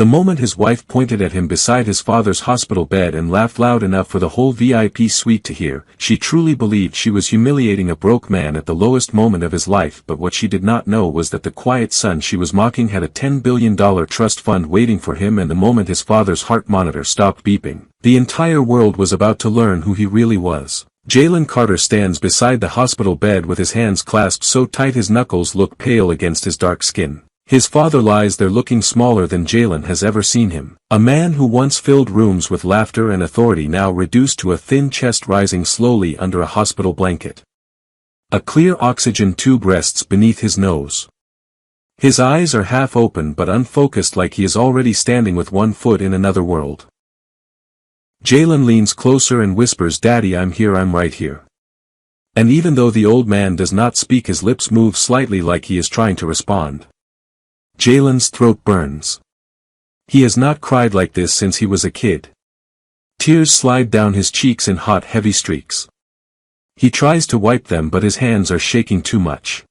The moment his wife pointed at him beside his father's hospital bed and laughed loud enough for the whole VIP suite to hear, she truly believed she was humiliating a broke man at the lowest moment of his life. But what she did not know was that the quiet son she was mocking had a $10 billion trust fund waiting for him, and the moment his father's heart monitor stopped beeping, the entire world was about to learn who he really was. Jalen Carter stands beside the hospital bed with his hands clasped so tight his knuckles look pale against his dark skin. His father lies there looking smaller than Jalen has ever seen him. A man who once filled rooms with laughter and authority, now reduced to a thin chest rising slowly under a hospital blanket. A clear oxygen tube rests beneath his nose. His eyes are half open but unfocused, like he is already standing with one foot in another world. Jalen leans closer and whispers, "Daddy, I'm here, I'm right here." And even though the old man does not speak, his lips move slightly like he is trying to respond. Jalen's throat burns. He has not cried like this since he was a kid. Tears slide down his cheeks in hot, heavy streaks. He tries to wipe them, but his hands are shaking too much.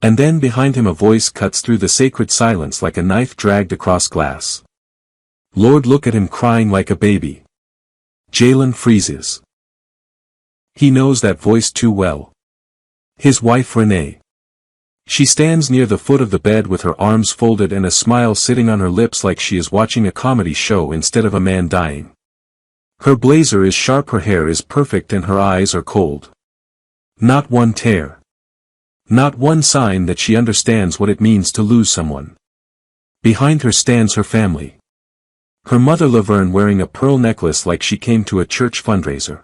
And then behind him a voice cuts through the sacred silence like a knife dragged across glass. "Lord, look at him crying like a baby." Jalen freezes. He knows that voice too well. His wife Renee. She stands near the foot of the bed with her arms folded and a smile sitting on her lips like she is watching a comedy show instead of a man dying. Her blazer is sharp, her hair is perfect, and her eyes are cold. Not one tear. Not one sign that she understands what it means to lose someone. Behind her stands her family. Her mother Laverne wearing a pearl necklace like she came to a church fundraiser.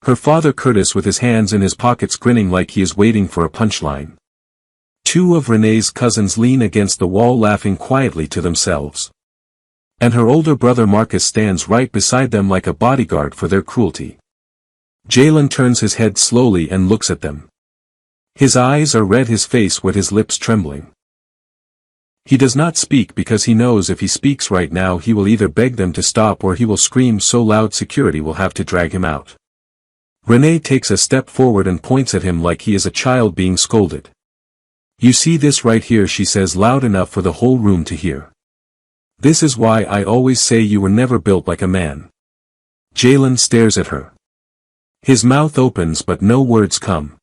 Her father Curtis with his hands in his pockets grinning like he is waiting for a punchline. Two of Renee's cousins lean against the wall laughing quietly to themselves. And her older brother Marcus stands right beside them like a bodyguard for their cruelty. Jalen turns his head slowly and looks at them. His eyes are red, his face wet, his lips trembling. He does not speak because he knows if he speaks right now he will either beg them to stop or he will scream so loud security will have to drag him out. Renee takes a step forward and points at him like he is a child being scolded. "You see this right here," she says loud enough for the whole room to hear. "This is why I always say you were never built like a man." Jalen stares at her. His mouth opens but no words come.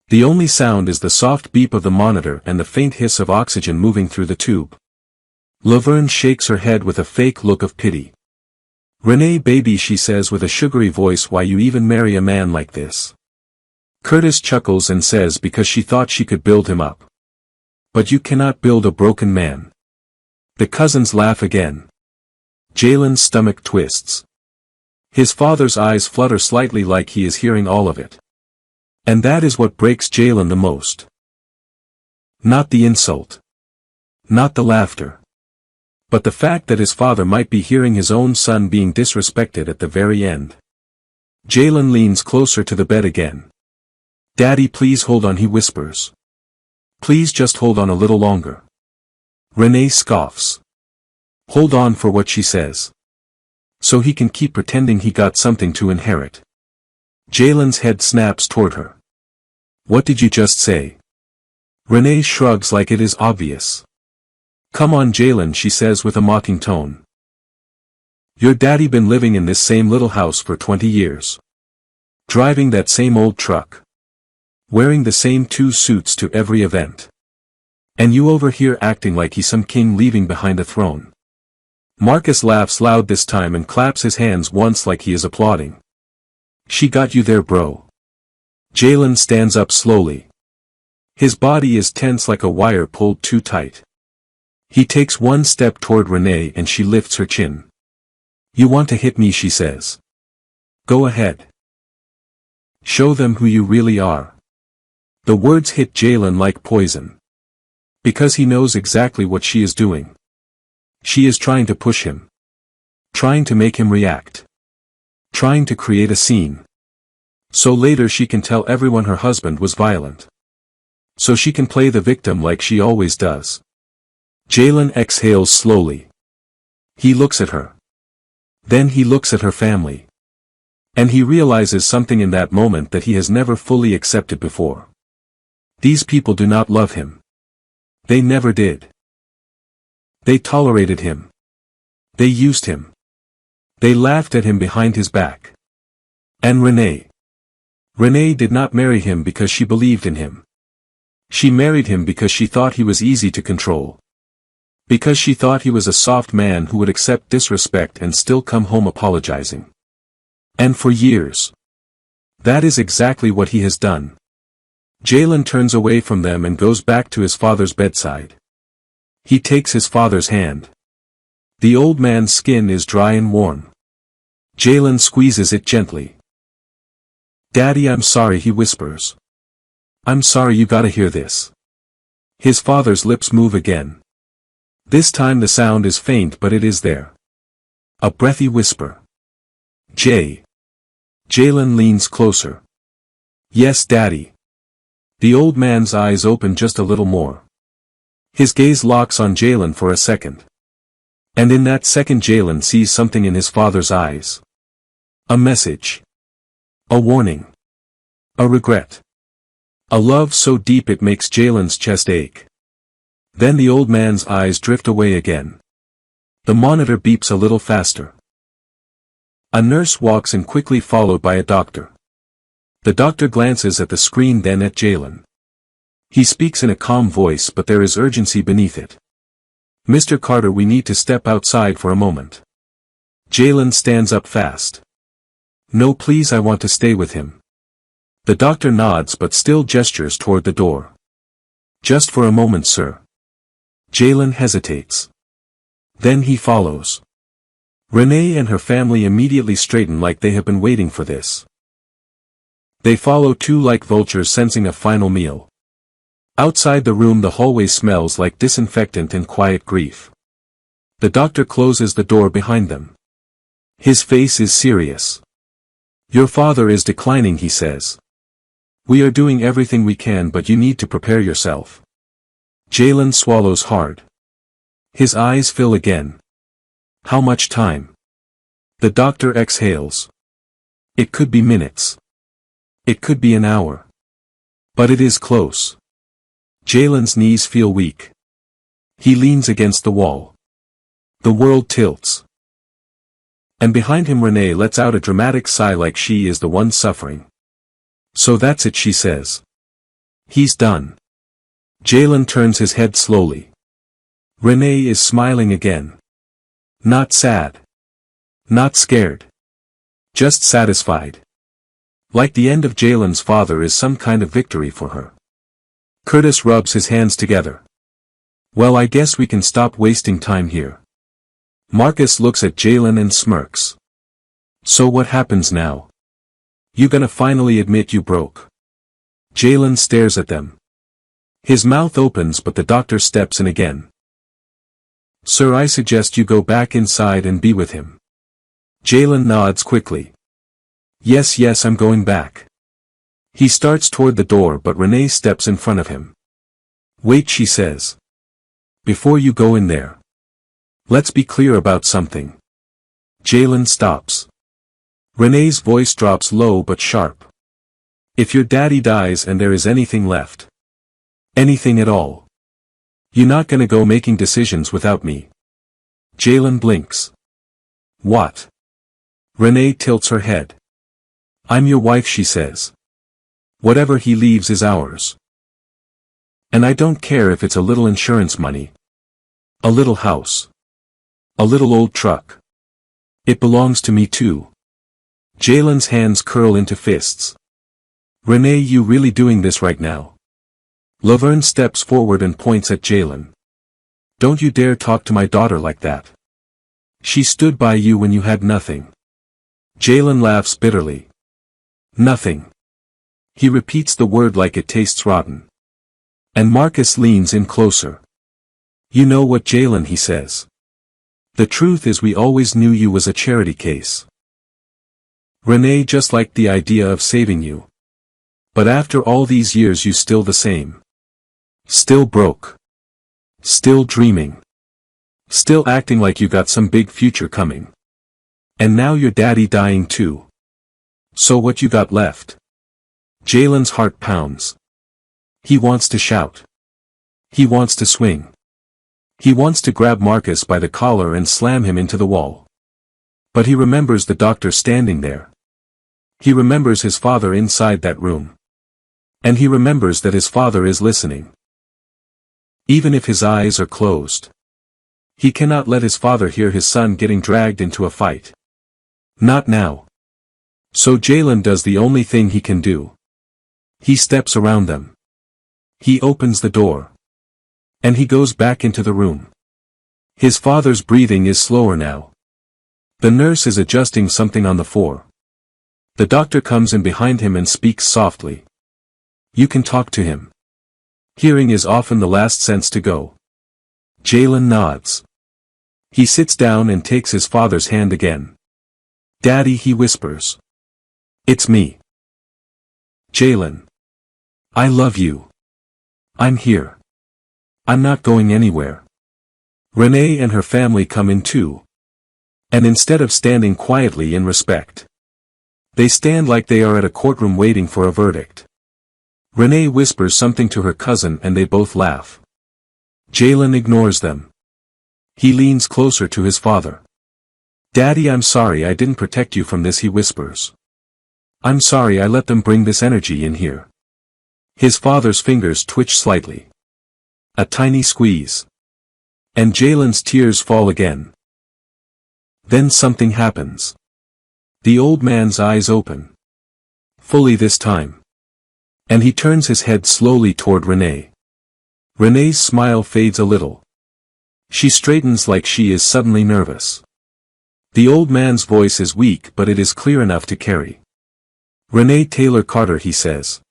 The only sound is the soft beep of the monitor and the faint hiss of oxygen moving through the tube. Laverne shakes her head with a fake look of pity. "Renee, baby," she says with a sugary voice, "why you even marry a man like this?" Curtis chuckles and says because she thought she could build him up. "But you cannot build a broken man." The cousins laugh again. Jalen's stomach twists. His father's eyes flutter slightly like he is hearing all of it. And that is what breaks Jalen the most. Not the insult. Not the laughter. But the fact that his father might be hearing his own son being disrespected at the very end. Jalen leans closer to the bed again. "Daddy, please hold on," he whispers. "Please just hold on a little longer." Renee scoffs. Hold on for what, she says. So he can keep pretending he got something to inherit. Jalen's head snaps toward her. "What did you just say?" Renee shrugs like it is obvious. "Come on, Jalen," she says with a mocking tone. "Your daddy been living in this same little house for 20 years. Driving that same old truck. Wearing the same 2 suits to every event. And you over here acting like he's some king leaving behind a throne." Marcus laughs loud this time and claps his hands once like he is applauding. "She got you there, bro." Jalen stands up slowly. His body is tense like a wire pulled too tight. He takes one step toward Renee and she lifts her chin. "You want to hit me," she says. "Go ahead. Show them who you really are." The words hit Jalen like poison. Because he knows exactly what she is doing. She is trying to push him. Trying to make him react. Trying to create a scene. So later she can tell everyone her husband was violent. So she can play the victim like she always does. Jalen exhales slowly. He looks at her. Then he looks at her family. And he realizes something in that moment that he has never fully accepted before. These people do not love him. They never did. They tolerated him. They used him. They laughed at him behind his back. And Renee. Renee did not marry him because she believed in him. She married him because she thought he was easy to control. Because she thought he was a soft man who would accept disrespect and still come home apologizing. And for years. That is exactly what he has done. Jalen turns away from them and goes back to his father's bedside. He takes his father's hand. The old man's skin is dry and warm. Jalen squeezes it gently. "Daddy, I'm sorry," he whispers. "I'm sorry you gotta hear this." His father's lips move again. This time the sound is faint, but it is there. A breathy whisper. Jalen leans closer. "Yes, Daddy." The old man's eyes open just a little more. His gaze locks on Jalen for a second. And in that second Jalen sees something in his father's eyes. A message. A warning. A regret. A love so deep it makes Jalen's chest ache. Then the old man's eyes drift away again. The monitor beeps a little faster. A nurse walks in, quickly followed by a doctor. The doctor glances at the screen, then at Jalen. He speaks in a calm voice, but there is urgency beneath it. "Mr. Carter, we need to step outside for a moment." Jalen stands up fast. "No, please, I want to stay with him." The doctor nods but still gestures toward the door. "Just for a moment, sir." Jalen hesitates. Then he follows. Renee and her family immediately straighten, like they have been waiting for this. They follow too, like vultures sensing a final meal. Outside the room, the hallway smells like disinfectant and quiet grief. The doctor closes the door behind them. His face is serious. "Your father is declining," he says. "We are doing everything we can, but you need to prepare yourself." Jalen swallows hard. His eyes fill again. "How much time?" The doctor exhales. "It could be minutes. It could be an hour. But it is close." Jalen's knees feel weak. He leans against the wall. The world tilts. And behind him Renee lets out a dramatic sigh, like she is the one suffering. "So that's it," she says. "He's done." Jalen turns his head slowly. Renee is smiling again. Not sad. Not scared. Just satisfied. Like the end of Jalen's father is some kind of victory for her. Curtis rubs his hands together. "Well, I guess we can stop wasting time here." Marcus looks at Jalen and smirks. "So what happens now? You gonna finally admit you broke?" Jalen stares at them. His mouth opens, but the doctor steps in again. "Sir, I suggest you go back inside and be with him." Jalen nods quickly. Yes, I'm going back." He starts toward the door, but Renee steps in front of him. "Wait," she says. "Before you go in there. Let's be clear about something." Jalen stops. Renee's voice drops low but sharp. "If your daddy dies and there is anything left, anything at all, you're not gonna go making decisions without me." Jalen blinks. "What?" Renee tilts her head. "I'm your wife," she says. "Whatever he leaves is ours. And I don't care if it's a little insurance money. A little house. A little old truck. It belongs to me too." Jalen's hands curl into fists. "Renee, you really doing this right now?" Laverne steps forward and points at Jalen. "Don't you dare talk to my daughter like that. She stood by you when you had nothing." Jalen laughs bitterly. "Nothing." He repeats the word like it tastes rotten. And Marcus leans in closer. "You know what, Jalen," he says. "The truth is we always knew you was a charity case. Renee just liked the idea of saving you. But after all these years you still the same. Still broke. Still dreaming. Still acting like you got some big future coming. And now your daddy dying too. So what you got left?" Jalen's heart pounds. He wants to shout. He wants to swing. He wants to grab Marcus by the collar and slam him into the wall. But he remembers the doctor standing there. He remembers his father inside that room. And he remembers that his father is listening. Even if his eyes are closed. He cannot let his father hear his son getting dragged into a fight. Not now. So Jalen does the only thing he can do. He steps around them. He opens the door. And he goes back into the room. His father's breathing is slower now. The nurse is adjusting something on the floor. The doctor comes in behind him and speaks softly. You can talk to him. Hearing is often the last sense to go. Jalen nods. He sits down and takes his father's hand again. Daddy, he whispers. It's me. Jalen. I love you. I'm here. I'm not going anywhere. Renee and her family come in too. And instead of standing quietly in respect, they stand like they are at a courtroom waiting for a verdict. Renee whispers something to her cousin and they both laugh. Jalen ignores them. He leans closer to his father. Daddy, I'm sorry I didn't protect you from this, he whispers. I'm sorry I let them bring this energy in here. His father's fingers twitch slightly. A tiny squeeze. And Jalen's tears fall again. Then something happens. The old man's eyes open. Fully this time. And he turns his head slowly toward Renee. Renee's smile fades a little. She straightens like she is suddenly nervous. The old man's voice is weak, but it is clear enough to carry. Renee Taylor Carter, he says.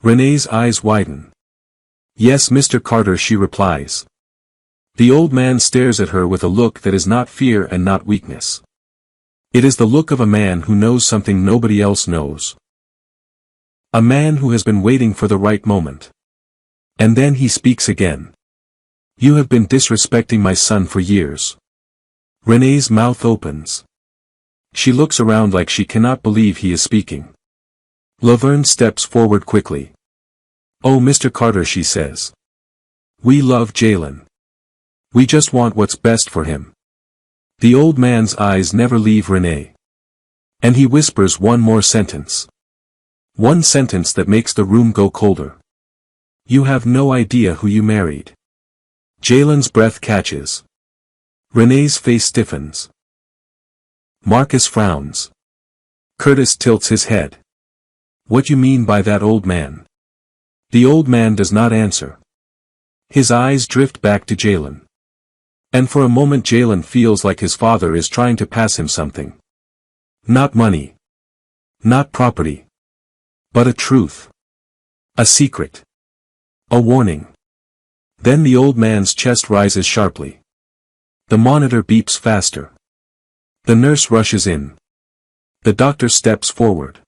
Renee's eyes widen. Yes, Mr. Carter, she replies. The old man stares at her with a look that is not fear and not weakness. It is the look of a man who knows something nobody else knows. A man who has been waiting for the right moment. And then he speaks again. You have been disrespecting my son for years. Renee's mouth opens. She looks around like she cannot believe he is speaking. Laverne steps forward quickly. Oh, Mr. Carter, she says. We love Jalen. We just want what's best for him. The old man's eyes never leave Renee. And he whispers one more sentence. One sentence that makes the room go colder. You have no idea who you married. Jalen's breath catches. Renee's face stiffens. Marcus frowns. Curtis tilts his head. What you mean by that, old man? The old man does not answer. His eyes drift back to Jalen. And for a moment Jalen feels like his father is trying to pass him something. Not money. Not property. But a truth. A secret. A warning. Then the old man's chest rises sharply. The monitor beeps faster. The nurse rushes in. The doctor steps forward.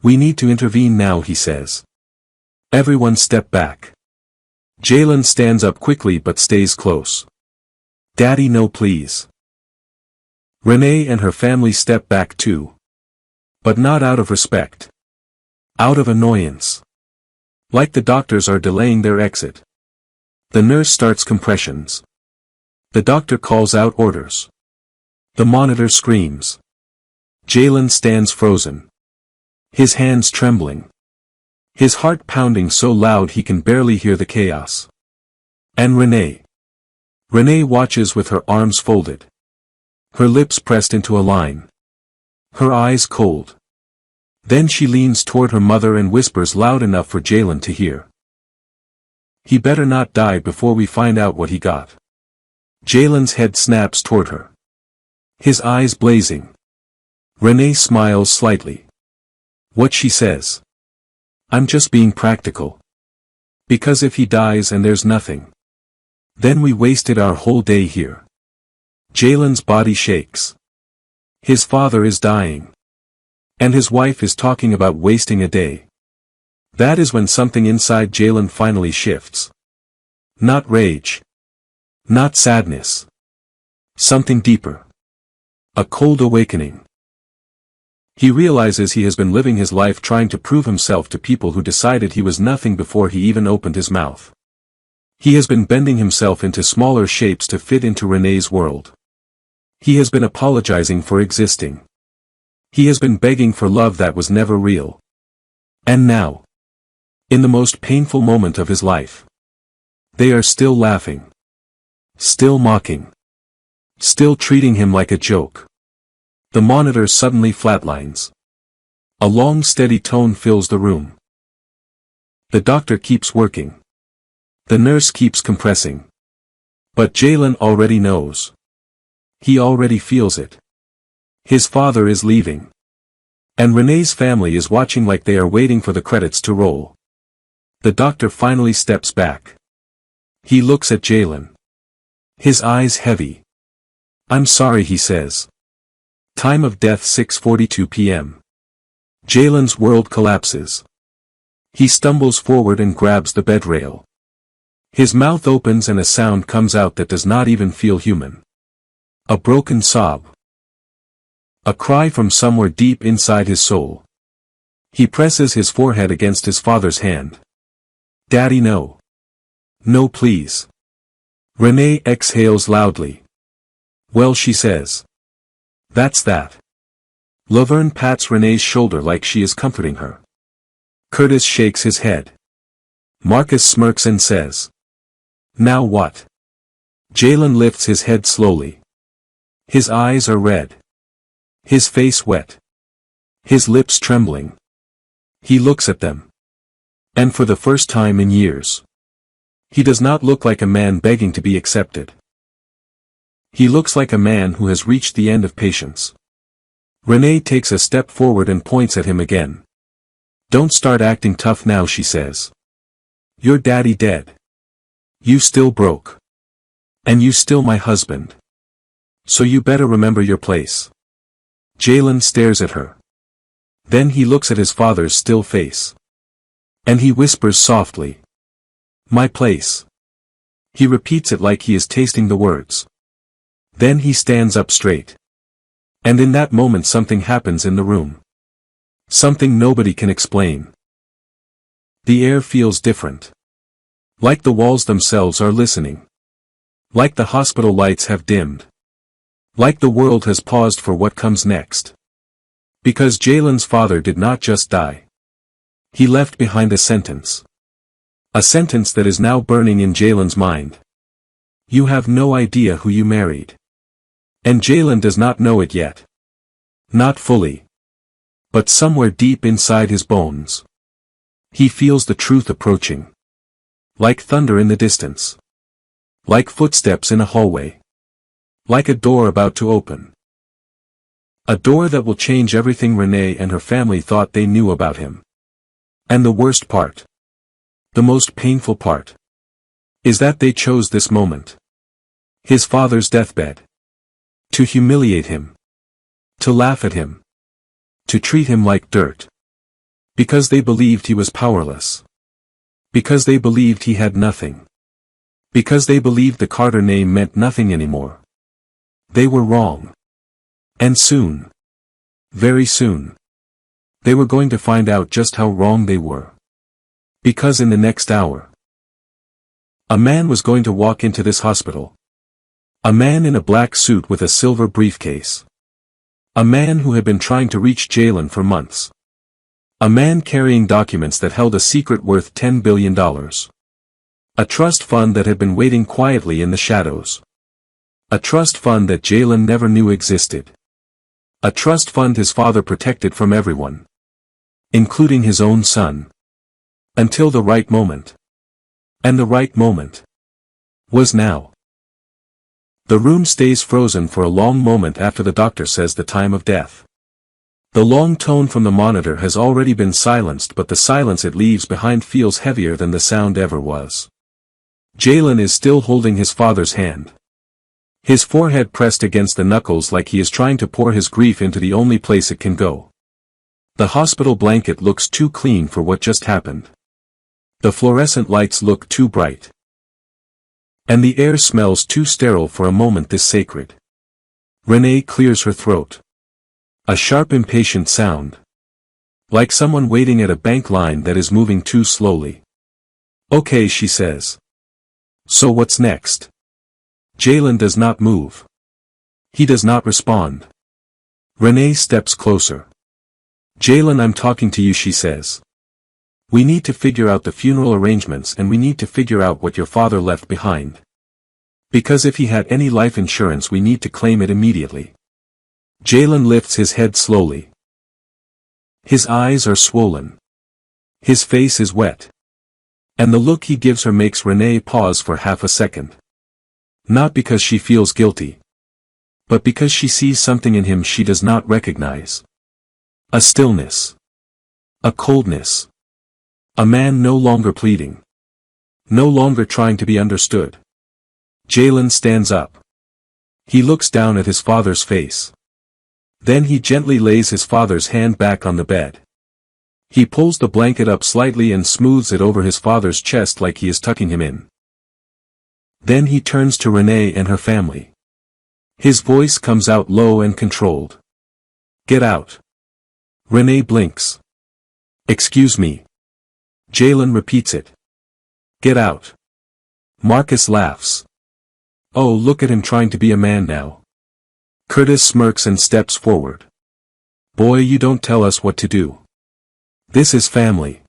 We need to intervene now, he says. Everyone step back. Jalen stands up quickly but stays close. Daddy, no, please. Renee and her family step back too. But not out of respect. Out of annoyance. Like the doctors are delaying their exit. The nurse starts compressions. The doctor calls out orders. The monitor screams. Jalen stands frozen. His hands trembling. His heart pounding so loud he can barely hear the chaos. And Renee. Renee watches with her arms folded. Her lips pressed into a line. Her eyes cold. Then she leans toward her mother and whispers loud enough for Jalen to hear. He better not die before we find out what he got. Jalen's head snaps toward her. His eyes blazing. Renee smiles slightly. What she says? I'm just being practical. Because if he dies and there's nothing, then we wasted our whole day here. Jalen's body shakes. His father is dying. And his wife is talking about wasting a day. That is when something inside Jalen finally shifts. Not rage. Not sadness. Something deeper. A cold awakening. He realizes he has been living his life trying to prove himself to people who decided he was nothing before he even opened his mouth. He has been bending himself into smaller shapes to fit into Renée's world. He has been apologizing for existing. He has been begging for love that was never real. And now, in the most painful moment of his life, they are still laughing. Still mocking. Still treating him like a joke. The monitor suddenly flatlines. A long steady tone fills the room. The doctor keeps working. The nurse keeps compressing. But Jalen already knows. He already feels it. His father is leaving. And Renée's family is watching like they are waiting for the credits to roll. The doctor finally steps back. He looks at Jalen. His eyes heavy. "I'm sorry," he says. Time of death 6:42 p.m. Jalen's world collapses. He stumbles forward and grabs the bed rail. His mouth opens and a sound comes out that does not even feel human. A broken sob. A cry from somewhere deep inside his soul. He presses his forehead against his father's hand. "Daddy, no. No, please." Renee exhales loudly. "Well," she says. "That's that." Laverne pats Renee's shoulder like she is comforting her. Curtis shakes his head. Marcus smirks and says, "Now what?" Jalen lifts his head slowly. His eyes are red. His face wet. His lips trembling. He looks at them. And for the first time in years, he does not look like a man begging to be accepted. He looks like a man who has reached the end of patience. Renee takes a step forward and points at him again. "Don't start acting tough now," she says. "Your daddy dead. You still broke. And you still my husband. So you better remember your place." Jalen stares at her. Then he looks at his father's still face. And he whispers softly, "My place." He repeats it like he is tasting the words. Then he stands up straight. And in that moment something happens in the room. Something nobody can explain. The air feels different. Like the walls themselves are listening. Like the hospital lights have dimmed. Like the world has paused for what comes next. Because Jalen's father did not just die. He left behind a sentence. A sentence that is now burning in Jalen's mind. You have no idea who you married. And Jalen does not know it yet. Not fully. But somewhere deep inside his bones. He feels the truth approaching. Like thunder in the distance. Like footsteps in a hallway. Like a door about to open. A door that will change everything Renee and her family thought they knew about him. And the worst part, the most painful part, is that they chose this moment. His father's deathbed. To humiliate him. To laugh at him. To treat him like dirt. Because they believed he was powerless. Because they believed he had nothing. Because they believed the Carter name meant nothing anymore. They were wrong. And soon. Very soon. They were going to find out just how wrong they were. Because in the next hour, a man was going to walk into this hospital. A man in a black suit with a silver briefcase. A man who had been trying to reach Jalen for months. A man carrying documents that held a secret worth $10 billion. A trust fund that had been waiting quietly in the shadows. A trust fund that Jalen never knew existed. A trust fund his father protected from everyone. Including his own son. Until the right moment. And the right moment was now. The room stays frozen for a long moment after the doctor says the time of death. The long tone from the monitor has already been silenced, but the silence it leaves behind feels heavier than the sound ever was. Jalen is still holding his father's hand. His forehead pressed against the knuckles like he is trying to pour his grief into the only place it can go. The hospital blanket looks too clean for what just happened. The fluorescent lights look too bright. And the air smells too sterile for a moment this sacred. Renee clears her throat. A sharp impatient sound. Like someone waiting at a bank line that is moving too slowly. "Okay," she says. So what's next? Jalen does not move. He does not respond. Renee steps closer. Jalen, I'm talking to you, she says. We need to figure out the funeral arrangements and we need to figure out what your father left behind. Because if he had any life insurance we need to claim it immediately. Jalen lifts his head slowly. His eyes are swollen. His face is wet. And the look he gives her makes Renee pause for half a second. Not because she feels guilty. But because she sees something in him she does not recognize. A stillness. A coldness. A man no longer pleading. No longer trying to be understood. Jalen stands up. He looks down at his father's face. Then he gently lays his father's hand back on the bed. He pulls the blanket up slightly and smooths it over his father's chest like he is tucking him in. Then he turns to Renee and her family. His voice comes out low and controlled. Get out. Renee blinks. Excuse me. Jalen repeats it. Get out. Marcus laughs. Oh, look at him trying to be a man now. Curtis smirks and steps forward. Boy, you don't tell us what to do. This is family.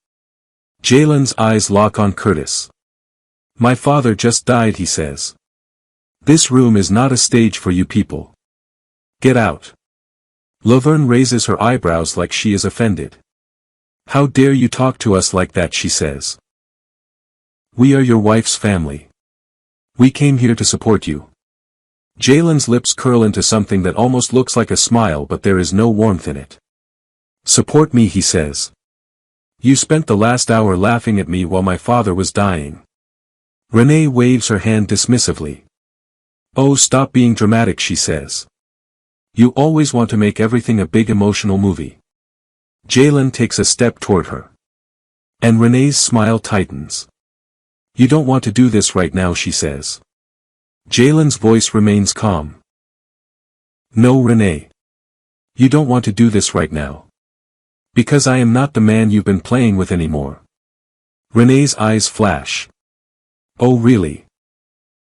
Jalen's eyes lock on Curtis. My father just died, he says. This room is not a stage for you people. Get out. Laverne raises her eyebrows like she is offended. How dare you talk to us like that, she says. We are your wife's family. We came here to support you. Jalen's lips curl into something that almost looks like a smile, but there is no warmth in it. Support me, he says. You spent the last hour laughing at me while my father was dying. Renee waves her hand dismissively. Oh, stop being dramatic, she says. You always want to make everything a big emotional movie. Jalen takes a step toward her. And Renee's smile tightens. You don't want to do this right now, she says. Jalen's voice remains calm. No, Renee. You don't want to do this right now. Because I am not the man you've been playing with anymore. Renee's eyes flash. Oh, really?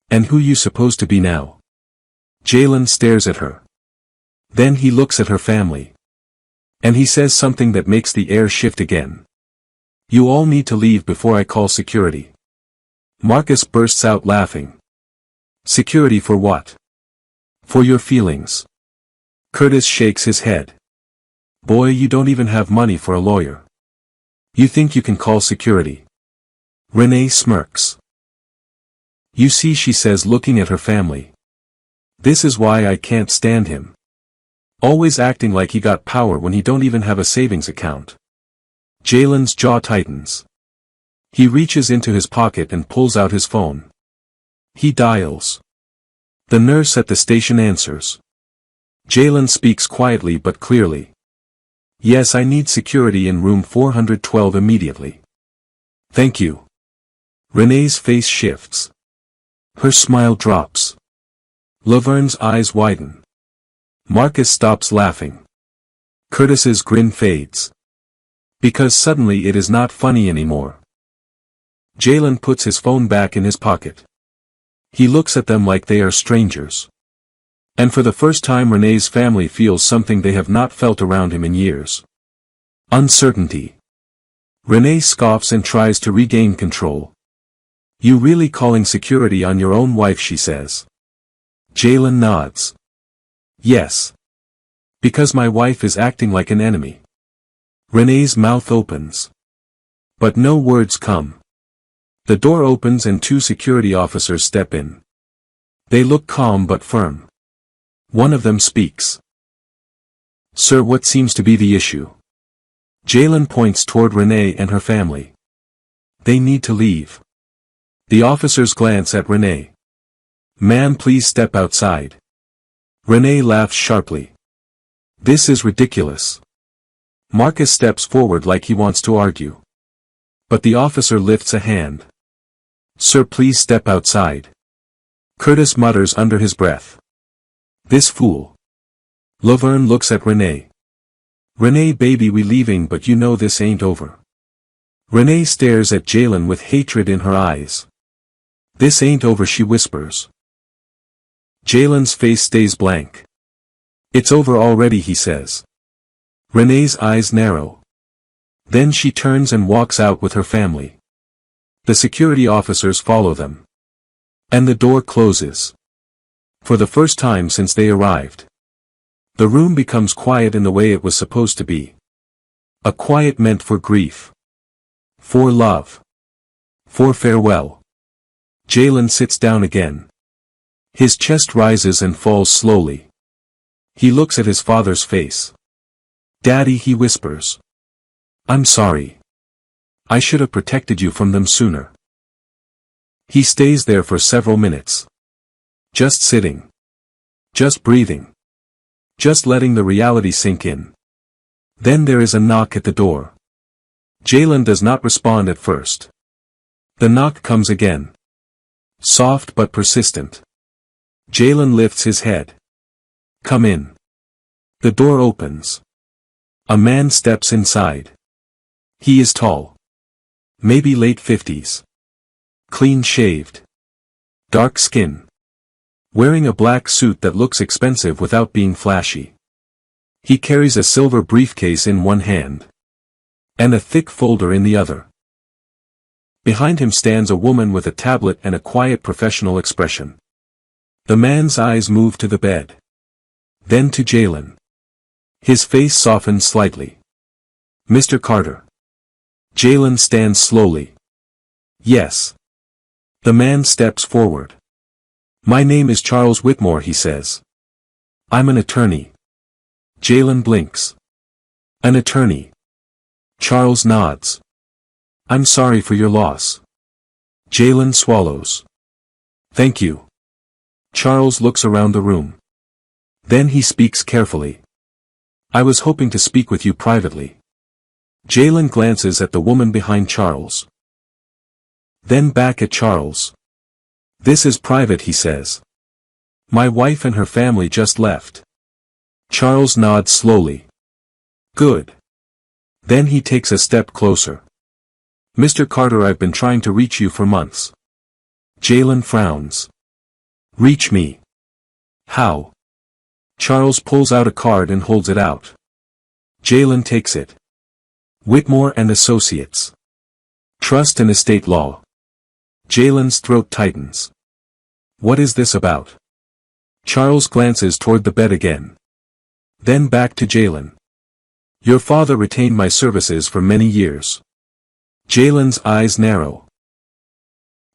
And who you supposed to be now? Jalen stares at her. Then he looks at her family. And he says something that makes the air shift again. You all need to leave before I call security. Marcus bursts out laughing. Security for what? For your feelings. Curtis shakes his head. Boy, you don't even have money for a lawyer. You think you can call security? Renee smirks. You see, she says, looking at her family. This is why I can't stand him. Always acting like he got power when he don't even have a savings account. Jalen's jaw tightens. He reaches into his pocket and pulls out his phone. He dials. The nurse at the station answers. Jalen speaks quietly but clearly. Yes, I need security in room 412 immediately. Thank you. Renee's face shifts. Her smile drops. Laverne's eyes widen. Marcus stops laughing. Curtis's grin fades. Because suddenly it is not funny anymore. Jalen puts his phone back in his pocket. He looks at them like they are strangers. And for the first time Renee's family feels something they have not felt around him in years. Uncertainty. Renee scoffs and tries to regain control. You really calling security on your own wife, she says. Jalen nods. Yes. Because my wife is acting like an enemy. Renee's mouth opens. But no words come. The door opens and two security officers step in. They look calm but firm. One of them speaks. Sir, what seems to be the issue? Jalen points toward Renee and her family. They need to leave. The officers glance at Renee. Ma'am, please step outside. Renee laughs sharply. This is ridiculous. Marcus steps forward like he wants to argue. But the officer lifts a hand. Sir, please step outside. Curtis mutters under his breath. This fool. Laverne looks at Renee. Renee, baby, we leaving, but you know this ain't over. Renee stares at Jalen with hatred in her eyes. "This ain't over," she whispers. Jalen's face stays blank. "It's over already," he says. Renee's eyes narrow. Then she turns and walks out with her family. The security officers follow them. And the door closes. For the first time since they arrived. The room becomes quiet in the way it was supposed to be. A quiet meant for grief. For love. For farewell. Jalen sits down again. His chest rises and falls slowly. He looks at his father's face. "Daddy," he whispers. "I'm sorry. I should have protected you from them sooner." He stays there for several minutes. Just sitting. Just breathing. Just letting the reality sink in. Then there is a knock at the door. Jalen does not respond at first. The knock comes again. Soft but persistent. Jalen lifts his head. "Come in." The door opens. A man steps inside. He is tall. Maybe late 50s. Clean shaved. Dark skin. Wearing a black suit that looks expensive without being flashy. He carries a silver briefcase in one hand. And a thick folder in the other. Behind him stands a woman with a tablet and a quiet professional expression. The man's eyes move to the bed. Then to Jalen. His face softens slightly. "Mr. Carter." Jalen stands slowly. "Yes." The man steps forward. "My name is Charles Whitmore," he says. "I'm an attorney." Jalen blinks. "An attorney?" Charles nods. "I'm sorry for your loss." Jalen swallows. "Thank you." Charles looks around the room. Then he speaks carefully. "I was hoping to speak with you privately." Jalen glances at the woman behind Charles. Then back at Charles. "This is private," he says. "My wife and her family just left." Charles nods slowly. "Good." Then he takes a step closer. "Mr. Carter, I've been trying to reach you for months." Jalen frowns. "Reach me? How?" Charles pulls out a card and holds it out. Jalen takes it. "Whitmore and Associates. Trust and Estate Law." Jalen's throat tightens. "What is this about?" Charles glances toward the bed again. Then back to Jalen. "Your father retained my services for many years." Jalen's eyes narrow.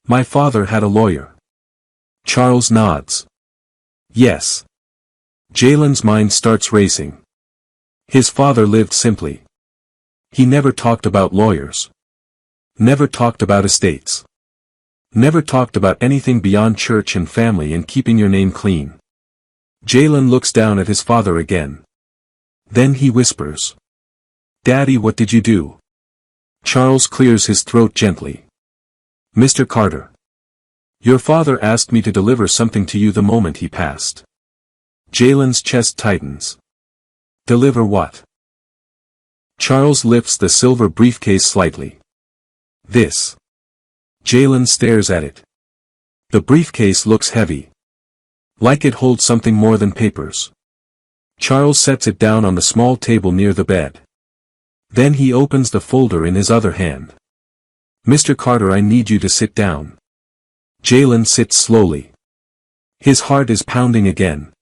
"My father had a lawyer." Charles nods. "Yes." Jalen's mind starts racing. His father lived simply. He never talked about lawyers. Never talked about estates. Never talked about anything beyond church and family and keeping your name clean. Jalen looks down at his father again. Then he whispers. "Daddy, what did you do?" Charles clears his throat gently. "Mr. Carter. Your father asked me to deliver something to you the moment he passed." Jalen's chest tightens. "Deliver what?" Charles lifts the silver briefcase slightly. "This." Jalen stares at it. The briefcase looks heavy. Like it holds something more than papers. Charles sets it down on the small table near the bed. Then he opens the folder in his other hand. "Mr. Carter, I need you to sit down." Jalen sits slowly. His heart is pounding again.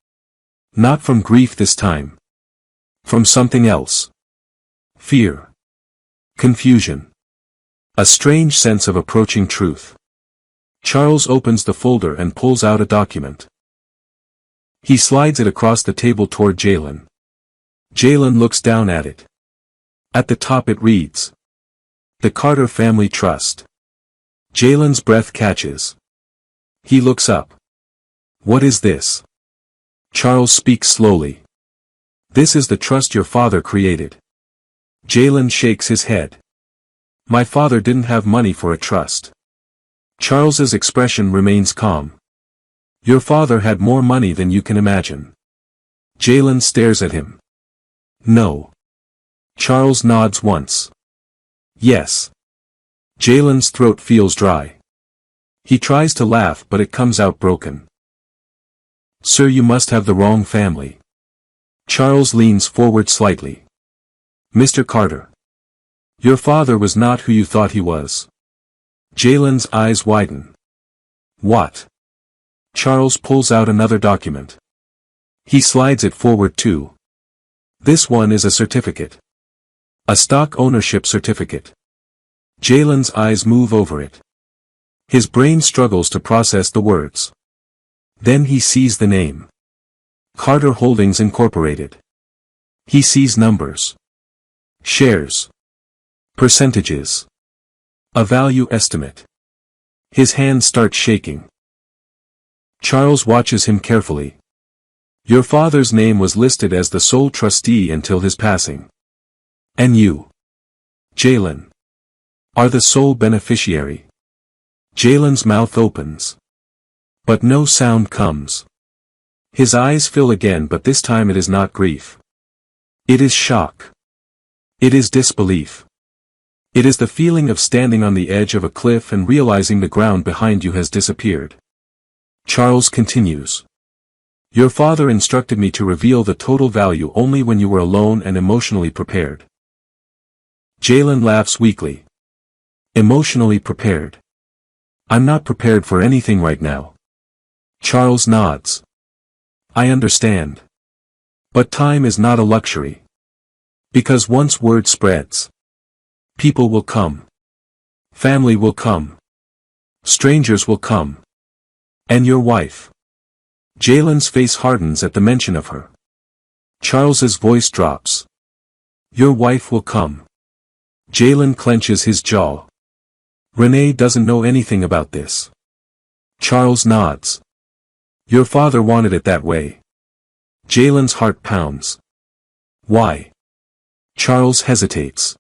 Not from grief this time. From something else. Fear. Confusion. A strange sense of approaching truth. Charles opens the folder and pulls out a document. He slides it across the table toward Jalen. Jalen looks down at it. At the top it reads. The Carter Family Trust. Jalen's breath catches. He looks up. "What is this?" Charles speaks slowly. "This is the trust your father created." Jalen shakes his head. "My father didn't have money for a trust." Charles's expression remains calm. "Your father had more money than you can imagine." Jalen stares at him. "No." Charles nods once. "Yes." Jalen's throat feels dry. He tries to laugh but it comes out broken. Sir, you must have the wrong family. Charles leans forward slightly. Mr. Carter. Your father was not who you thought he was. Jalen's eyes widen. What? Charles pulls out another document. He slides it forward too. This one is a certificate. A stock ownership certificate. Jalen's eyes move over it. His brain struggles to process the words. Then he sees the name. Carter Holdings Incorporated. He sees numbers. Shares. Percentages. A value estimate. His hands start shaking. Charles watches him carefully. Your father's name was listed as the sole trustee until his passing. And you, Jalen, are the sole beneficiary. Jalen's mouth opens. But no sound comes. His eyes fill again, but this time it is not grief. It is shock. It is disbelief. It is the feeling of standing on the edge of a cliff and realizing the ground behind you has disappeared. Charles continues. Your father instructed me to reveal the total value only when you were alone and emotionally prepared. Jalen laughs weakly. Emotionally prepared. I'm not prepared for anything right now. Charles nods. I understand. But time is not a luxury. Because once word spreads, people will come. Family will come. Strangers will come. And your wife. Jalen's face hardens at the mention of her. Charles's voice drops. Your wife will come. Jalen clenches his jaw. Renee doesn't know anything about this. Charles nods. Your father wanted it that way. Jalen's heart pounds. Why? Charles hesitates.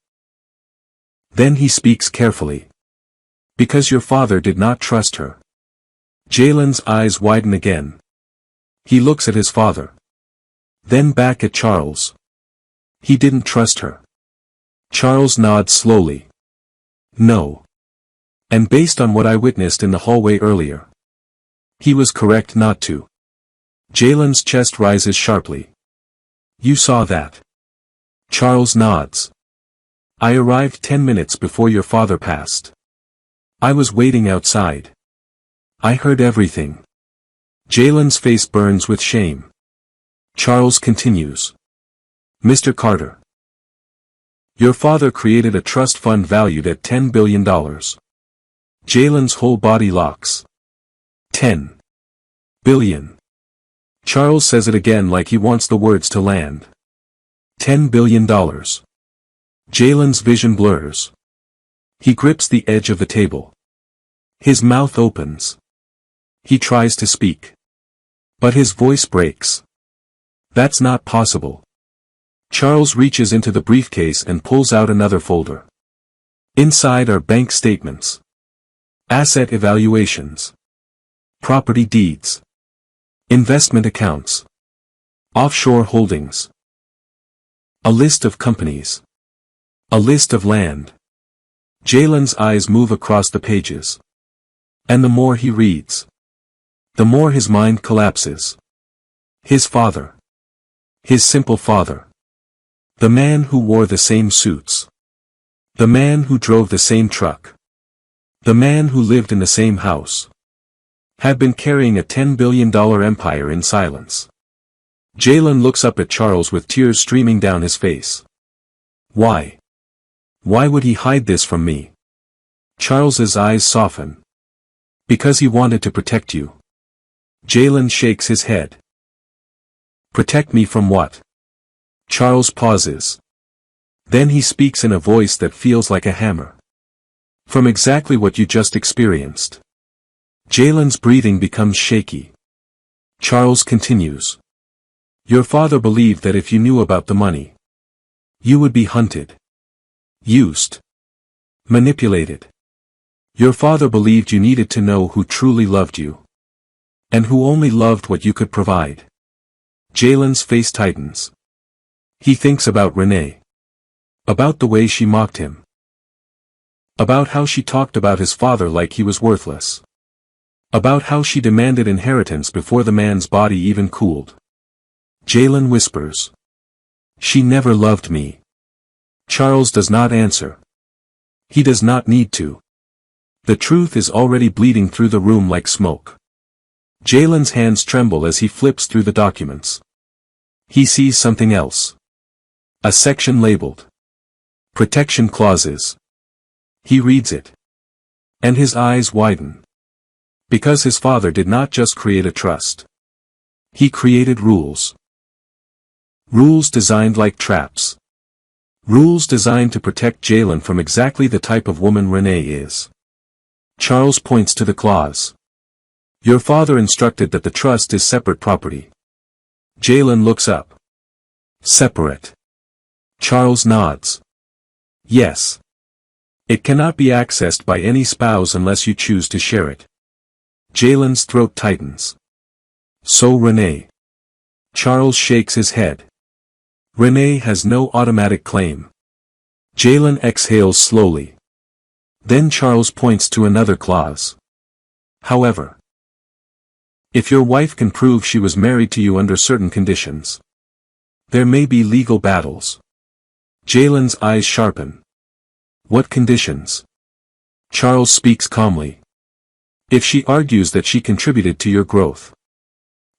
Then he speaks carefully. Because your father did not trust her. Jalen's eyes widen again. He looks at his father. Then back at Charles. He didn't trust her. Charles nods slowly. No. And based on what I witnessed in the hallway earlier, he was correct not to. Jalen's chest rises sharply. You saw that. Charles nods. I arrived 10 minutes before your father passed. I was waiting outside. I heard everything. Jalen's face burns with shame. Charles continues. Mr. Carter. Your father created a trust fund valued at $10 billion. Jalen's whole body locks. 10 billion. Charles says it again like he wants the words to land. $10 billion. Jalen's vision blurs. He grips the edge of the table. His mouth opens. He tries to speak. But his voice breaks. That's not possible. Charles reaches into the briefcase and pulls out another folder. Inside are bank statements. Asset evaluations. Property deeds. Investment accounts. Offshore holdings. A list of companies. A list of land. Jalen's eyes move across the pages. And the more he reads, the more his mind collapses. His father. His simple father. The man who wore the same suits. The man who drove the same truck. The man who lived in the same house. Had been carrying a $10 billion empire in silence. Jalen looks up at Charles with tears streaming down his face. Why? Why would he hide this from me? Charles's eyes soften. Because he wanted to protect you. Jalen shakes his head. Protect me from what? Charles pauses. Then he speaks in a voice that feels like a hammer. From exactly what you just experienced. Jalen's breathing becomes shaky. Charles continues. Your father believed that if you knew about the money, you would be hunted. Used. Manipulated. Your father believed you needed to know who truly loved you. And who only loved what you could provide. Jalen's face tightens. He thinks about Renee. About the way she mocked him. About how she talked about his father like he was worthless. About how she demanded inheritance before the man's body even cooled. Jalen whispers. She never loved me. Charles does not answer. He does not need to. The truth is already bleeding through the room like smoke. Jalen's hands tremble as he flips through the documents. He sees something else. A section labeled Protection Clauses. He reads it. And his eyes widen. Because his father did not just create a trust. He created rules. Rules designed like traps. Rules designed to protect Jalen from exactly the type of woman Renee is. Charles points to the clause. Your father instructed that the trust is separate property. Jalen looks up. Separate. Charles nods. Yes. It cannot be accessed by any spouse unless you choose to share it. Jalen's throat tightens. So Renee. Charles shakes his head. Renee has no automatic claim. Jalen exhales slowly. Then Charles points to another clause. However, if your wife can prove she was married to you under certain conditions, there may be legal battles. Jalen's eyes sharpen. What conditions? Charles speaks calmly. If she argues that she contributed to your growth,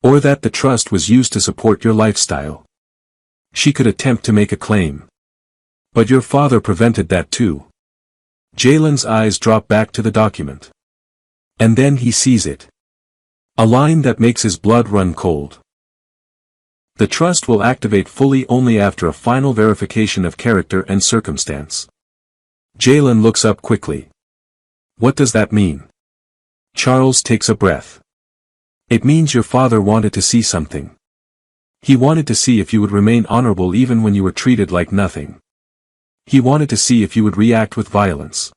or that the trust was used to support your lifestyle, she could attempt to make a claim. But your father prevented that too. Jalen's eyes drop back to the document. And then he sees it. A line that makes his blood run cold. The trust will activate fully only after a final verification of character and circumstance. Jalen looks up quickly. What does that mean? Charles takes a breath. It means your father wanted to see something. He wanted to see if you would remain honorable even when you were treated like nothing. He wanted to see if you would react with violence.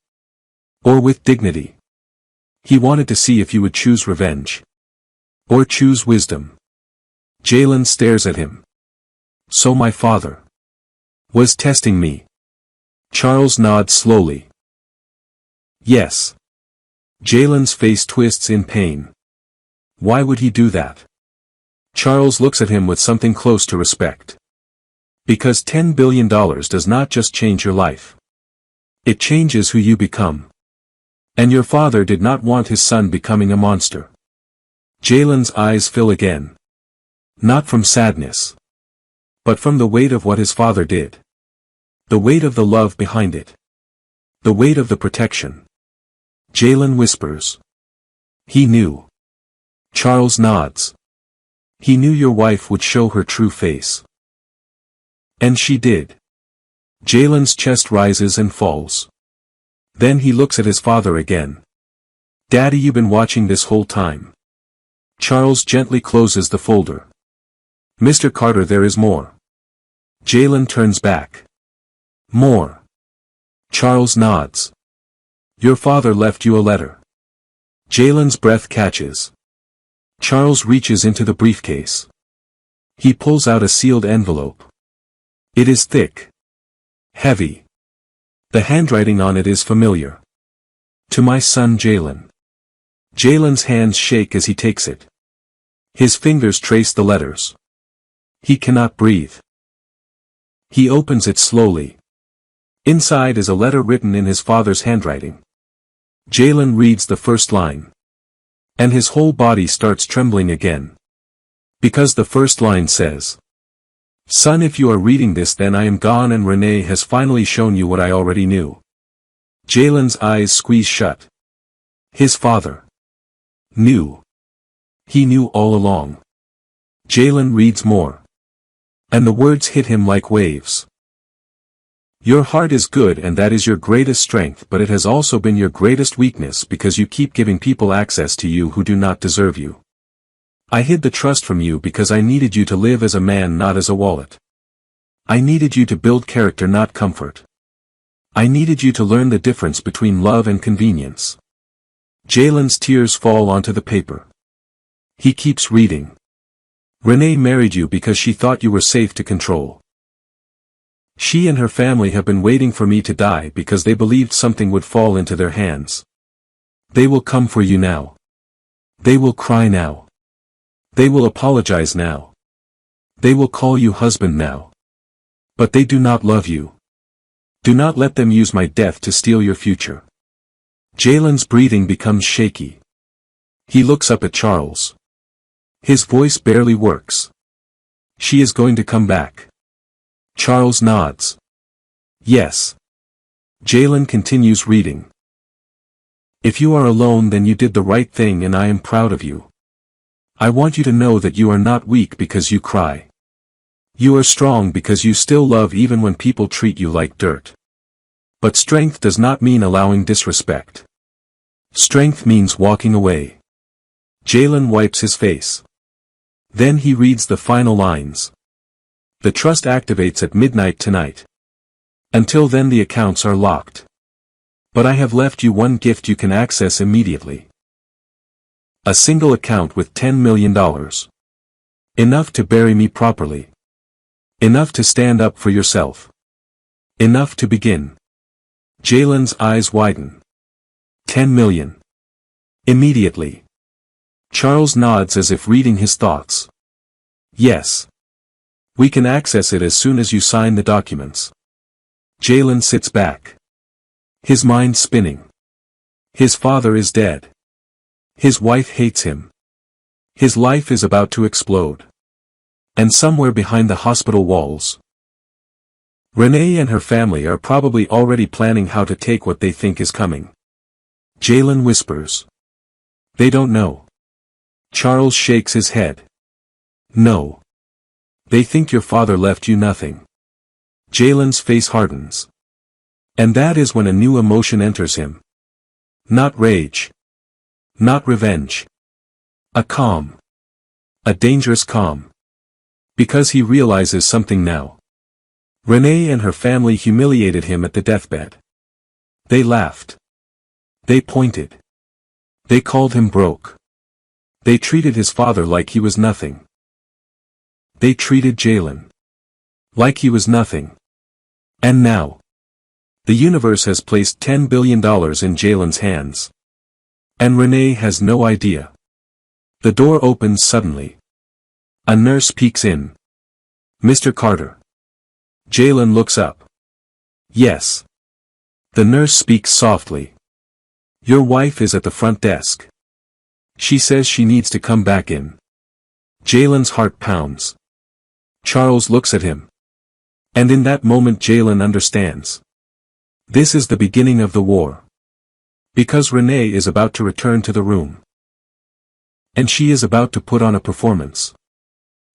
Or with dignity. He wanted to see if you would choose revenge. Or choose wisdom. Jalen stares at him. So my father was testing me. Charles nods slowly. Yes. Jalen's face twists in pain. Why would he do that? Charles looks at him with something close to respect. Because $10 billion does not just change your life. It changes who you become. And your father did not want his son becoming a monster. Jalen's eyes fill again. Not from sadness. But from the weight of what his father did. The weight of the love behind it. The weight of the protection. Jalen whispers. He knew. Charles nods. He knew your wife would show her true face. And she did. Jalen's chest rises and falls. Then he looks at his father again. Daddy, you've been watching this whole time. Charles gently closes the folder. Mr. Carter, there is more. Jalen turns back. More. Charles nods. Your father left you a letter. Jalen's breath catches. Charles reaches into the briefcase. He pulls out a sealed envelope. It is thick. Heavy. The handwriting on it is familiar. To my son Jalen. Jalen's hands shake as he takes it. His fingers trace the letters. He cannot breathe. He opens it slowly. Inside is a letter written in his father's handwriting. Jalen reads the first line. And his whole body starts trembling again. Because the first line says, Son, if you are reading this, then I am gone, and Renee has finally shown you what I already knew. Jalen's eyes squeeze shut. His father knew. He knew all along. Jalen reads more. And the words hit him like waves. Your heart is good, and that is your greatest strength, but it has also been your greatest weakness because you keep giving people access to you who do not deserve you. I hid the trust from you because I needed you to live as a man, not as a wallet. I needed you to build character, not comfort. I needed you to learn the difference between love and convenience. Jalen's tears fall onto the paper. He keeps reading. Renee married you because she thought you were safe to control. She and her family have been waiting for me to die because they believed something would fall into their hands. They will come for you now. They will cry now. They will apologize now. They will call you husband now. But they do not love you. Do not let them use my death to steal your future. Jalen's breathing becomes shaky. He looks up at Charles. His voice barely works. She is going to come back. Charles nods. Yes. Jalen continues reading. If you are alone, then you did the right thing and I am proud of you. I want you to know that you are not weak because you cry. You are strong because you still love even when people treat you like dirt. But strength does not mean allowing disrespect. Strength means walking away. Jalen wipes his face. Then he reads the final lines. The trust activates at midnight tonight. Until then the accounts are locked. But I have left you one gift you can access immediately. A single account with $10 million. Enough to bury me properly. Enough to stand up for yourself. Enough to begin. Jalen's eyes widen. 10 million. Immediately. Charles nods as if reading his thoughts. Yes. We can access it as soon as you sign the documents. Jalen sits back. His mind spinning. His father is dead. His wife hates him. His life is about to explode. And somewhere behind the hospital walls, Renee and her family are probably already planning how to take what they think is coming. Jalen whispers. They don't know. Charles shakes his head. No. They think your father left you nothing. Jalen's face hardens. And that is when a new emotion enters him. Not rage. Not revenge. A calm. A dangerous calm. Because he realizes something now. Renee and her family humiliated him at the deathbed. They laughed. They pointed. They called him broke. They treated his father like he was nothing. They treated Jalen like he was nothing. And now, the universe has placed $10 billion in Jalen's hands. And Renee has no idea. The door opens suddenly. A nurse peeks in. Mr. Carter. Jalen looks up. Yes. The nurse speaks softly. Your wife is at the front desk. She says she needs to come back in. Jalen's heart pounds. Charles looks at him. And in that moment Jalen understands. This is the beginning of the war. Because Renee is about to return to the room. And she is about to put on a performance.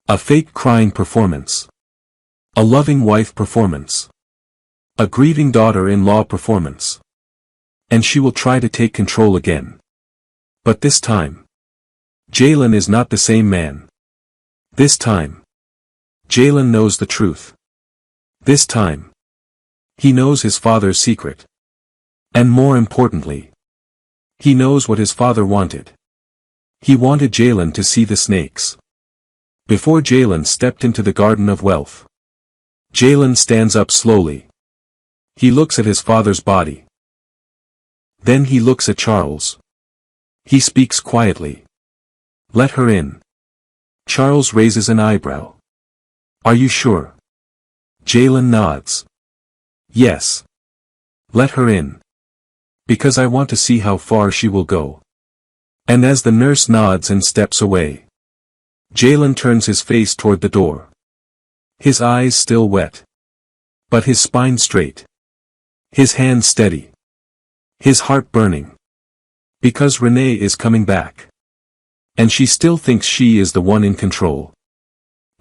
A fake crying performance. A loving wife performance. A grieving daughter-in-law performance. And she will try to take control again. But this time, Jalen is not the same man. This time, Jalen knows the truth. This time, he knows his father's secret. And more importantly, he knows what his father wanted. He wanted Jalen to see the snakes. Before Jalen stepped into the garden of wealth. Jalen stands up slowly. He looks at his father's body. Then he looks at Charles. He speaks quietly. Let her in. Charles raises an eyebrow. Are you sure? Jalen nods. Yes. Let her in. Because I want to see how far she will go. And as the nurse nods and steps away, Jalen turns his face toward the door. His eyes still wet. But his spine straight. His hands steady. His heart burning. Because Renee is coming back. And she still thinks she is the one in control.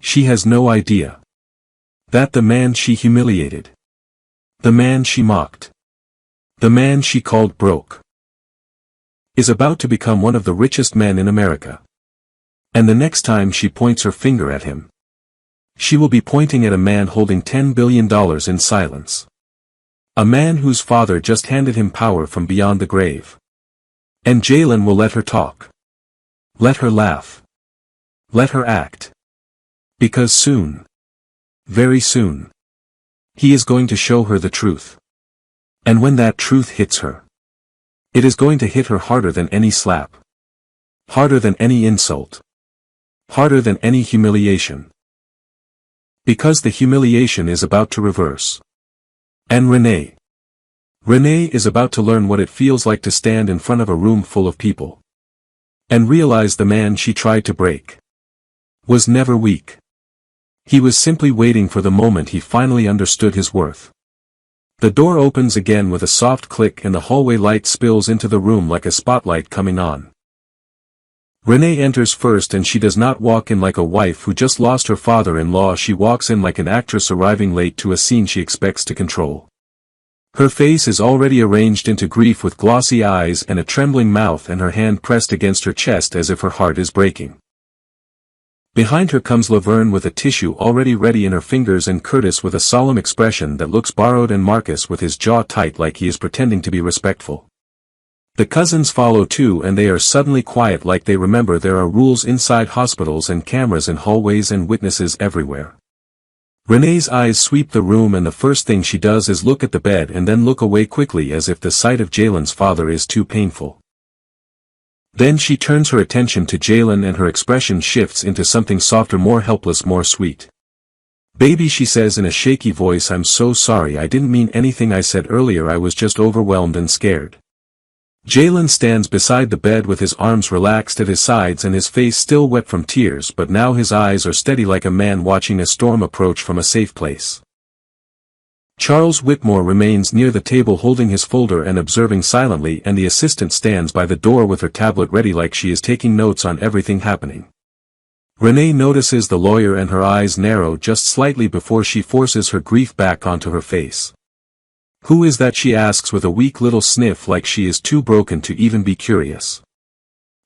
She has no idea. That the man she humiliated. The man she mocked. The man she called broke. Is about to become one of the richest men in America. And the next time she points her finger at him, she will be pointing at a man holding $10 billion in silence. A man whose father just handed him power from beyond the grave. And Jalen will let her talk. Let her laugh. Let her act. Because soon, very soon, he is going to show her the truth. And when that truth hits her, it is going to hit her harder than any slap. Harder than any insult. Harder than any humiliation. Because the humiliation is about to reverse. And Renee. Renee is about to learn what it feels like to stand in front of a room full of people. And realize the man she tried to break was never weak. He was simply waiting for the moment he finally understood his worth. The door opens again with a soft click and the hallway light spills into the room like a spotlight coming on. Renee enters first, and she does not walk in like a wife who just lost her father-in-law. She walks in like an actress arriving late to a scene she expects to control. Her face is already arranged into grief with glossy eyes and a trembling mouth, and her hand pressed against her chest as if her heart is breaking. Behind her comes Laverne with a tissue already ready in her fingers, and Curtis with a solemn expression that looks borrowed, and Marcus with his jaw tight like he is pretending to be respectful. The cousins follow too, and they are suddenly quiet like they remember there are rules inside hospitals and cameras in hallways and witnesses everywhere. Renee's eyes sweep the room, and the first thing she does is look at the bed and then look away quickly as if the sight of Jalen's father is too painful. Then she turns her attention to Jalen, and her expression shifts into something softer, more helpless, more sweet. "Baby," she says in a shaky voice, "I'm so sorry. I didn't mean anything I said earlier. I was just overwhelmed and scared." Jalen stands beside the bed with his arms relaxed at his sides and his face still wet from tears, but now his eyes are steady like a man watching a storm approach from a safe place. Charles Whitmore remains near the table holding his folder and observing silently, and the assistant stands by the door with her tablet ready like she is taking notes on everything happening. Renee notices the lawyer, and her eyes narrow just slightly before she forces her grief back onto her face. "Who is that?" she asks with a weak little sniff like she is too broken to even be curious.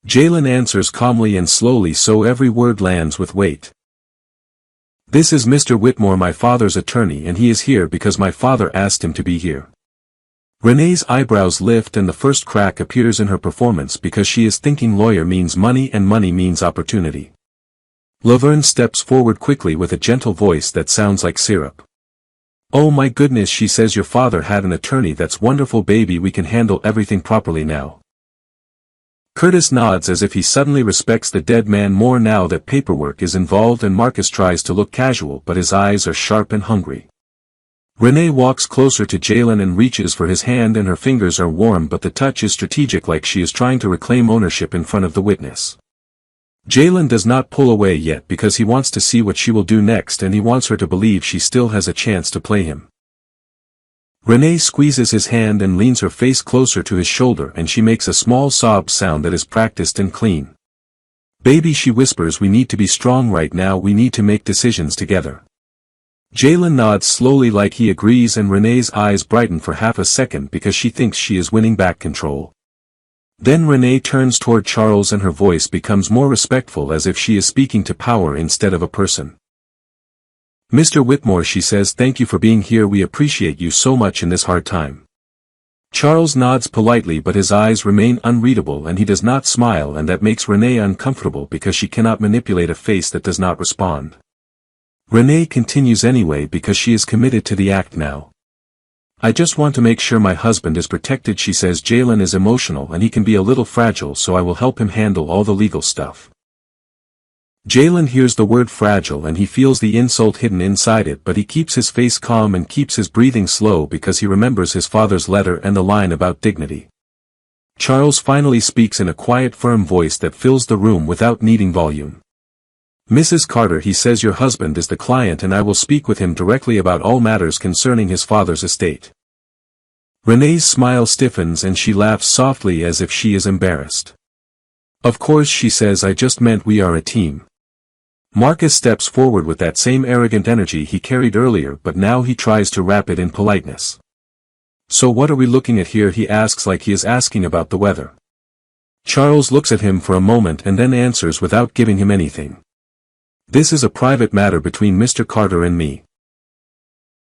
Jalen answers calmly and slowly, so every word lands with weight. "This is Mr. Whitmore, my father's attorney, and he is here because my father asked him to be here." Renee's eyebrows lift, and the first crack appears in her performance because she is thinking lawyer means money and money means opportunity. Laverne steps forward quickly with a gentle voice that sounds like syrup. "Oh my goodness," she says, "your father had an attorney. That's wonderful, baby. We can handle everything properly now." Curtis nods as if he suddenly respects the dead man more now that paperwork is involved, and Marcus tries to look casual, but his eyes are sharp and hungry. Renee walks closer to Jalen and reaches for his hand, and her fingers are warm, but the touch is strategic like she is trying to reclaim ownership in front of the witness. Jalen does not pull away yet because he wants to see what she will do next, and he wants her to believe she still has a chance to play him. Renee squeezes his hand and leans her face closer to his shoulder, and she makes a small sob sound that is practiced and clean. "Baby," she whispers, "we need to be strong right now. We need to make decisions together." Jalen nods slowly like he agrees, and Renee's eyes brighten for half a second because she thinks she is winning back control. Then Renee turns toward Charles, and her voice becomes more respectful as if she is speaking to power instead of a person. "Mr. Whitmore," she says, "thank you for being here. We appreciate you so much in this hard time." Charles nods politely, but his eyes remain unreadable and he does not smile, and that makes Renee uncomfortable because she cannot manipulate a face that does not respond. Renee continues anyway because she is committed to the act now. "I just want to make sure my husband is protected," she says. "Jalen is emotional and he can be a little fragile, so I will help him handle all the legal stuff." Jalen hears the word fragile and he feels the insult hidden inside it, but he keeps his face calm and keeps his breathing slow because he remembers his father's letter and the line about dignity. Charles finally speaks in a quiet, firm voice that fills the room without needing volume. "Mrs. Carter," he says, "your husband is the client and I will speak with him directly about all matters concerning his father's estate." Renee's smile stiffens and she laughs softly as if she is embarrassed. "Of course," she says, "I just meant we are a team." Marcus steps forward with that same arrogant energy he carried earlier, but now he tries to wrap it in politeness. "So what are we looking at here?" he asks like he is asking about the weather. Charles looks at him for a moment and then answers without giving him anything. "This is a private matter between Mr. Carter and me."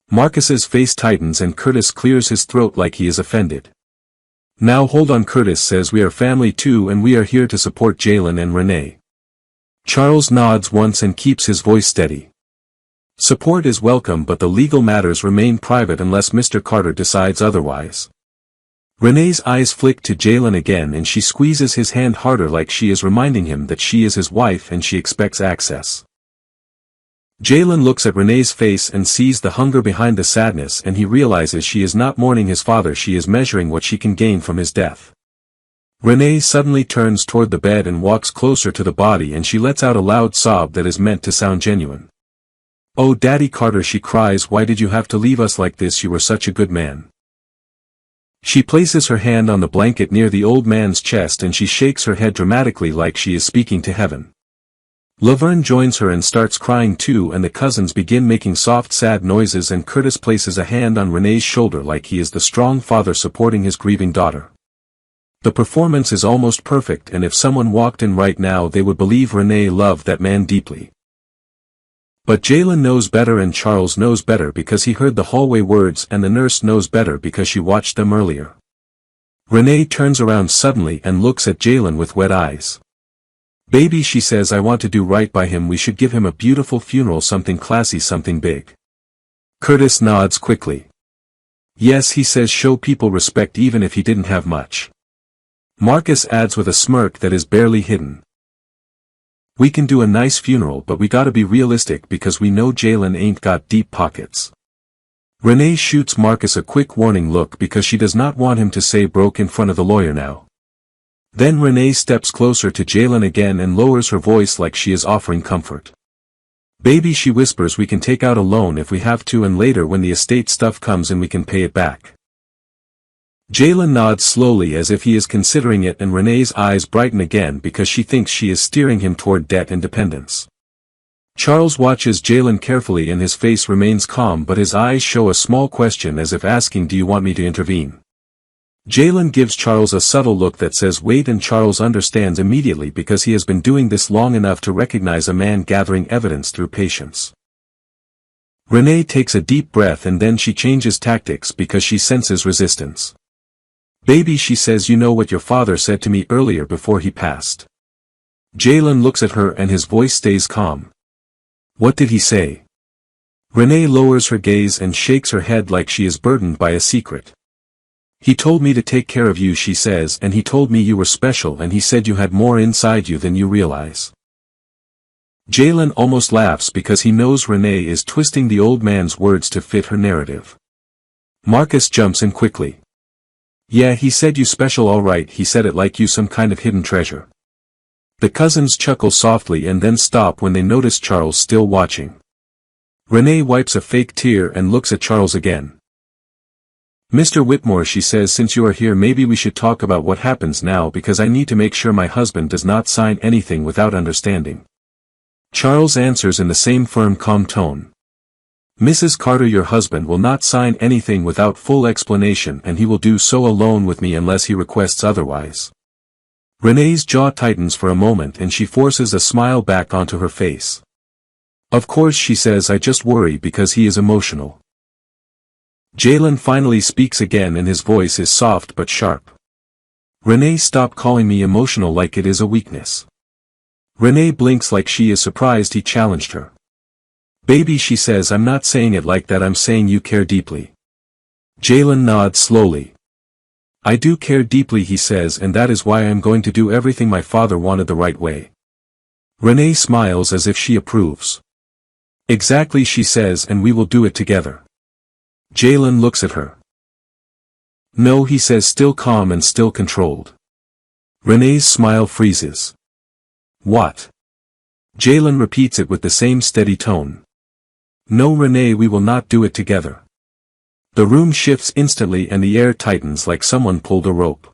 Marcus's face tightens and Curtis clears his throat like he is offended. "Now hold on," Curtis says, "we are family too and we are here to support Jalen and Renee." Charles nods once and keeps his voice steady. "Support is welcome, but the legal matters remain private unless Mr. Carter decides otherwise." Renee's eyes flick to Jalen again and she squeezes his hand harder like she is reminding him that she is his wife and she expects access. Jalen looks at Renee's face and sees the hunger behind the sadness and he realizes she is not mourning his father, she is measuring what she can gain from his death. Renee suddenly turns toward the bed and walks closer to the body and she lets out a loud sob that is meant to sound genuine. "Oh Daddy Carter," she cries, "why did you have to leave us like this? You were such a good man." She places her hand on the blanket near the old man's chest and she shakes her head dramatically like she is speaking to heaven. Laverne joins her and starts crying too, and the cousins begin making soft sad noises, and Curtis places a hand on Renee's shoulder like he is the strong father supporting his grieving daughter. The performance is almost perfect, and if someone walked in right now they would believe Renee loved that man deeply. But Jalen knows better and Charles knows better because he heard the hallway words, and the nurse knows better because she watched them earlier. Renee turns around suddenly and looks at Jalen with wet eyes. "Baby," she says, "I want to do right by him. We should give him a beautiful funeral, something classy, something big." Curtis nods quickly. "Yes," he says, "show people respect even if he didn't have much." Marcus adds with a smirk that is barely hidden. "We can do a nice funeral, but we gotta be realistic because we know Jalen ain't got deep pockets." Renee shoots Marcus a quick warning look because she does not want him to say broke in front of the lawyer now. Then Renee steps closer to Jalen again and lowers her voice like she is offering comfort. "Baby," she whispers, "we can take out a loan if we have to, and later when the estate stuff comes in we can pay it back." Jalen nods slowly as if he is considering it, and Renee's eyes brighten again because she thinks she is steering him toward debt independence. Charles watches Jalen carefully and his face remains calm, but his eyes show a small question as if asking, "Do you want me to intervene?" Jalen gives Charles a subtle look that says wait, and Charles understands immediately because he has been doing this long enough to recognize a man gathering evidence through patience. Renee takes a deep breath and then she changes tactics because she senses resistance. "Baby," she says, "you know what your father said to me earlier before he passed." Jalen looks at her and his voice stays calm. "What did he say?" Renee lowers her gaze and shakes her head like she is burdened by a secret. "He told me to take care of you," she says, "and he told me you were special, and he said you had more inside you than you realize." Jalen almost laughs because he knows Renee is twisting the old man's words to fit her narrative. Marcus jumps in quickly. "Yeah, he said you special, all right. He said it like you some kind of hidden treasure." The cousins chuckle softly and then stop when they notice Charles still watching. Renee wipes a fake tear and looks at Charles again. "Mr. Whitmore," she says, "since you are here, maybe we should talk about what happens now, because I need to make sure my husband does not sign anything without understanding." Charles answers in the same firm, calm tone. "Mrs. Carter, your husband will not sign anything without full explanation, and he will do so alone with me unless he requests otherwise." Renee's jaw tightens for a moment and she forces a smile back onto her face. "Of course," she says, "I just worry because he is emotional." Jalen finally speaks again and his voice is soft but sharp. "Renee, stop calling me emotional like it is a weakness." Renee blinks like she is surprised he challenged her. "Baby," she says, "I'm not saying it like that, I'm saying you care deeply." Jalen nods slowly. "I do care deeply," he says, "and that is why I am going to do everything my father wanted the right way." Renee smiles as if she approves. "Exactly," she says, "and we will do it together." Jalen looks at her. "No," he says, still calm and still controlled. Renee's smile freezes. "What?" Jalen repeats it with the same steady tone. "No, Renee, we will not do it together." The room shifts instantly and the air tightens like someone pulled a rope.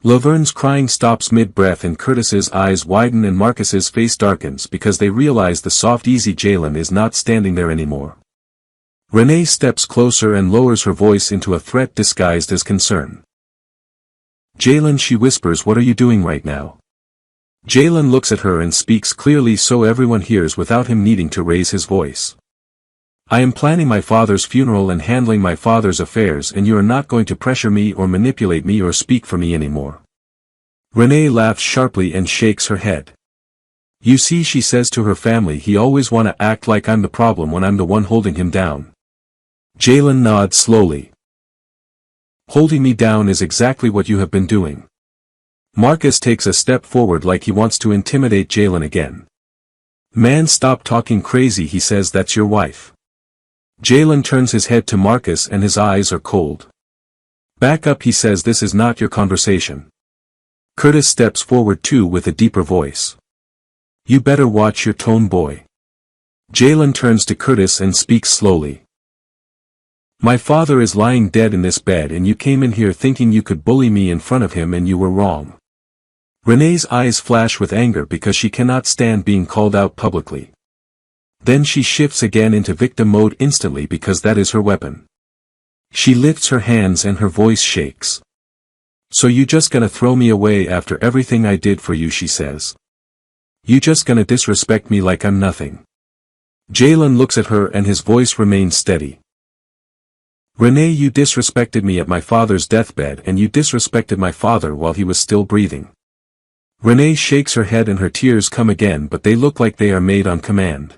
Laverne's crying stops mid-breath and Curtis's eyes widen and Marcus's face darkens because they realize the soft, easy Jalen is not standing there anymore. Renee steps closer and lowers her voice into a threat disguised as concern. "Jalen," she whispers, "what are you doing right now?" Jalen looks at her and speaks clearly so everyone hears without him needing to raise his voice. "I am planning my father's funeral and handling my father's affairs, and you are not going to pressure me or manipulate me or speak for me anymore." Renee laughs sharply and shakes her head. "You see," she says to her family, "he always wanna act like I'm the problem when I'm the one holding him down." Jalen nods slowly. Holding me down is exactly what you have been doing. Marcus takes a step forward like he wants to intimidate Jalen again. Man, stop talking crazy, he says. That's your wife. Jalen turns his head to Marcus and his eyes are cold. Back up, he says. This is not your conversation. Curtis steps forward too with a deeper voice. You better watch your tone, boy. Jalen turns to Curtis and speaks slowly. My father is lying dead in this bed and you came in here thinking you could bully me in front of him, and you were wrong. Renee's eyes flash with anger because she cannot stand being called out publicly. Then she shifts again into victim mode instantly because that is her weapon. She lifts her hands and her voice shakes. So you just gonna throw me away after everything I did for you, she says. You just gonna disrespect me like I'm nothing. Jalen looks at her and his voice remains steady. Renee, you disrespected me at my father's deathbed, and you disrespected my father while he was still breathing. Renee shakes her head and her tears come again, but they look like they are made on command.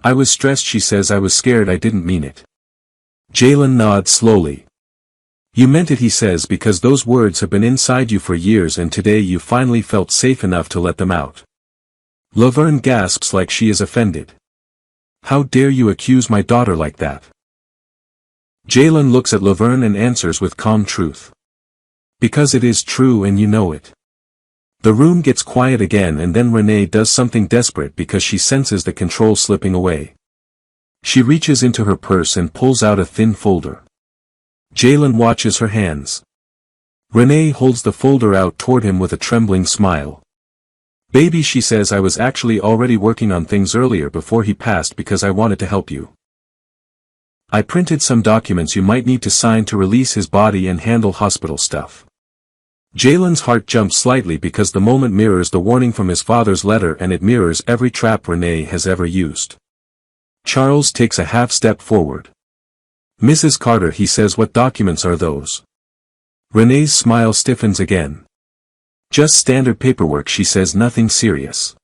I was stressed, she says. I was scared. I didn't mean it. Jalen nods slowly. You meant it, he says, because those words have been inside you for years and today you finally felt safe enough to let them out. Laverne gasps like she is offended. How dare you accuse my daughter like that? Jalen looks at Laverne and answers with calm truth. Because it is true and you know it. The room gets quiet again, and then Renee does something desperate because she senses the control slipping away. She reaches into her purse and pulls out a thin folder. Jalen watches her hands. Renee holds the folder out toward him with a trembling smile. Baby, she says, I was actually already working on things earlier before he passed because I wanted to help you. I printed some documents you might need to sign to release his body and handle hospital stuff. Jalen's heart jumps slightly because the moment mirrors the warning from his father's letter, and it mirrors every trap Renee has ever used. Charles takes a half step forward. Mrs. Carter, he says, what documents are those? Renee's smile stiffens again. Just standard paperwork, she says, nothing serious.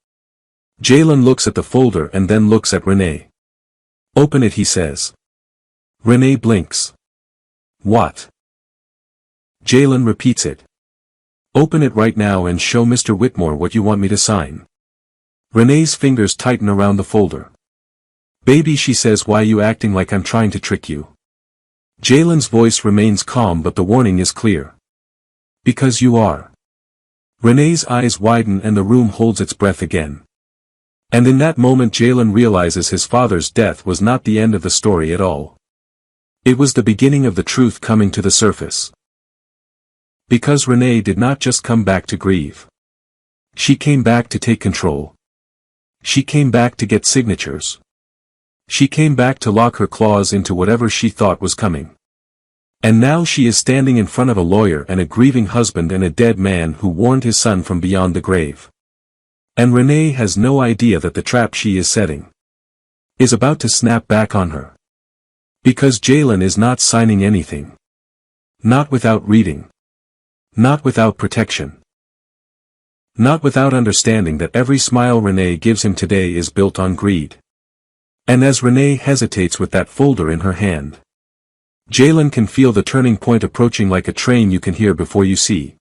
Jalen looks at the folder and then looks at Renee. Open it, he says. Renee blinks. What? Jalen repeats it. Open it right now and show Mr. Whitmore what you want me to sign. Renee's fingers tighten around the folder. Baby, she says, why are you acting like I'm trying to trick you? Jalen's voice remains calm, but the warning is clear. Because you are. Renee's eyes widen and the room holds its breath again. And in that moment Jalen realizes his father's death was not the end of the story at all. It was the beginning of the truth coming to the surface. Because Renee did not just come back to grieve. She came back to take control. She came back to get signatures. She came back to lock her claws into whatever she thought was coming. And now she is standing in front of a lawyer and a grieving husband and a dead man who warned his son from beyond the grave. And Renee has no idea that the trap she is setting is about to snap back on her. Because Jalen is not signing anything. Not without reading. Not without protection. Not without understanding that every smile Renee gives him today is built on greed. And as Renee hesitates with that folder in her hand, Jalen can feel the turning point approaching like a train you can hear before you see.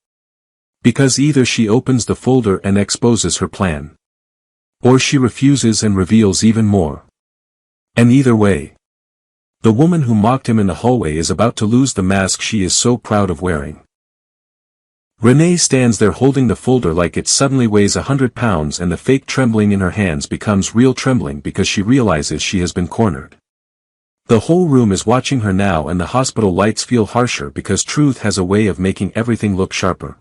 Because either she opens the folder and exposes her plan, or she refuses and reveals even more. And either way, the woman who mocked him in the hallway is about to lose the mask she is so proud of wearing. Renee stands there holding the folder like it suddenly weighs 100 pounds, and the fake trembling in her hands becomes real trembling because she realizes she has been cornered. The whole room is watching her now, and the hospital lights feel harsher because truth has a way of making everything look sharper.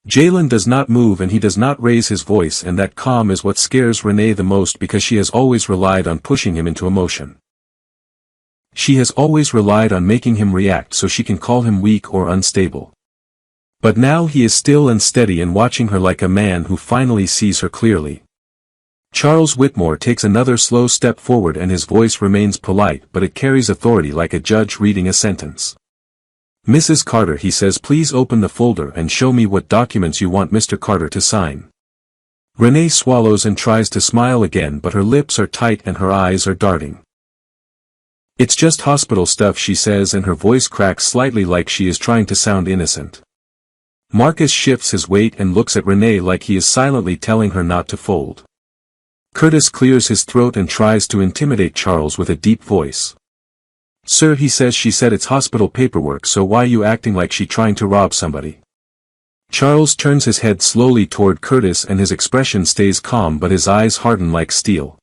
Jalen does not move and he does not raise his voice, and that calm is what scares Renee the most because she has always relied on pushing him into emotion. She has always relied on making him react so she can call him weak or unstable. But now he is still and steady and watching her like a man who finally sees her clearly. Charles Whitmore takes another slow step forward and his voice remains polite, but it carries authority like a judge reading a sentence. Mrs. Carter, he says, please open the folder and show me what documents you want Mr. Carter to sign. Renee swallows and tries to smile again, but her lips are tight and her eyes are darting. It's just hospital stuff, she says, and her voice cracks slightly like she is trying to sound innocent. Marcus shifts his weight and looks at Renee like he is silently telling her not to fold. Curtis clears his throat and tries to intimidate Charles with a deep voice. Sir, he says, she said it's hospital paperwork, so why you acting like she trying to rob somebody? Charles turns his head slowly toward Curtis and his expression stays calm but his eyes harden like steel.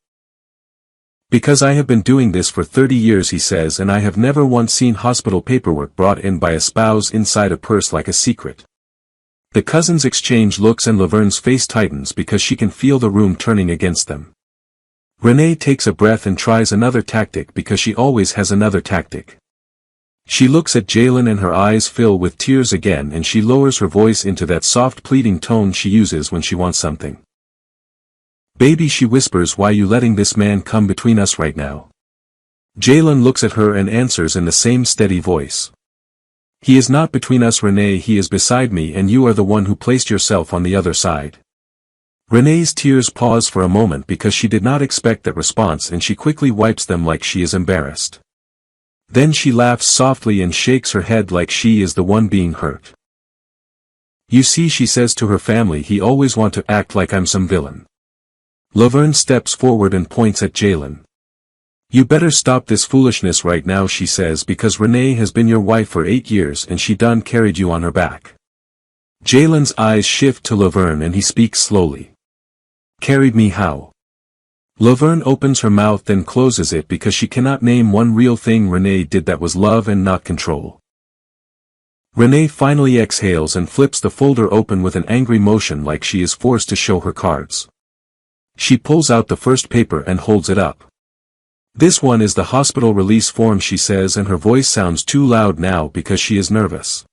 Because I have been doing this for 30 years, he says, and I have never once seen hospital paperwork brought in by a spouse inside a purse like a secret. The cousins exchange looks and Laverne's face tightens because she can feel the room turning against them. Renee takes a breath and tries another tactic because she always has another tactic. She looks at Jalen and her eyes fill with tears again and she lowers her voice into that soft pleading tone she uses when she wants something. Baby, she whispers, why you letting this man come between us right now? Jalen looks at her and answers in the same steady voice. He is not between us, Renee, he is beside me and you are the one who placed yourself on the other side. Renee's tears pause for a moment because she did not expect that response and she quickly wipes them like she is embarrassed. Then she laughs softly and shakes her head like she is the one being hurt. You see, she says to her family, he always want to act like I'm some villain. Laverne steps forward and points at Jalen. You better stop this foolishness right now, she says, because Renee has been your wife for 8 years and she done carried you on her back. Jalen's eyes shift to Laverne and he speaks slowly. Carried me how? Laverne opens her mouth then closes it because she cannot name one real thing Renee did that was love and not control. Renee finally exhales and flips the folder open with an angry motion like she is forced to show her cards. She pulls out the first paper and holds it up. This one is the hospital release form, she says, and her voice sounds too loud now because she is nervous.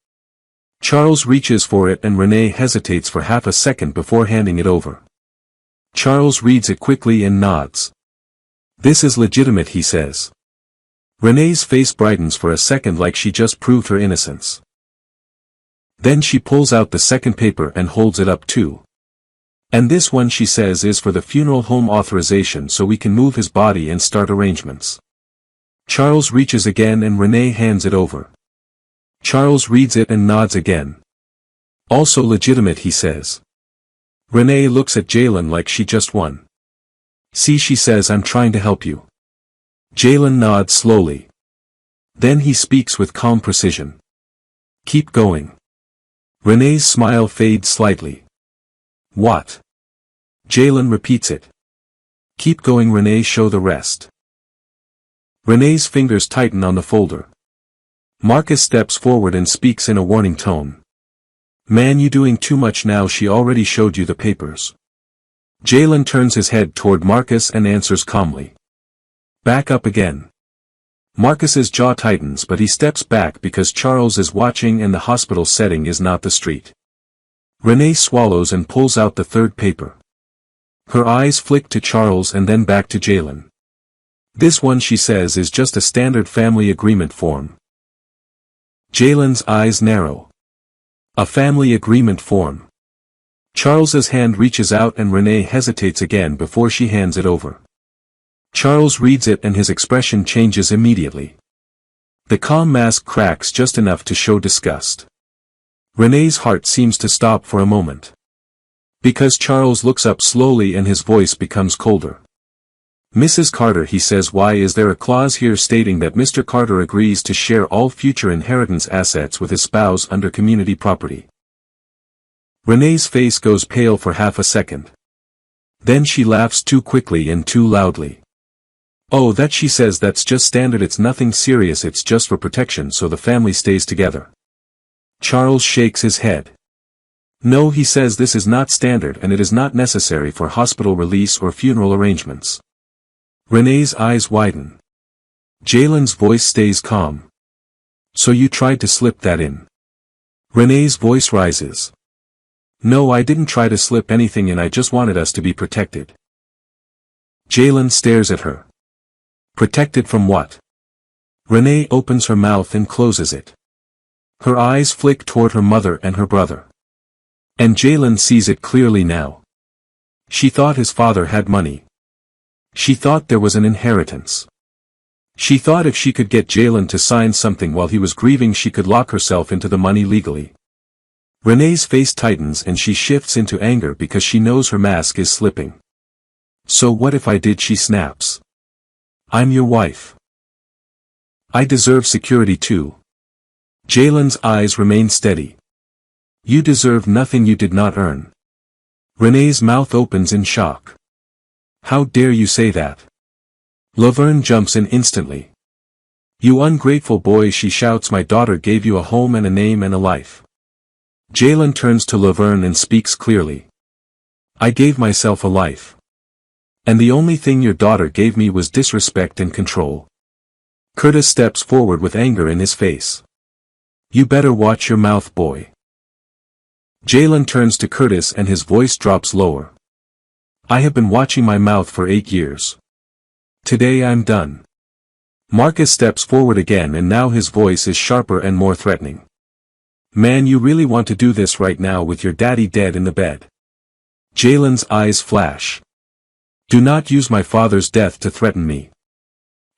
Charles reaches for it and Renee hesitates for half a second before handing it over. Charles reads it quickly and nods. This is legitimate, he says. Renee's face brightens for a second like she just proved her innocence. Then she pulls out the second paper and holds it up too. And this one, she says, is for the funeral home authorization so we can move his body and start arrangements. Charles reaches again and Renee hands it over. Charles reads it and nods again. Also legitimate, he says. Renee looks at Jalen like she just won. See, she says, I'm trying to help you. Jalen nods slowly. Then he speaks with calm precision. Keep going. Renee's smile fades slightly. What? Jalen repeats it. Keep going, Renee, show the rest. Renee's fingers tighten on the folder. Marcus steps forward and speaks in a warning tone. Man, you doing too much now, she already showed you the papers. Jalen turns his head toward Marcus and answers calmly. Back up again. Marcus's jaw tightens but he steps back because Charles is watching and the hospital setting is not the street. Renee swallows and pulls out the third paper. Her eyes flick to Charles and then back to Jalen. This one, she says, is just a standard family agreement form. Jalen's eyes narrow. A family agreement form. Charles's hand reaches out and Renee hesitates again before she hands it over. Charles reads it and his expression changes immediately. The calm mask cracks just enough to show disgust. Renee's heart seems to stop for a moment. Because Charles looks up slowly and his voice becomes colder. Mrs. Carter, he says, why is there a clause here stating that Mr. Carter agrees to share all future inheritance assets with his spouse under community property? Renee's face goes pale for half a second. Then she laughs too quickly and too loudly. Oh, that, she says, that's just standard, it's nothing serious, it's just for protection so the family stays together. Charles shakes his head. No, he says, this is not standard and it is not necessary for hospital release or funeral arrangements. Renee's eyes widen. Jalen's voice stays calm. So you tried to slip that in. Renee's voice rises. No, I didn't try to slip anything in, I just wanted us to be protected. Jalen stares at her. Protected from what? Renee opens her mouth and closes it. Her eyes flick toward her mother and her brother. And Jalen sees it clearly now. She thought his father had money. She thought there was an inheritance. She thought if she could get Jalen to sign something while he was grieving she could lock herself into the money legally. Renee's face tightens and she shifts into anger because she knows her mask is slipping. So what if I did? She snaps. I'm your wife. I deserve security too. Jalen's eyes remain steady. You deserve nothing you did not earn. Renee's mouth opens in shock. How dare you say that? Laverne jumps in instantly. You ungrateful boy, she shouts. My daughter gave you a home and a name and a life. Jalen turns to Laverne and speaks clearly. I gave myself a life. And the only thing your daughter gave me was disrespect and control. Curtis steps forward with anger in his face. You better watch your mouth, boy. Jalen turns to Curtis and his voice drops lower. I have been watching my mouth for 8 years. Today I'm done. Marcus steps forward again and now his voice is sharper and more threatening. Man, you really want to do this right now with your daddy dead in the bed? Jalen's eyes flash. Do not use my father's death to threaten me.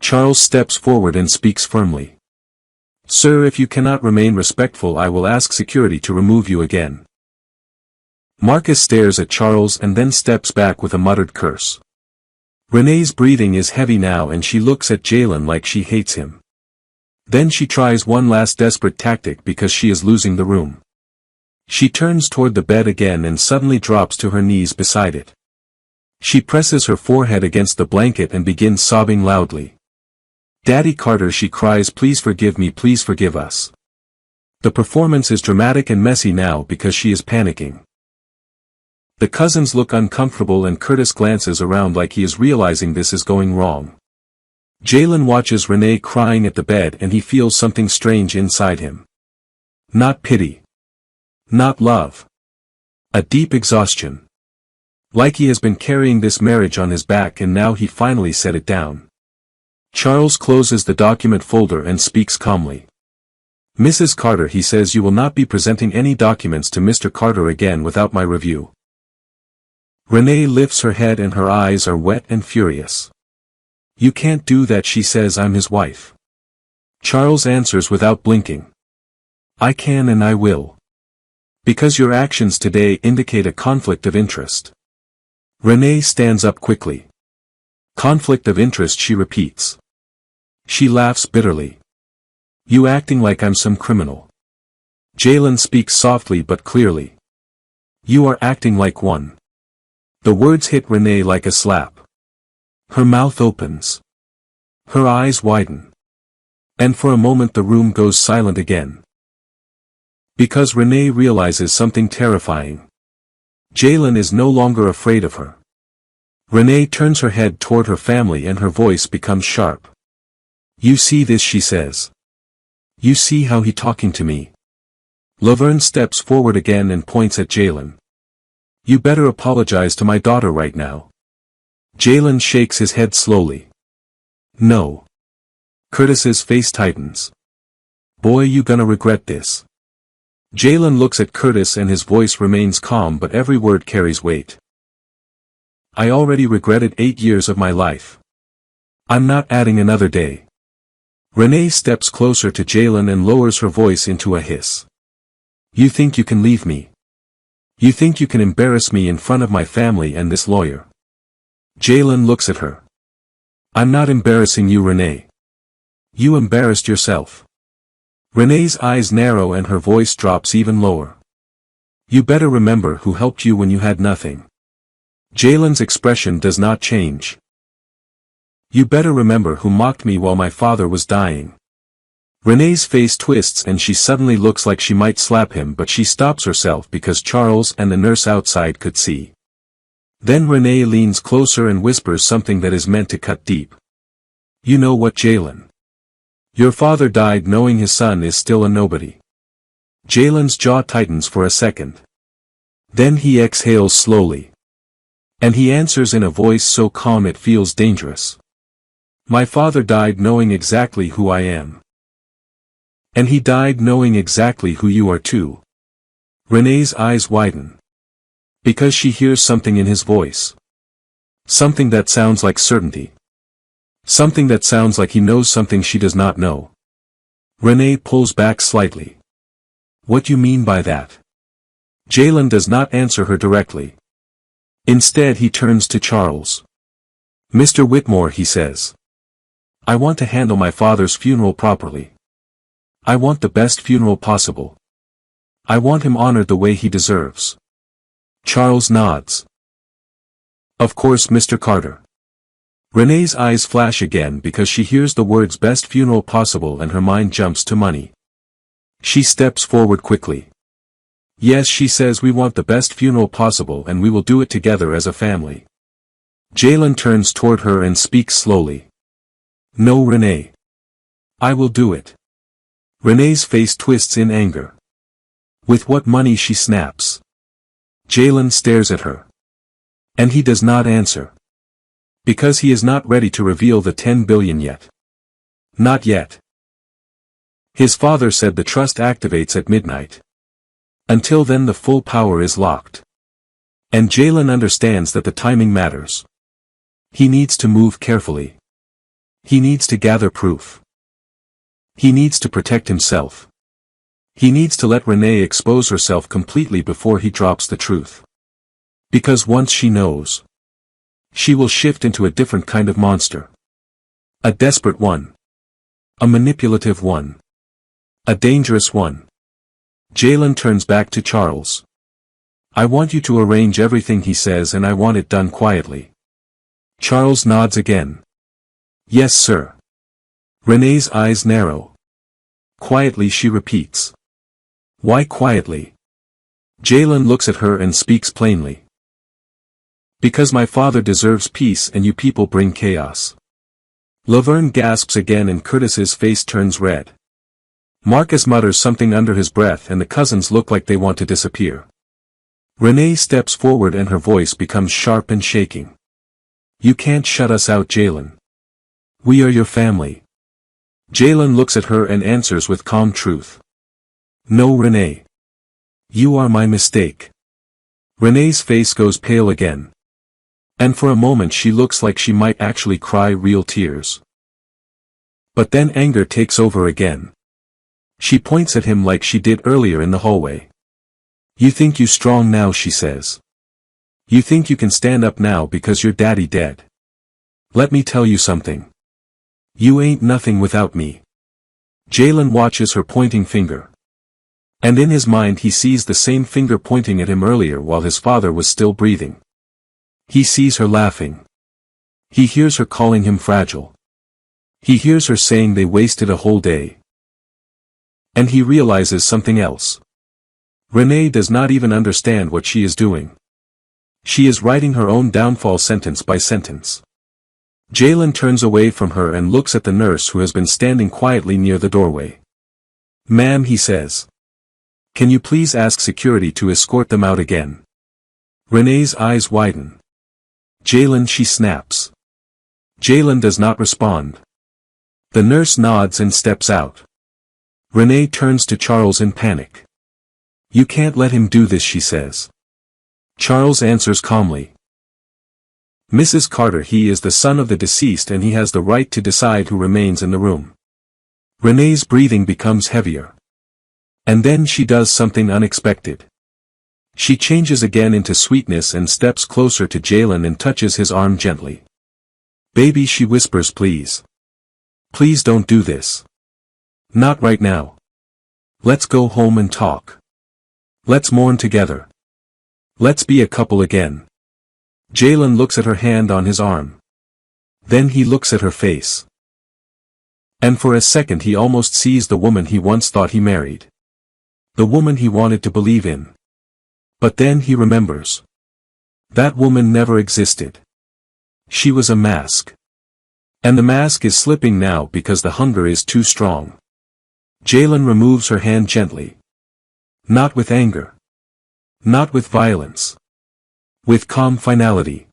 Charles steps forward and speaks firmly. Sir, if you cannot remain respectful, I will ask security to remove you again. Marcus stares at Charles and then steps back with a muttered curse. Renee's breathing is heavy now and she looks at Jalen like she hates him. Then she tries one last desperate tactic because she is losing the room. She turns toward the bed again and suddenly drops to her knees beside it. She presses her forehead against the blanket and begins sobbing loudly. Daddy Carter, she cries, please forgive me, please forgive us. The performance is dramatic and messy now because she is panicking. The cousins look uncomfortable and Curtis glances around like he is realizing this is going wrong. Jalen watches Renee crying at the bed and he feels something strange inside him. Not pity. Not love. A deep exhaustion. Like he has been carrying this marriage on his back and now he finally set it down. Charles closes the document folder and speaks calmly. Mrs. Carter, he says, you will not be presenting any documents to Mr. Carter again without my review. Renee lifts her head and her eyes are wet and furious. You can't do that, she says, I'm his wife. Charles answers without blinking. I can and I will. Because your actions today indicate a conflict of interest. Renee stands up quickly. Conflict of interest, she repeats. She laughs bitterly. You acting like I'm some criminal. Jalen speaks softly but clearly. You are acting like one. The words hit Renee like a slap. Her mouth opens. Her eyes widen. And for a moment the room goes silent again. Because Renee realizes something terrifying. Jalen is no longer afraid of her. Renee turns her head toward her family and her voice becomes sharp. You see this, she says. You see how he talking to me. Laverne steps forward again and points at Jalen. You better apologize to my daughter right now. Jalen shakes his head slowly. No. Curtis's face tightens. Boy, you gonna regret this. Jalen looks at Curtis and his voice remains calm but every word carries weight. I already regretted 8 years of my life. I'm not adding another day. Renee steps closer to Jalen and lowers her voice into a hiss. You think you can leave me? You think you can embarrass me in front of my family and this lawyer? Jalen looks at her. I'm not embarrassing you, Renee. You embarrassed yourself. Renee's eyes narrow and her voice drops even lower. You better remember who helped you when you had nothing. Jalen's expression does not change. You better remember who mocked me while my father was dying. Renee's face twists and she suddenly looks like she might slap him, but she stops herself because Charles and the nurse outside could see. Then Renee leans closer and whispers something that is meant to cut deep. You know what, Jalen? Your father died knowing his son is still a nobody. Jalen's jaw tightens for a second. Then he exhales slowly. And he answers in a voice so calm it feels dangerous. My father died knowing exactly who I am. And he died knowing exactly who you are too. Renee's eyes widen. Because she hears something in his voice. Something that sounds like certainty. Something that sounds like he knows something she does not know. Renee pulls back slightly. What you mean by that? Jalen does not answer her directly. Instead he turns to Charles. Mr. Whitmore, he says. I want to handle my father's funeral properly. I want the best funeral possible. I want him honored the way he deserves. Charles nods. Of course, Mr. Carter. Renee's eyes flash again because she hears the words best funeral possible and her mind jumps to money. She steps forward quickly. Yes, she says, we want the best funeral possible and we will do it together as a family. Jalen turns toward her and speaks slowly. No, Renee. I will do it. Renee's face twists in anger. With what money, she snaps. Jalen stares at her. And he does not answer. Because he is not ready to reveal the 10 billion yet. Not yet. His father said the trust activates at midnight. Until then the full power is locked. And Jalen understands that the timing matters. He needs to move carefully. He needs to gather proof. He needs to protect himself. He needs to let Renee expose herself completely before he drops the truth. Because once she knows, she will shift into a different kind of monster. A desperate one. A manipulative one. A dangerous one. Jalen turns back to Charles. I want you to arrange everything, he says, and I want it done quietly. Charles nods again. Yes, sir. Renee's eyes narrow. Quietly, she repeats. Why quietly? Jalen looks at her and speaks plainly. Because my father deserves peace and you people bring chaos. Laverne gasps again and Curtis's face turns red. Marcus mutters something under his breath and the cousins look like they want to disappear. Renee steps forward and her voice becomes sharp and shaking. You can't shut us out, Jalen. We are your family. Jalen looks at her and answers with calm truth. No, Renee. You are my mistake. Renee's face goes pale again. And for a moment she looks like she might actually cry real tears. But then anger takes over again. She points at him like she did earlier in the hallway. You think you strong now, she says. You think you can stand up now because your daddy dead. Let me tell you something. You ain't nothing without me. Jalen watches her pointing finger. And in his mind he sees the same finger pointing at him earlier while his father was still breathing. He sees her laughing. He hears her calling him fragile. He hears her saying they wasted a whole day. And he realizes something else. Renee does not even understand what she is doing. She is writing her own downfall sentence by sentence. Jalen turns away from her and looks at the nurse who has been standing quietly near the doorway. Ma'am, he says. Can you please ask security to escort them out again? Renee's eyes widen. Jalen, she snaps. Jalen does not respond. The nurse nods and steps out. Renee turns to Charles in panic. You can't let him do this, she says. Charles answers calmly. Mrs. Carter, he is the son of the deceased and he has the right to decide who remains in the room. Renee's breathing becomes heavier. And then she does something unexpected. She changes again into sweetness and steps closer to Jalen and touches his arm gently. Baby, she whispers, please. Please don't do this. Not right now. Let's go home and talk. Let's mourn together. Let's be a couple again. Jalen looks at her hand on his arm. Then he looks at her face. And for a second he almost sees the woman he once thought he married. The woman he wanted to believe in. But then he remembers. That woman never existed. She was a mask. And the mask is slipping now because the hunger is too strong. Jalen removes her hand gently. Not with anger. Not with violence. With calm finality.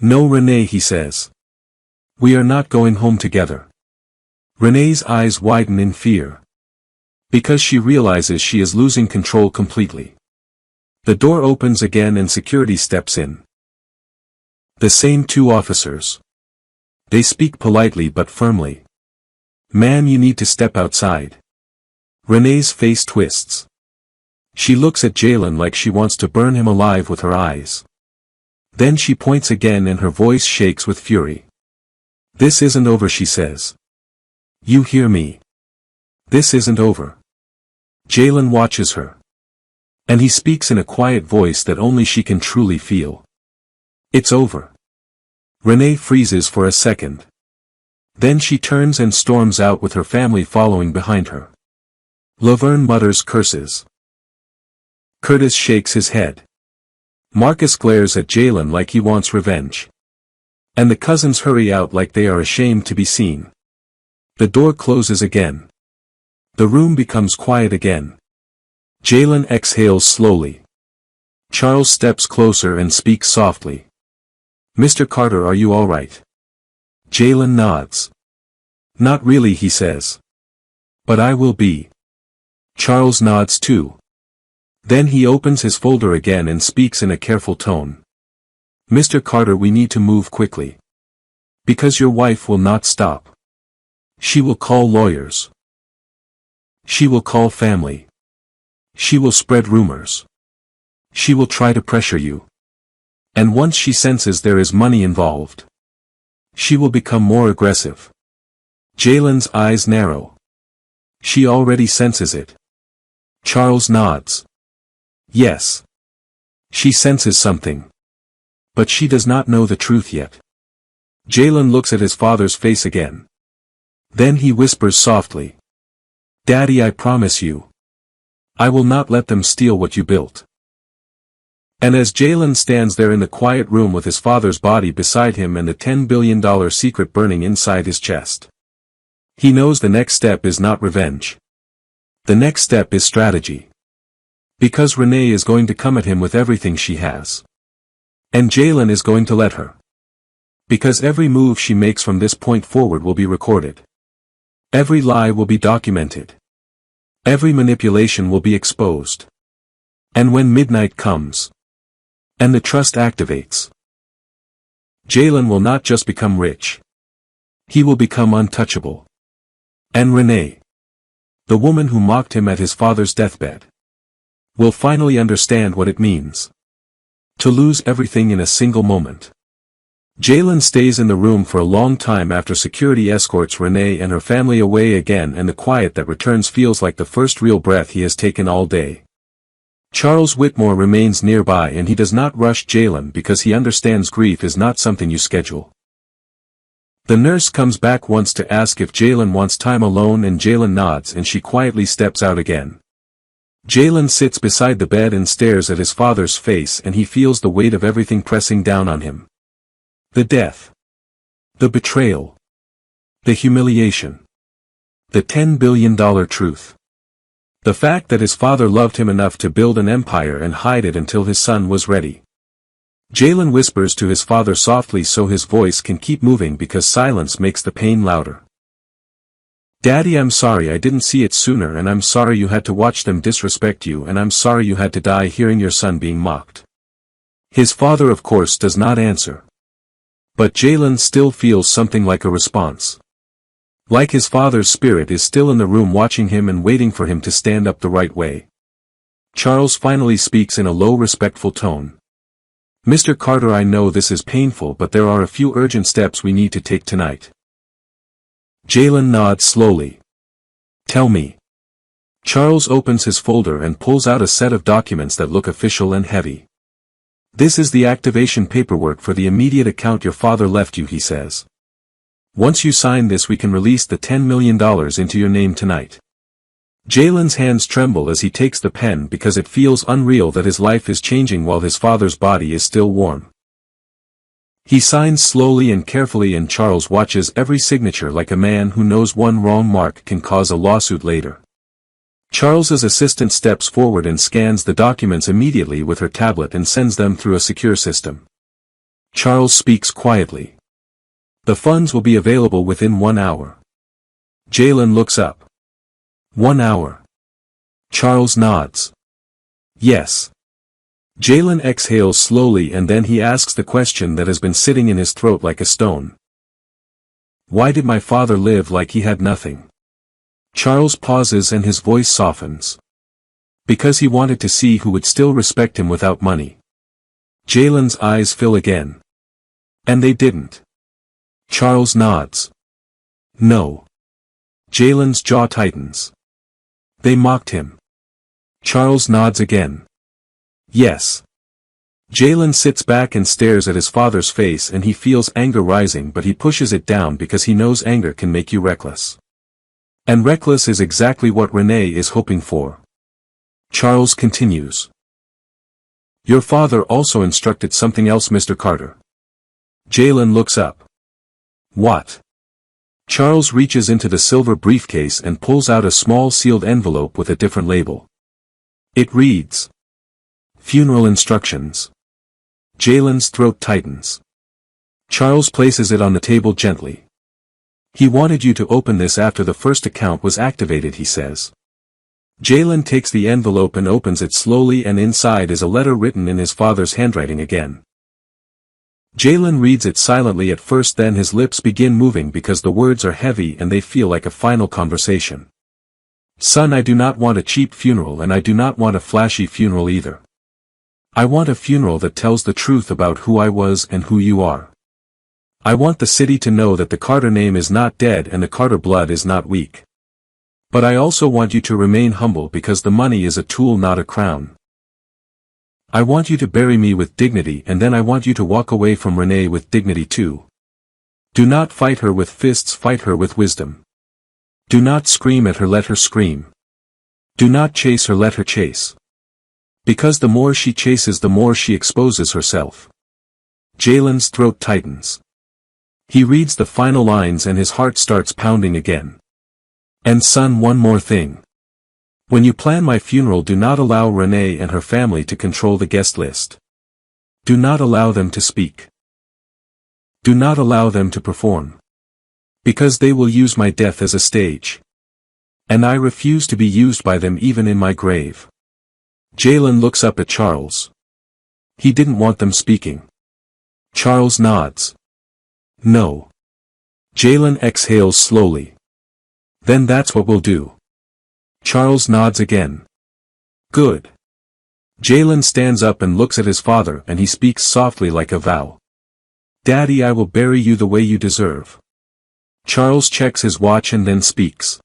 No, Renee, he says. We are not going home together. Renee's eyes widen in fear. Because she realizes she is losing control completely. The door opens again and security steps in. The same two officers. They speak politely but firmly. "Ma'am, you need to step outside." Renee's face twists. She looks at Jalen like she wants to burn him alive with her eyes. Then she points again and her voice shakes with fury. "This isn't over," she says. "You hear me? This isn't over." Jalen watches her. And he speaks in a quiet voice that only she can truly feel. "It's over." Renee freezes for a second. Then she turns and storms out with her family following behind her. Laverne mutters curses. Curtis shakes his head. Marcus glares at Jalen like he wants revenge. And the cousins hurry out like they are ashamed to be seen. The door closes again. The room becomes quiet again. Jalen exhales slowly. Charles steps closer and speaks softly. "Mr. Carter, are you all right?" Jalen nods. "Not really," he says. "But I will be." Charles nods too. Then he opens his folder again and speaks in a careful tone. "Mr. Carter, we need to move quickly. Because your wife will not stop. She will call lawyers. She will call family. She will spread rumors. She will try to pressure you. And once she senses there is money involved, she will become more aggressive." Jalen's eyes narrow. "She already senses it." Charles nods. "Yes. She senses something. But she does not know the truth yet." Jalen looks at his father's face again. Then he whispers softly. "Daddy, I promise you. I will not let them steal what you built." And as Jalen stands there in the quiet room with his father's body beside him and the $10 billion secret burning inside his chest, he knows the next step is not revenge. The next step is strategy. Because Renee is going to come at him with everything she has. And Jalen is going to let her. Because every move she makes from this point forward will be recorded. Every lie will be documented. Every manipulation will be exposed. And when midnight comes, and the trust activates, Jalen will not just become rich. He will become untouchable. And Renee, the woman who mocked him at his father's deathbed, will finally understand what it means to lose everything in a single moment. Jalen stays in the room for a long time after security escorts Renee and her family away again, and the quiet that returns feels like the first real breath he has taken all day. Charles Whitmore remains nearby and he does not rush Jalen because he understands grief is not something you schedule. The nurse comes back once to ask if Jalen wants time alone and Jalen nods and she quietly steps out again. Jalen sits beside the bed and stares at his father's face and he feels the weight of everything pressing down on him. The death. The betrayal. The humiliation. The $10 billion truth. The fact that his father loved him enough to build an empire and hide it until his son was ready. Jalen whispers to his father softly so his voice can keep moving because silence makes the pain louder. "Daddy, I'm sorry I didn't see it sooner, and I'm sorry you had to watch them disrespect you, and I'm sorry you had to die hearing your son being mocked." His father of course does not answer. But Jalen still feels something like a response. Like his father's spirit is still in the room watching him and waiting for him to stand up the right way. Charles finally speaks in a low respectful tone. "Mr. Carter, I know this is painful, but there are a few urgent steps we need to take tonight." Jalen nods slowly. "Tell me." Charles opens his folder and pulls out a set of documents that look official and heavy. "This is the activation paperwork for the immediate account your father left you," he says. "Once you sign this, we can release the $10 million into your name tonight." Jalen's hands tremble as he takes the pen because it feels unreal that his life is changing while his father's body is still warm. He signs slowly and carefully and Charles watches every signature like a man who knows one wrong mark can cause a lawsuit later. Charles's assistant steps forward and scans the documents immediately with her tablet and sends them through a secure system. Charles speaks quietly. "The funds will be available within 1 hour." Jalen looks up. 1 hour. Charles nods. "Yes." Jalen exhales slowly and then he asks the question that has been sitting in his throat like a stone. Why did my father live like he had nothing? Charles pauses and his voice softens. Because he wanted to see who would still respect him without money. Jalen's eyes fill again. And they didn't. Charles nods. No. Jalen's jaw tightens. They mocked him. Charles nods again. Yes. Jalen sits back and stares at his father's face and he feels anger rising, but he pushes it down because he knows anger can make you reckless. And reckless is exactly what Renee is hoping for. Charles continues. Your father also instructed something else, Mr. Carter. Jalen looks up. What? Charles reaches into the silver briefcase and pulls out a small sealed envelope with a different label. It reads. Funeral instructions. Jalen's throat tightens. Charles places it on the table gently. He wanted you to open this after the first account was activated, he says. Jalen takes the envelope and opens it slowly, and inside is a letter written in his father's handwriting again. Jalen reads it silently at first, then his lips begin moving because the words are heavy and they feel like a final conversation. Son, I do not want a cheap funeral, and I do not want a flashy funeral either. I want a funeral that tells the truth about who I was and who you are. I want the city to know that the Carter name is not dead and the Carter blood is not weak. But I also want you to remain humble because the money is a tool, not a crown. I want you to bury me with dignity, and then I want you to walk away from Renee with dignity too. Do not fight her with fists, fight her with wisdom. Do not scream at her, let her scream. Do not chase her, let her chase. Because the more she chases, the more she exposes herself. Jalen's throat tightens. He reads the final lines and his heart starts pounding again. And son, one more thing. When you plan my funeral, do not allow Renee and her family to control the guest list. Do not allow them to speak. Do not allow them to perform. Because they will use my death as a stage. And I refuse to be used by them even in my grave. Jalen looks up at Charles. He didn't want them speaking. Charles nods. No. Jalen exhales slowly. Then that's what we'll do. Charles nods again. Good. Jalen stands up and looks at his father, and he speaks softly like a vow. Daddy, I will bury you the way you deserve. Charles checks his watch and then speaks.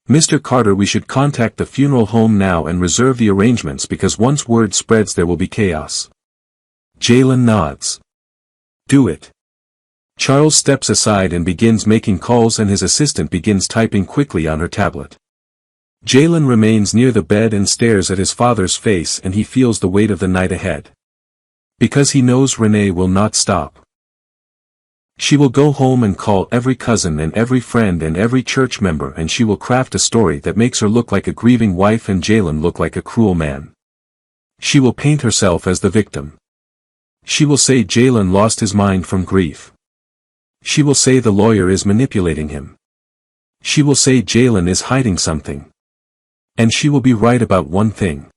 Mr. Carter, we should contact the funeral home now and reserve the arrangements, because once word spreads there will be chaos. Jalen nods. Do it. Charles steps aside and begins making calls, and his assistant begins typing quickly on her tablet. Jalen remains near the bed and stares at his father's face, and he feels the weight of the night ahead. Because he knows Renee will not stop. She will go home and call every cousin and every friend and every church member, and she will craft a story that makes her look like a grieving wife and Jalen look like a cruel man. She will paint herself as the victim. She will say Jalen lost his mind from grief. She will say the lawyer is manipulating him. She will say Jalen is hiding something. And she will be right about one thing.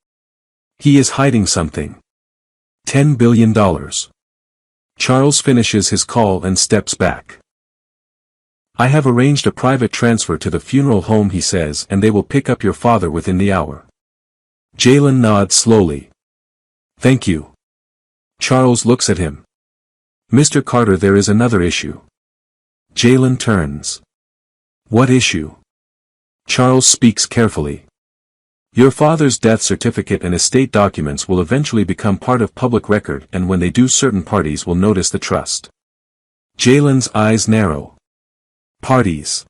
He is hiding something. $10 billion. Charles finishes his call and steps back. I have arranged a private transfer to the funeral home, he says, and they will pick up your father within the hour. Jalen nods slowly. Thank you. Charles looks at him. Mr. Carter, there is another issue. Jalen turns. What issue? Charles speaks carefully. Your father's death certificate and estate documents will eventually become part of public record, and when they do, certain parties will notice the trust. Jalen's eyes narrow. Parties.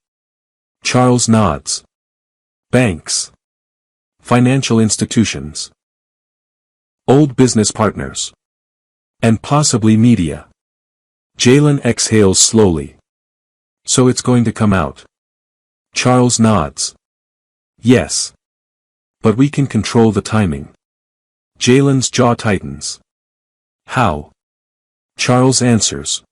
Charles nods. Banks. Financial institutions. Old business partners. And possibly media. Jalen exhales slowly. So it's going to come out. Charles nods. Yes. But we can control the timing. Jalen's jaw tightens. How? Charles answers.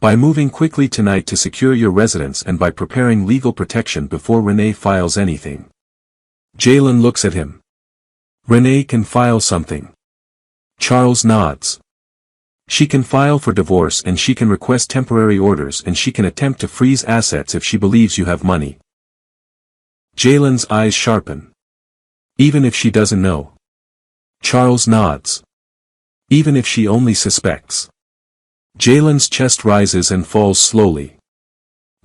By moving quickly tonight to secure your residence and by preparing legal protection before Renee files anything. Jalen looks at him. Renee can file something. Charles nods. She can file for divorce and she can request temporary orders and she can attempt to freeze assets if she believes you have money. Jalen's eyes sharpen. Even if she doesn't know. Charles nods. Even if she only suspects. Jalen's chest rises and falls slowly.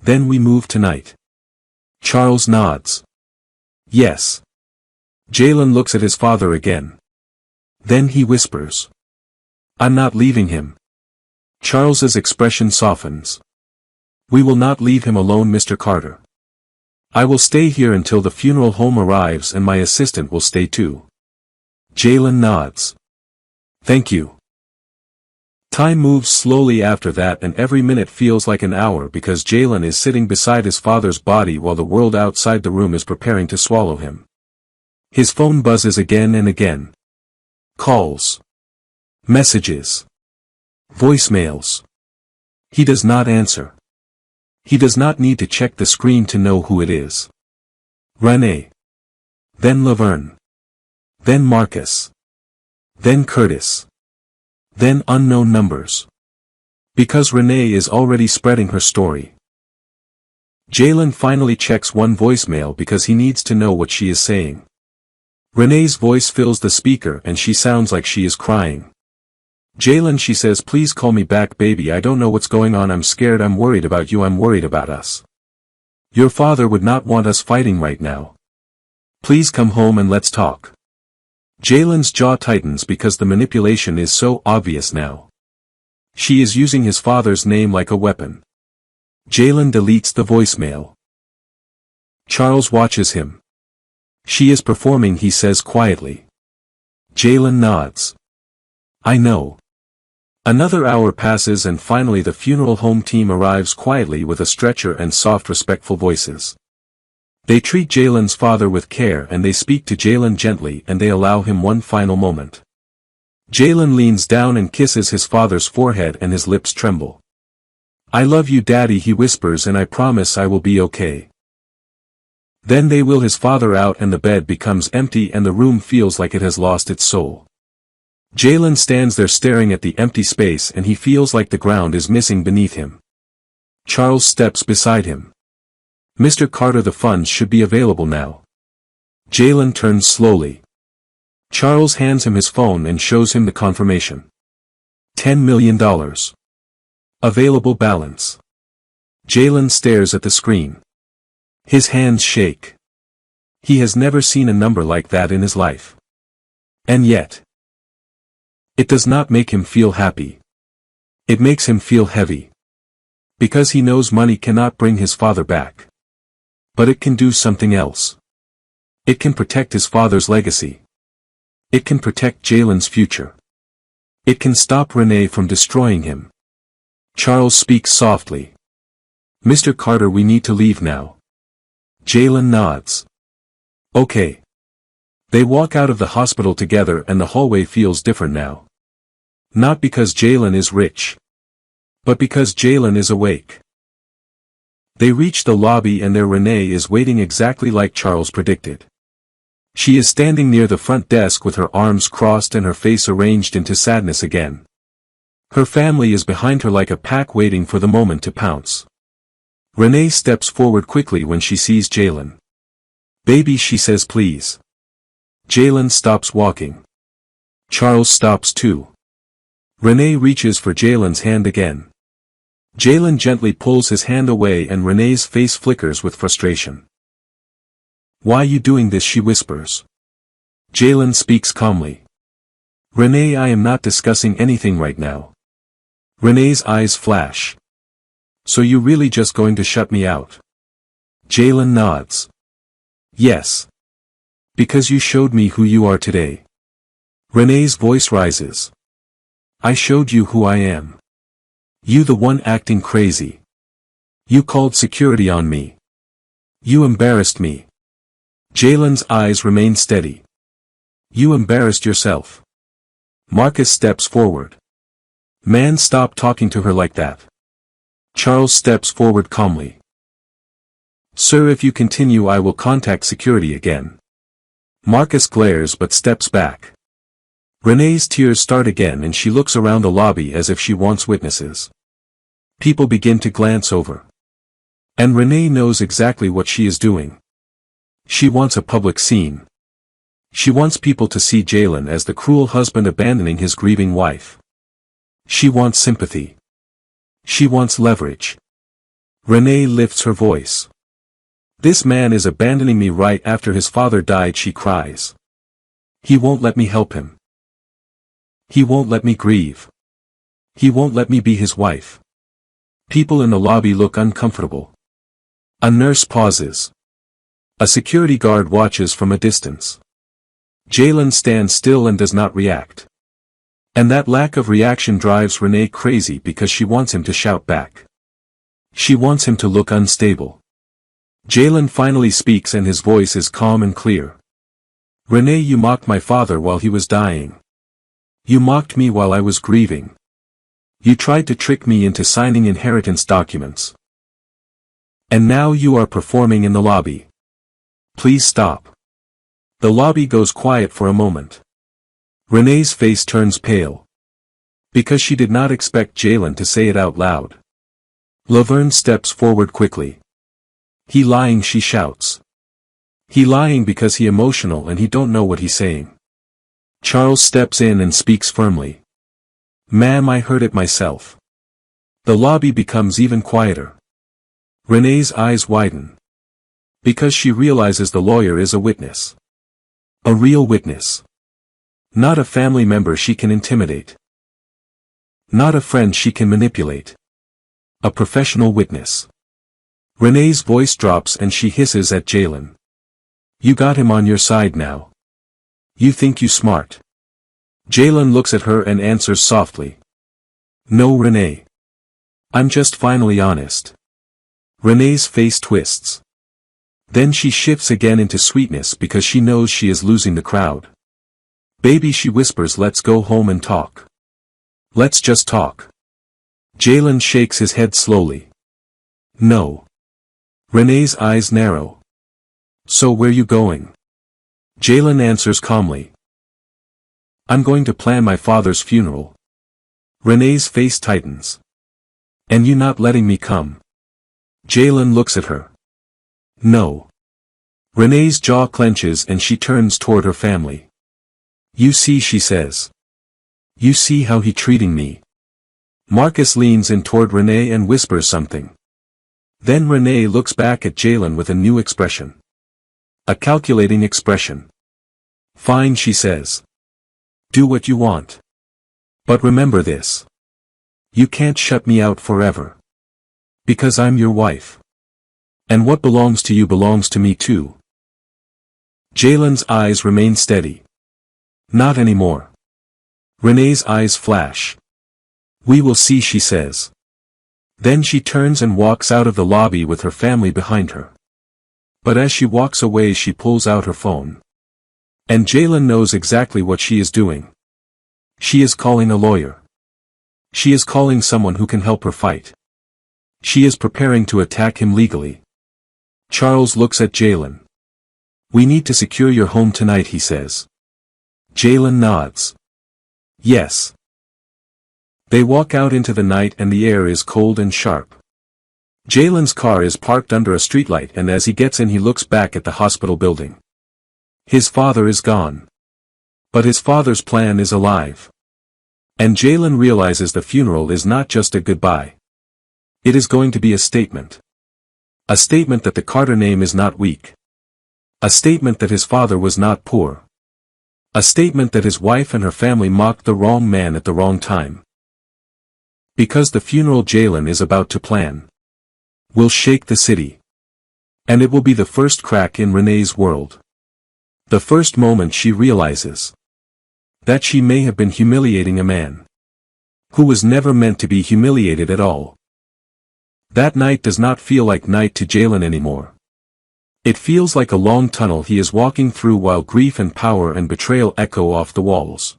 Then we move tonight. Charles nods. Yes. Jalen looks at his father again. Then he whispers. I'm not leaving him. Charles's expression softens. We will not leave him alone, Mr. Carter. I will stay here until the funeral home arrives and my assistant will stay too. Jalen nods. Thank you. Time moves slowly after that and every minute feels like an hour because Jalen is sitting beside his father's body while the world outside the room is preparing to swallow him. His phone buzzes again and again. Calls. Messages. Voicemails. He does not answer. He does not need to check the screen to know who it is. Renee. Then Laverne. Then Marcus. Then Curtis. Then unknown numbers. Because Renee is already spreading her story. Jalen finally checks one voicemail because he needs to know what she is saying. Renee's voice fills the speaker and she sounds like she is crying. Jalen, she says, please call me back, baby. I don't know what's going on. I'm scared. I'm worried about you. I'm worried about us. Your father would not want us fighting right now. Please come home and let's talk. Jalen's jaw tightens because the manipulation is so obvious now. She is using his father's name like a weapon. Jalen deletes the voicemail. Charles watches him. She is performing, he says quietly. Jalen nods. I know. Another hour passes and finally the funeral home team arrives quietly with a stretcher and soft respectful voices. They treat Jalen's father with care and they speak to Jalen gently and they allow him one final moment. Jalen leans down and kisses his father's forehead and his lips tremble. I love you, Daddy, he whispers, and I promise I will be okay. Then they wheel his father out and the bed becomes empty and the room feels like it has lost its soul. Jalen stands there staring at the empty space and he feels like the ground is missing beneath him. Charles steps beside him. Mr. Carter, the funds should be available now. Jalen turns slowly. Charles hands him his phone and shows him the confirmation. $10 million. Available balance. Jalen stares at the screen. His hands shake. He has never seen a number like that in his life. And yet, it does not make him feel happy. It makes him feel heavy. Because he knows money cannot bring his father back. But it can do something else. It can protect his father's legacy. It can protect Jalen's future. It can stop Renee from destroying him. Charles speaks softly. Mr. Carter, we need to leave now. Jalen nods. Okay. They walk out of the hospital together and the hallway feels different now. Not because Jalen is rich. But because Jalen is awake. They reach the lobby and there Renee is waiting exactly like Charles predicted. She is standing near the front desk with her arms crossed and her face arranged into sadness again. Her family is behind her like a pack waiting for the moment to pounce. Renee steps forward quickly when she sees Jalen. Baby, she says, please. Jalen stops walking. Charles stops too. Renee reaches for Jalen's hand again. Jalen gently pulls his hand away and Renee's face flickers with frustration. Why are you doing this, she whispers. Jalen speaks calmly. Renee, I am not discussing anything right now. Renee's eyes flash. So you really just going to shut me out? Jalen nods. Yes. Because you showed me who you are today. Renee's voice rises. I showed you who I am. You the one acting crazy. You called security on me. You embarrassed me. Jalen's eyes remain steady. You embarrassed yourself. Marcus steps forward. Man, stop talking to her like that. Charles steps forward calmly. Sir, if you continue I will contact security again. Marcus glares but steps back. Renee's tears start again and she looks around the lobby as if she wants witnesses. People begin to glance over. And Renee knows exactly what she is doing. She wants a public scene. She wants people to see Jalen as the cruel husband abandoning his grieving wife. She wants sympathy. She wants leverage. Renee lifts her voice. This man is abandoning me right after his father died, she cries. He won't let me help him. He won't let me grieve. He won't let me be his wife. People in the lobby look uncomfortable. A nurse pauses. A security guard watches from a distance. Jalen stands still and does not react. And that lack of reaction drives Renee crazy because she wants him to shout back. She wants him to look unstable. Jalen finally speaks and his voice is calm and clear. Renee, you mocked my father while he was dying. You mocked me while I was grieving. You tried to trick me into signing inheritance documents. And now you are performing in the lobby. Please stop. The lobby goes quiet for a moment. Renee's face turns pale. Because she did not expect Jalen to say it out loud. Laverne steps forward quickly. He lying, she shouts. He lying because he emotional and he don't know what he's saying. Charles steps in and speaks firmly. Ma'am, I heard it myself. The lobby becomes even quieter. Renee's eyes widen. Because she realizes the lawyer is a witness. A real witness. Not a family member she can intimidate. Not a friend she can manipulate. A professional witness. Renee's voice drops and she hisses at Jalen. You got him on your side now. You think you smart. Jalen looks at her and answers softly. No, Renee. I'm just finally honest. Renee's face twists. Then she shifts again into sweetness because she knows she is losing the crowd. Baby, she whispers, let's go home and talk. Let's just talk. Jalen shakes his head slowly. No. Renee's eyes narrow. So where you going? Jalen answers calmly. I'm going to plan my father's funeral. Renee's face tightens. And you not letting me come? Jalen looks at her. No. Renee's jaw clenches and she turns toward her family. You see, she says. You see how he treating me. Marcus leans in toward Renee and whispers something. Then Renee looks back at Jalen with a new expression. A calculating expression. Fine, she says. Do what you want. But remember this. You can't shut me out forever. Because I'm your wife. And what belongs to you belongs to me too. Jalen's eyes remain steady. Not anymore. Renee's eyes flash. We will see, she says. Then she turns and walks out of the lobby with her family behind her. But as she walks away, she pulls out her phone. And Jalen knows exactly what she is doing. She is calling a lawyer. She is calling someone who can help her fight. She is preparing to attack him legally. Charles looks at Jalen. We need to secure your home tonight, he says. Jalen nods. Yes. They walk out into the night and the air is cold and sharp. Jalen's car is parked under a streetlight and as he gets in he looks back at the hospital building. His father is gone. But his father's plan is alive. And Jalen realizes the funeral is not just a goodbye. It is going to be a statement. A statement that the Carter name is not weak. A statement that his father was not poor. A statement that his wife and her family mocked the wrong man at the wrong time. Because the funeral Jalen is about to plan will shake the city. And it will be the first crack in Renee's world. The first moment she realizes that she may have been humiliating a man who was never meant to be humiliated at all. That night does not feel like night to Jalen anymore. It feels like a long tunnel he is walking through while grief and power and betrayal echo off the walls.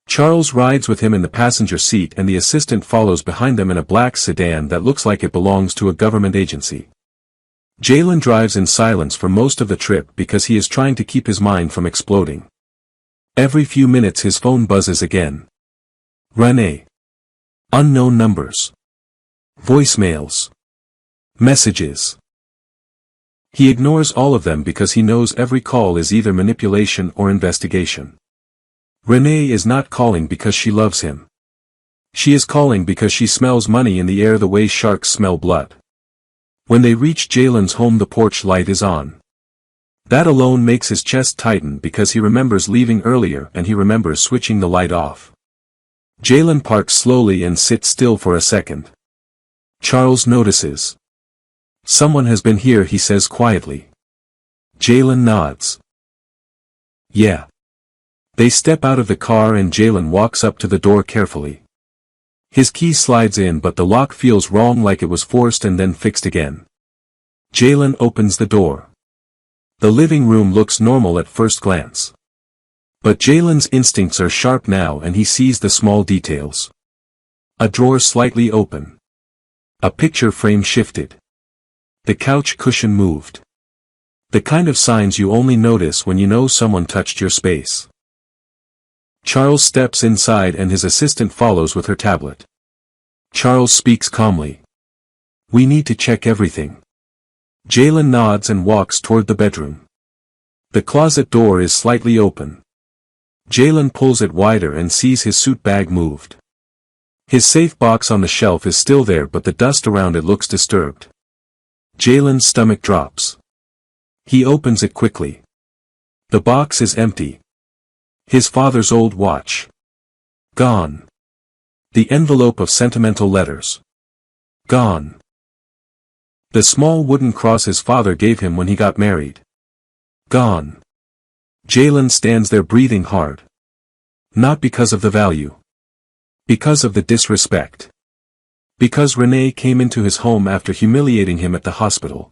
Charles rides with him in the passenger seat and the assistant follows behind them in a black sedan that looks like it belongs to a government agency. Jalen drives in silence for most of the trip because he is trying to keep his mind from exploding. Every few minutes his phone buzzes again. René. Unknown numbers. Voicemails. Messages. He ignores all of them because he knows every call is either manipulation or investigation. René is not calling because she loves him. She is calling because she smells money in the air the way sharks smell blood. When they reach Jalen's home, the porch light is on. That alone makes his chest tighten because he remembers leaving earlier and he remembers switching the light off. Jalen parks slowly and sits still for a second. Charles notices. Someone has been here, he says quietly. Jalen nods. Yeah. They step out of the car and Jalen walks up to the door carefully. His key slides in but the lock feels wrong, like it was forced and then fixed again. Jalen opens the door. The living room looks normal at first glance. But Jalen's instincts are sharp now and he sees the small details. A drawer slightly open. A picture frame shifted. The couch cushion moved. The kind of signs you only notice when you know someone touched your space. Charles steps inside and his assistant follows with her tablet. Charles speaks calmly. We need to check everything. Jalen nods and walks toward the bedroom. The closet door is slightly open. Jalen pulls it wider and sees his suit bag moved. His safe box on the shelf is still there but the dust around it looks disturbed. Jalen's stomach drops. He opens it quickly. The box is empty. His father's old watch. Gone. The envelope of sentimental letters. Gone. The small wooden cross his father gave him when he got married. Gone. Jalen stands there breathing hard. Not because of the value. Because of the disrespect. Because René came into his home after humiliating him at the hospital.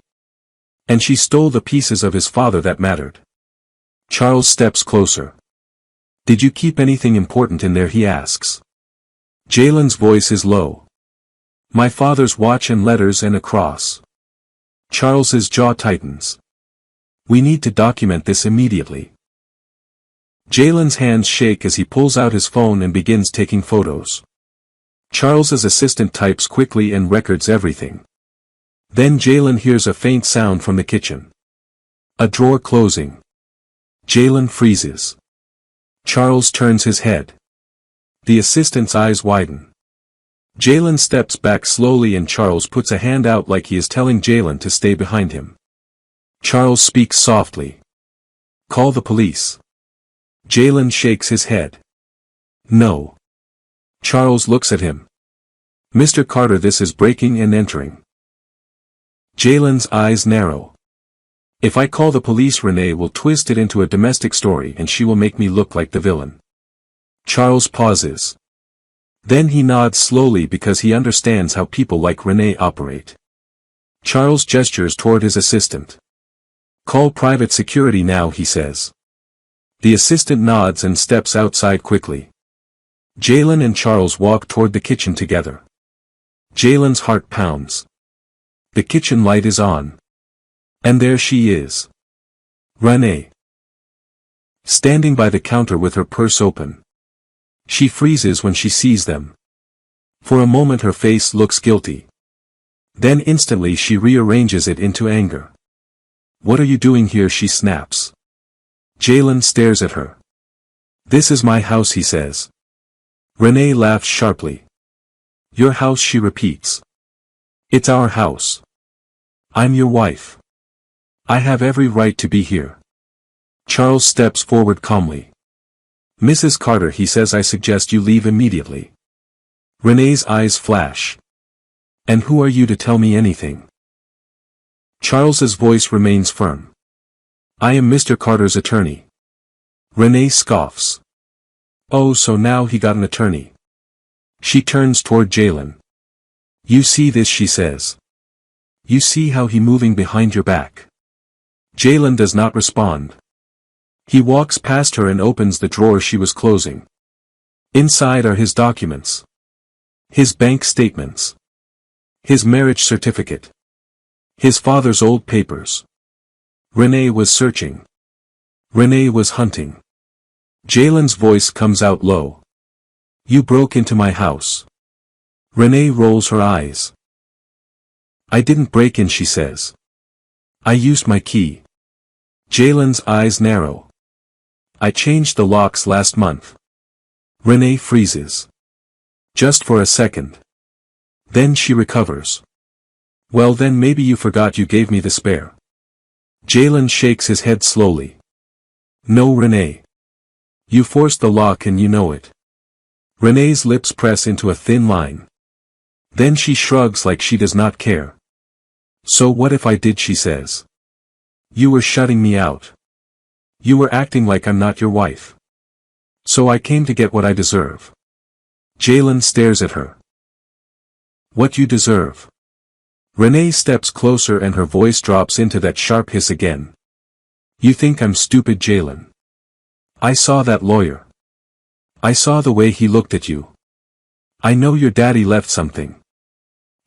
And she stole the pieces of his father that mattered. Charles steps closer. Did you keep anything important in there, he asks. Jalen's voice is low. My father's watch and letters and a cross. Charles's jaw tightens. We need to document this immediately. Jalen's hands shake as he pulls out his phone and begins taking photos. Charles's assistant types quickly and records everything. Then Jalen hears a faint sound from the kitchen. A drawer closing. Jalen freezes. Charles turns his head. The assistant's eyes widen. Jalen steps back slowly and Charles puts a hand out like he is telling Jalen to stay behind him. Charles speaks softly. Call the police. Jalen shakes his head. No. Charles looks at him. Mr. Carter, this is breaking and entering. Jalen's eyes narrow. If I call the police, René will twist it into a domestic story and she will make me look like the villain. Charles pauses. Then he nods slowly because he understands how people like René operate. Charles gestures toward his assistant. Call private security now, he says. The assistant nods and steps outside quickly. Jalen and Charles walk toward the kitchen together. Jalen's heart pounds. The kitchen light is on. And there she is. René. Standing by the counter with her purse open. She freezes when she sees them. For a moment her face looks guilty. Then instantly she rearranges it into anger. What are you doing here, she snaps. Jalen stares at her. This is my house, he says. René laughs sharply. Your house, she repeats. It's our house. I'm your wife. I have every right to be here. Charles steps forward calmly. Mrs. Carter, he says, I suggest you leave immediately. René's eyes flash. And who are you to tell me anything? Charles's voice remains firm. I am Mr. Carter's attorney. René scoffs. Oh, so now he got an attorney. She turns toward Jalen. You see this, she says. You see how he moving behind your back. Jalen does not respond. He walks past her and opens the drawer she was closing. Inside are his documents. His bank statements. His marriage certificate. His father's old papers. René was searching. René was hunting. Jalen's voice comes out low. You broke into my house. Renee rolls her eyes. I didn't break in, she says. I used my key. Jalen's eyes narrow. I changed the locks last month. Renee freezes. Just for a second. Then she recovers. Well, then maybe you forgot you gave me the spare. Jalen shakes his head slowly. No, Renee. You forced the lock and you know it. Renee's lips press into a thin line. Then she shrugs like she does not care. So what if I did, she says. You were shutting me out. You were acting like I'm not your wife. So I came to get what I deserve. Jalen stares at her. What you deserve? Renee steps closer and her voice drops into that sharp hiss again. You think I'm stupid, Jalen? I saw that lawyer. I saw the way he looked at you. I know your daddy left something.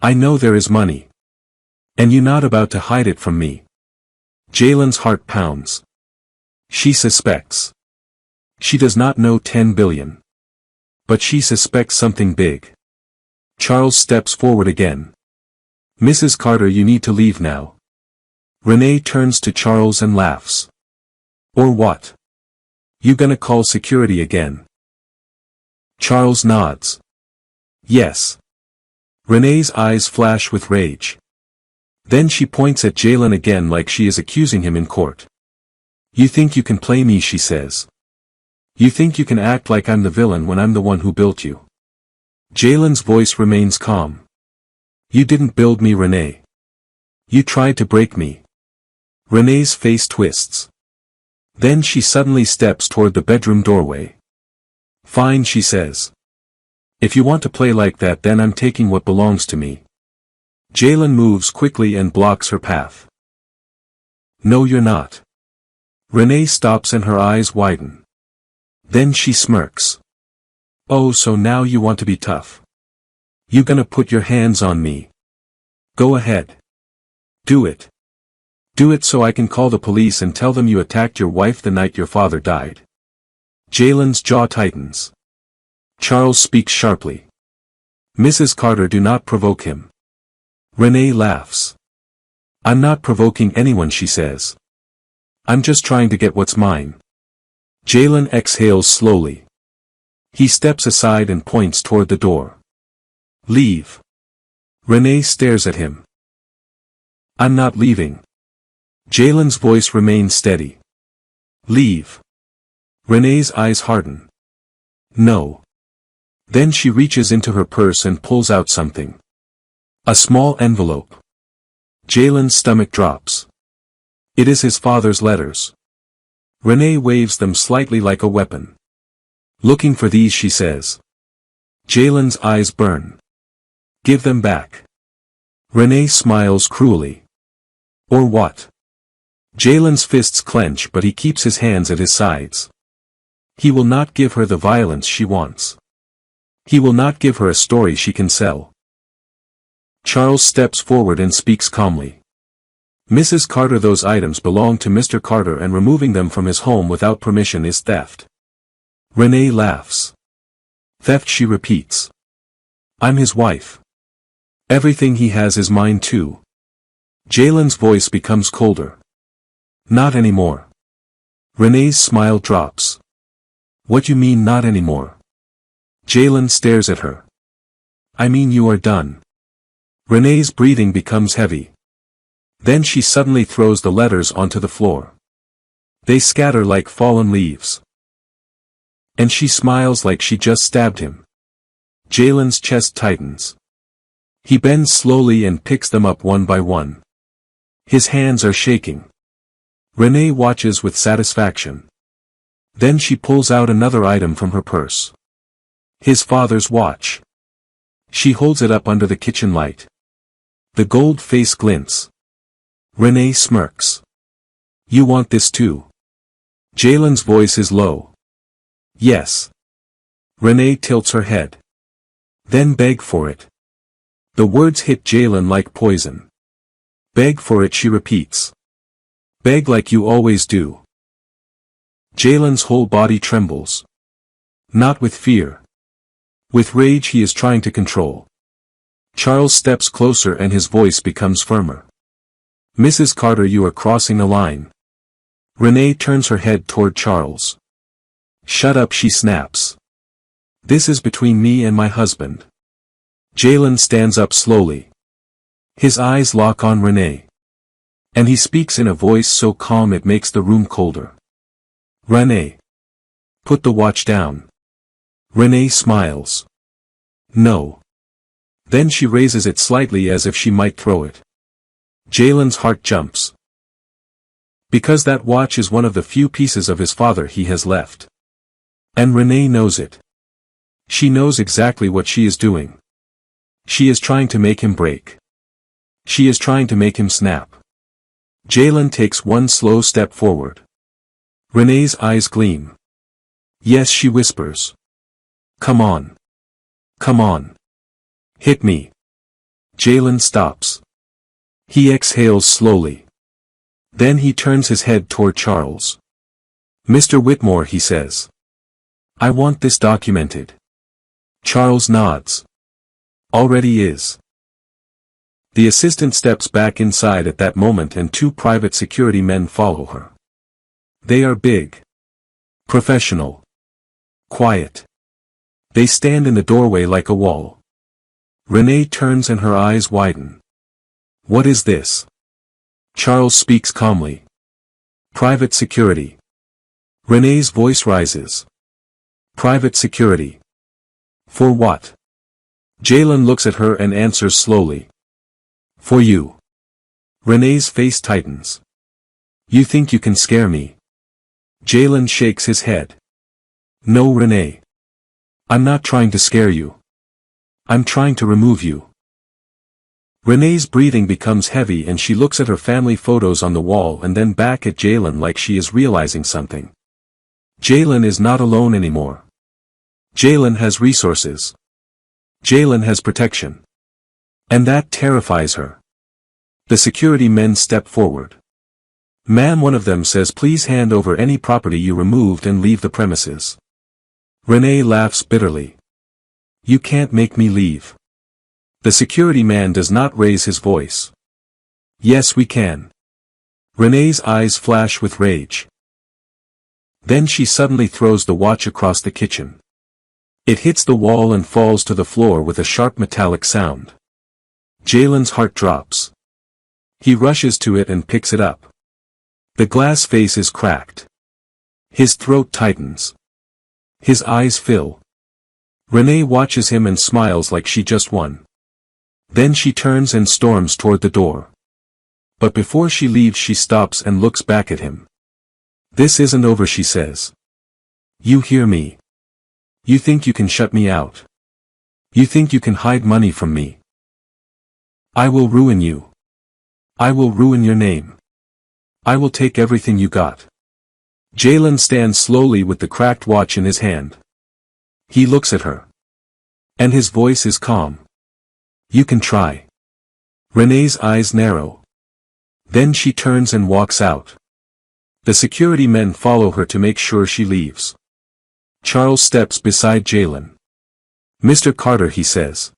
I know there is money. And you're not about to hide it from me. Jalen's heart pounds. She suspects. She does not know 10 billion. But she suspects something big. Charles steps forward again. Mrs. Carter, you need to leave now. Renee turns to Charles and laughs. Or what? You gonna call security again? Charles nods. Yes. Renee's eyes flash with rage. Then she points at Jalen again like she is accusing him in court. You think you can play me, she says. You think you can act like I'm the villain when I'm the one who built you. Jalen's voice remains calm. You didn't build me, Renee. You tried to break me. Renee's face twists. Then she suddenly steps toward the bedroom doorway. Fine, she says. If you want to play like that, then I'm taking what belongs to me. Jalen moves quickly and blocks her path. No, you're not. Renee stops and her eyes widen. Then she smirks. Oh, so now you want to be tough. You gonna put your hands on me? Go ahead. Do it. Do it so I can call the police and tell them you attacked your wife the night your father died. Jalen's jaw tightens. Charles speaks sharply. Mrs. Carter, do not provoke him. Renee laughs. I'm not provoking anyone, she says. I'm just trying to get what's mine. Jalen exhales slowly. He steps aside and points toward the door. Leave. Renee stares at him. I'm not leaving. Jalen's voice remains steady. Leave. Renee's eyes harden. No. Then she reaches into her purse and pulls out something. A small envelope. Jalen's stomach drops. It is his father's letters. Renee waves them slightly like a weapon. Looking for these, she says. Jalen's eyes burn. Give them back. Renee smiles cruelly. Or what? Jalen's fists clench, but he keeps his hands at his sides. He will not give her the violence she wants. He will not give her a story she can sell. Charles steps forward and speaks calmly. Mrs. Carter, those items belong to Mr. Carter and removing them from his home without permission is theft. Renee laughs. Theft, she repeats. I'm his wife. Everything he has is mine too. Jalen's voice becomes colder. Not anymore. Renee's smile drops. What you mean not anymore? Jalen stares at her. I mean you are done. Renee's breathing becomes heavy. Then she suddenly throws the letters onto the floor. They scatter like fallen leaves. And she smiles like she just stabbed him. Jalen's chest tightens. He bends slowly and picks them up one by one. His hands are shaking. Renee watches with satisfaction. Then she pulls out another item from her purse. His father's watch. She holds it up under the kitchen light. The gold face glints. Renee smirks. You want this too? Jalen's voice is low. Yes. Renee tilts her head. Then beg for it. The words hit Jalen like poison. Beg for it, she repeats. Beg like you always do. Jalen's whole body trembles. Not with fear. With rage he is trying to control. Charles steps closer and his voice becomes firmer. Mrs. Carter, you are crossing a line. Renee turns her head toward Charles. Shut up, she snaps. This is between me and my husband. Jalen stands up slowly. His eyes lock on Renee. And he speaks in a voice so calm it makes the room colder. Renee. Put the watch down. Renee smiles. No. Then she raises it slightly as if she might throw it. Jalen's heart jumps. Because that watch is one of the few pieces of his father he has left. And Renee knows it. She knows exactly what she is doing. She is trying to make him break. She is trying to make him snap. Jalen takes one slow step forward. Renee's eyes gleam. Yes, she whispers. Come on. Come on. Hit me. Jalen stops. He exhales slowly. Then he turns his head toward Charles. Mr. Whitmore, he says. I want this documented. Charles nods. Already is. The assistant steps back inside at that moment and two private security men follow her. They are big. Professional. Quiet. They stand in the doorway like a wall. Renee turns and her eyes widen. What is this? Charles speaks calmly. Private security. Renee's voice rises. Private security. For what? Jalen looks at her and answers slowly. For you. Renee's face tightens. You think you can scare me? Jalen shakes his head. No, Renee. I'm not trying to scare you. I'm trying to remove you. Renee's breathing becomes heavy and she looks at her family photos on the wall and then back at Jalen like she is realizing something. Jalen is not alone anymore. Jalen has resources. Jalen has protection. And that terrifies her. The security men step forward. Ma'am, one of them says, please hand over any property you removed and leave the premises. Renee laughs bitterly. You can't make me leave. The security man does not raise his voice. Yes, we can. Renee's eyes flash with rage. Then she suddenly throws the watch across the kitchen. It hits the wall and falls to the floor with a sharp metallic sound. Jalen's heart drops. He rushes to it and picks it up. The glass face is cracked. His throat tightens. His eyes fill. Renee watches him and smiles like she just won. Then she turns and storms toward the door. But before she leaves she stops and looks back at him. This isn't over, she says. You hear me? You think you can shut me out? You think you can hide money from me? I will ruin you. I will ruin your name. I will take everything you got. Jalen stands slowly with the cracked watch in his hand. He looks at her. And his voice is calm. You can try. Renee's eyes narrow. Then she turns and walks out. The security men follow her to make sure she leaves. Charles steps beside Jalen. Mr. Carter, he says.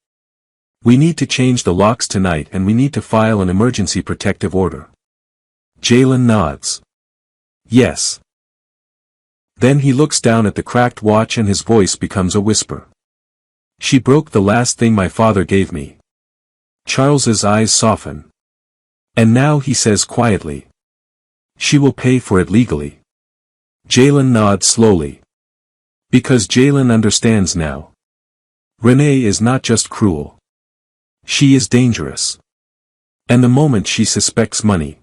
We need to change the locks tonight and we need to file an emergency protective order. Jalen nods. Yes. Then he looks down at the cracked watch and his voice becomes a whisper. She broke the last thing my father gave me. Charles's eyes soften. And now he says quietly. She will pay for it legally. Jalen nods slowly. Because Jalen understands now. Renee is not just cruel. She is dangerous. And the moment she suspects money,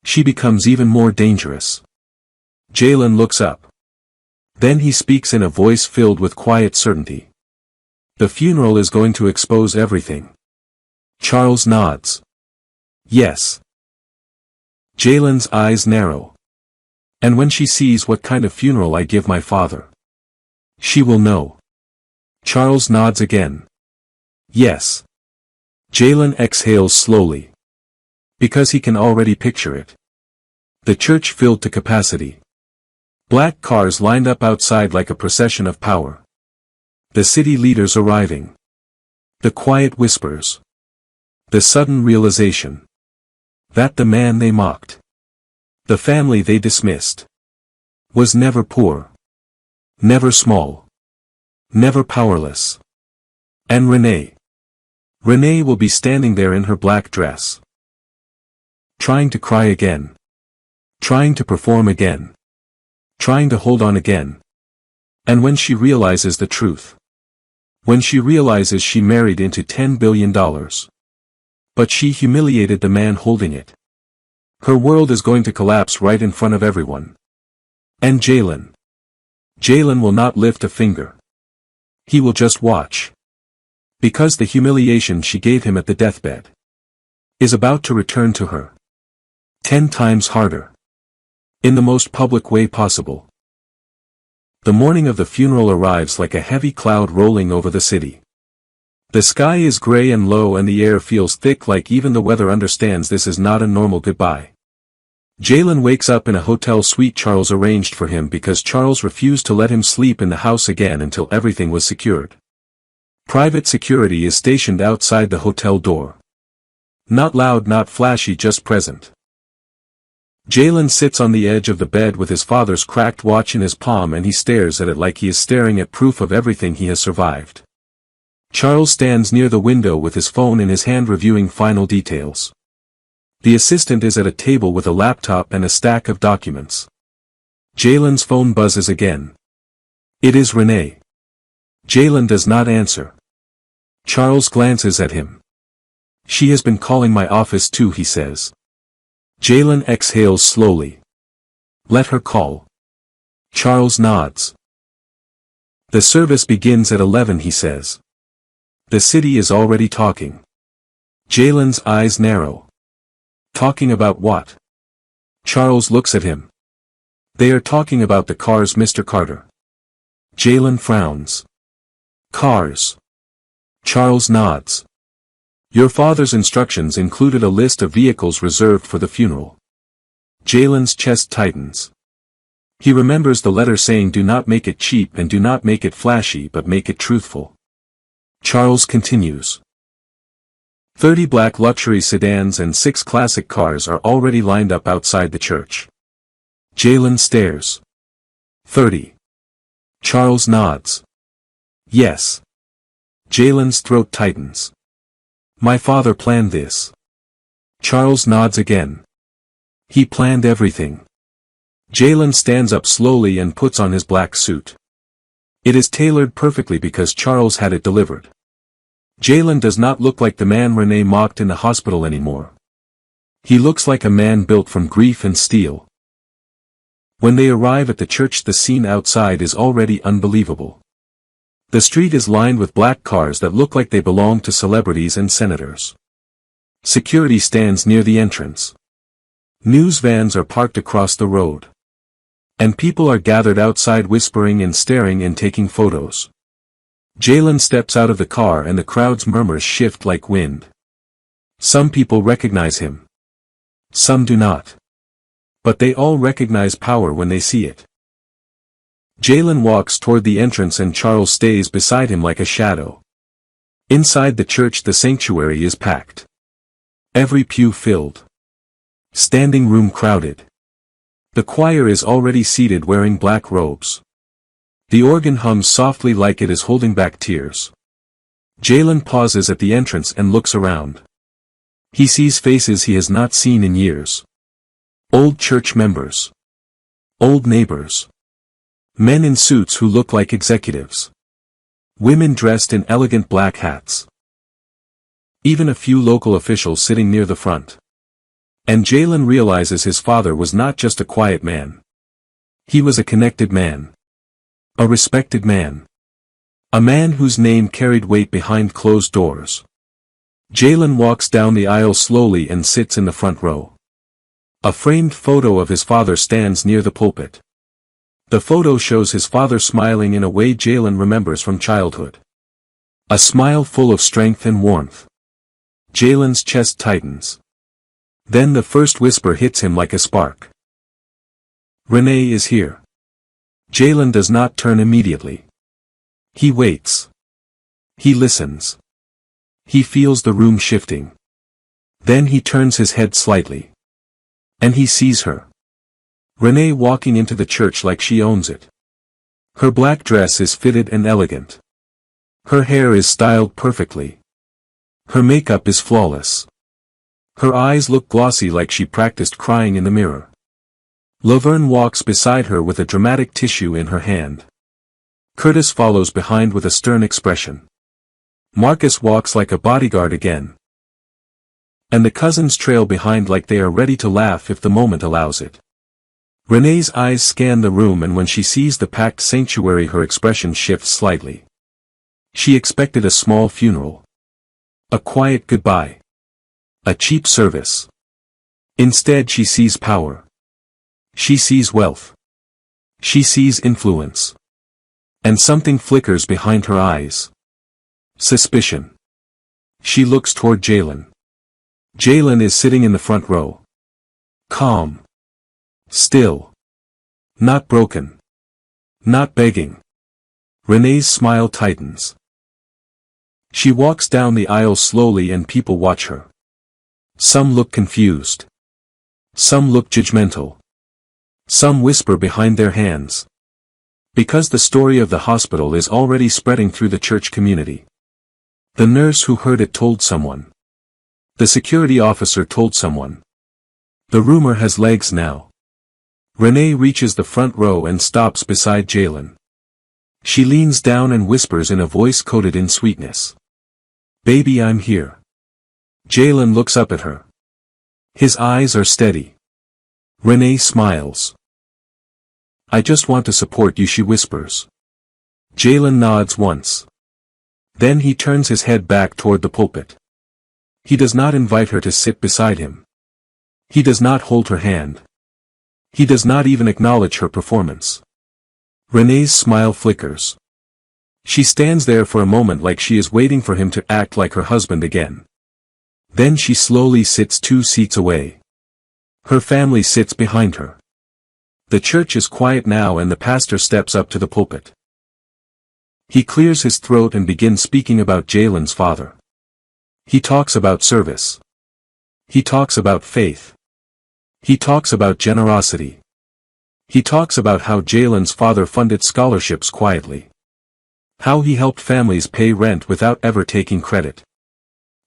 she becomes even more dangerous. Jalen looks up. Then he speaks in a voice filled with quiet certainty. The funeral is going to expose everything. Charles nods. Yes. Jalen's eyes narrow. And when she sees what kind of funeral I give my father, she will know. Charles nods again. Yes. Jalen exhales slowly. Because he can already picture it. The church filled to capacity. Black cars lined up outside like a procession of power. The city leaders arriving. The quiet whispers. The sudden realization. That the man they mocked, the family they dismissed, was never poor, never small, never powerless. And Renee will be standing there in her black dress, trying to cry again, trying to perform again, trying to hold on again. And when she realizes the truth, when she realizes she married into $10 billion, but she humiliated the man holding it, her world is going to collapse right in front of everyone. And Jalen will not lift a finger. He will just watch. Because the humiliation she gave him at the deathbed is about to return to her 10 times harder. In the most public way possible. The morning of the funeral arrives like a heavy cloud rolling over the city. The sky is gray and low and the air feels thick, like even the weather understands this is not a normal goodbye. Jalen wakes up in a hotel suite Charles arranged for him because Charles refused to let him sleep in the house again until everything was secured. Private security is stationed outside the hotel door. Not loud, not flashy, just present. Jalen sits on the edge of the bed with his father's cracked watch in his palm and he stares at it like he is staring at proof of everything he has survived. Charles stands near the window with his phone in his hand reviewing final details. The assistant is at a table with a laptop and a stack of documents. Jalen's phone buzzes again. It is Renee. Jalen does not answer. Charles glances at him. She has been calling my office too, he says. Jalen exhales slowly. Let her call. Charles nods. The service begins at 11, he says. The city is already talking. Jalen's eyes narrow. Talking about what? Charles looks at him. They are talking about the cars, Mr. Carter. Jalen frowns. Cars. Charles nods. Your father's instructions included a list of vehicles reserved for the funeral. Jalen's chest tightens. He remembers the letter saying do not make it cheap and do not make it flashy but make it truthful. Charles continues. 30 black luxury sedans and 6 classic cars are already lined up outside the church. Jalen stares. 30. Charles nods. Yes. Jalen's throat tightens. My father planned this. Charles nods again. He planned everything. Jalen stands up slowly and puts on his black suit. It is tailored perfectly because Charles had it delivered. Jalen does not look like the man Renee mocked in the hospital anymore. He looks like a man built from grief and steel. When they arrive at the church, the scene outside is already unbelievable. The street is lined with black cars that look like they belong to celebrities and senators. Security stands near the entrance. News vans are parked across the road. And people are gathered outside whispering and staring and taking photos. Jalen steps out of the car and the crowd's murmurs shift like wind. Some people recognize him. Some do not. But they all recognize power when they see it. Jalen walks toward the entrance and Charles stays beside him like a shadow. Inside the church, the sanctuary is packed. Every pew filled. Standing room crowded. The choir is already seated wearing black robes. The organ hums softly like it is holding back tears. Jalen pauses at the entrance and looks around. He sees faces he has not seen in years. Old church members. Old neighbors. Men in suits who look like executives. Women dressed in elegant black hats. Even a few local officials sitting near the front. And Jalen realizes his father was not just a quiet man. He was a connected man. A respected man. A man whose name carried weight behind closed doors. Jalen walks down the aisle slowly and sits in the front row. A framed photo of his father stands near the pulpit. The photo shows his father smiling in a way Jalen remembers from childhood. A smile full of strength and warmth. Jalen's chest tightens. Then the first whisper hits him like a spark. Renee is here. Jalen does not turn immediately. He waits. He listens. He feels the room shifting. Then he turns his head slightly. And he sees her. Renee walking into the church like she owns it. Her black dress is fitted and elegant. Her hair is styled perfectly. Her makeup is flawless. Her eyes look glossy like she practiced crying in the mirror. Laverne walks beside her with a dramatic tissue in her hand. Curtis follows behind with a stern expression. Marcus walks like a bodyguard again. And the cousins trail behind like they are ready to laugh if the moment allows it. Renee's eyes scan the room, and when she sees the packed sanctuary her expression shifts slightly. She expected a small funeral. A quiet goodbye. A cheap service. Instead she sees power. She sees wealth. She sees influence. And something flickers behind her eyes. Suspicion. She looks toward Jalen. Jalen is sitting in the front row. Calm. Still. Not broken. Not begging. Renee's smile tightens. She walks down the aisle slowly and people watch her. Some look confused. Some look judgmental. Some whisper behind their hands. Because the story of the hospital is already spreading through the church community. The nurse who heard it told someone. The security officer told someone. The rumor has legs now. Renee reaches the front row and stops beside Jalen. She leans down and whispers in a voice coated in sweetness. "Baby, I'm here." Jalen looks up at her. His eyes are steady. Renee smiles. "I just want to support you," she whispers. Jalen nods once. Then he turns his head back toward the pulpit. He does not invite her to sit beside him. He does not hold her hand. He does not even acknowledge her performance. Renee's smile flickers. She stands there for a moment like she is waiting for him to act like her husband again. Then she slowly sits 2 seats away. Her family sits behind her. The church is quiet now and the pastor steps up to the pulpit. He clears his throat and begins speaking about Jalen's father. He talks about service. He talks about faith. He talks about generosity. He talks about how Jalen's father funded scholarships quietly. How he helped families pay rent without ever taking credit.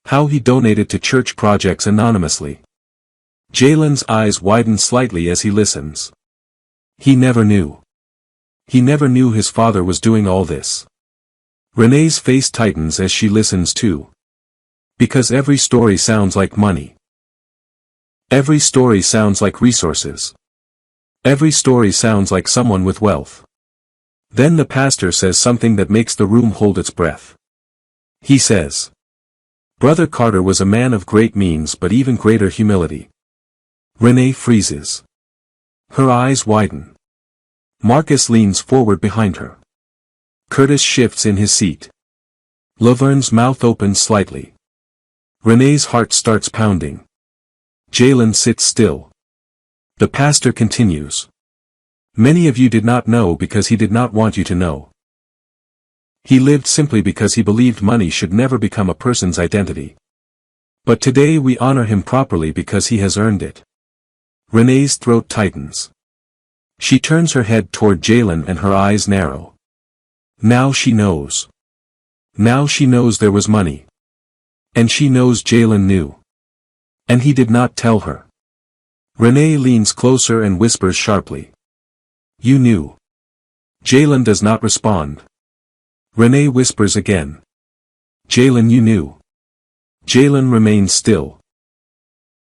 How he donated to church projects anonymously. Jalen's eyes widen slightly as he listens. He never knew. He never knew his father was doing all this. Renee's face tightens as she listens too. Because every story sounds like money. Every story sounds like resources. Every story sounds like someone with wealth. Then the pastor says something that makes the room hold its breath. He says, "Brother Carter was a man of great means but even greater humility." Renee freezes. Her eyes widen. Marcus leans forward behind her. Curtis shifts in his seat. Laverne's mouth opens slightly. Renee's heart starts pounding. Jalen sits still. The pastor continues. "Many of you did not know because he did not want you to know. He lived simply because he believed money should never become a person's identity. But today we honor him properly because he has earned it." Renee's throat tightens. She turns her head toward Jalen and her eyes narrow. Now she knows. Now she knows there was money. And she knows Jalen knew. And he did not tell her. Renee leans closer and whispers sharply. "You knew." Jalen does not respond. Renee whispers again. "Jalen, you knew." Jalen remains still.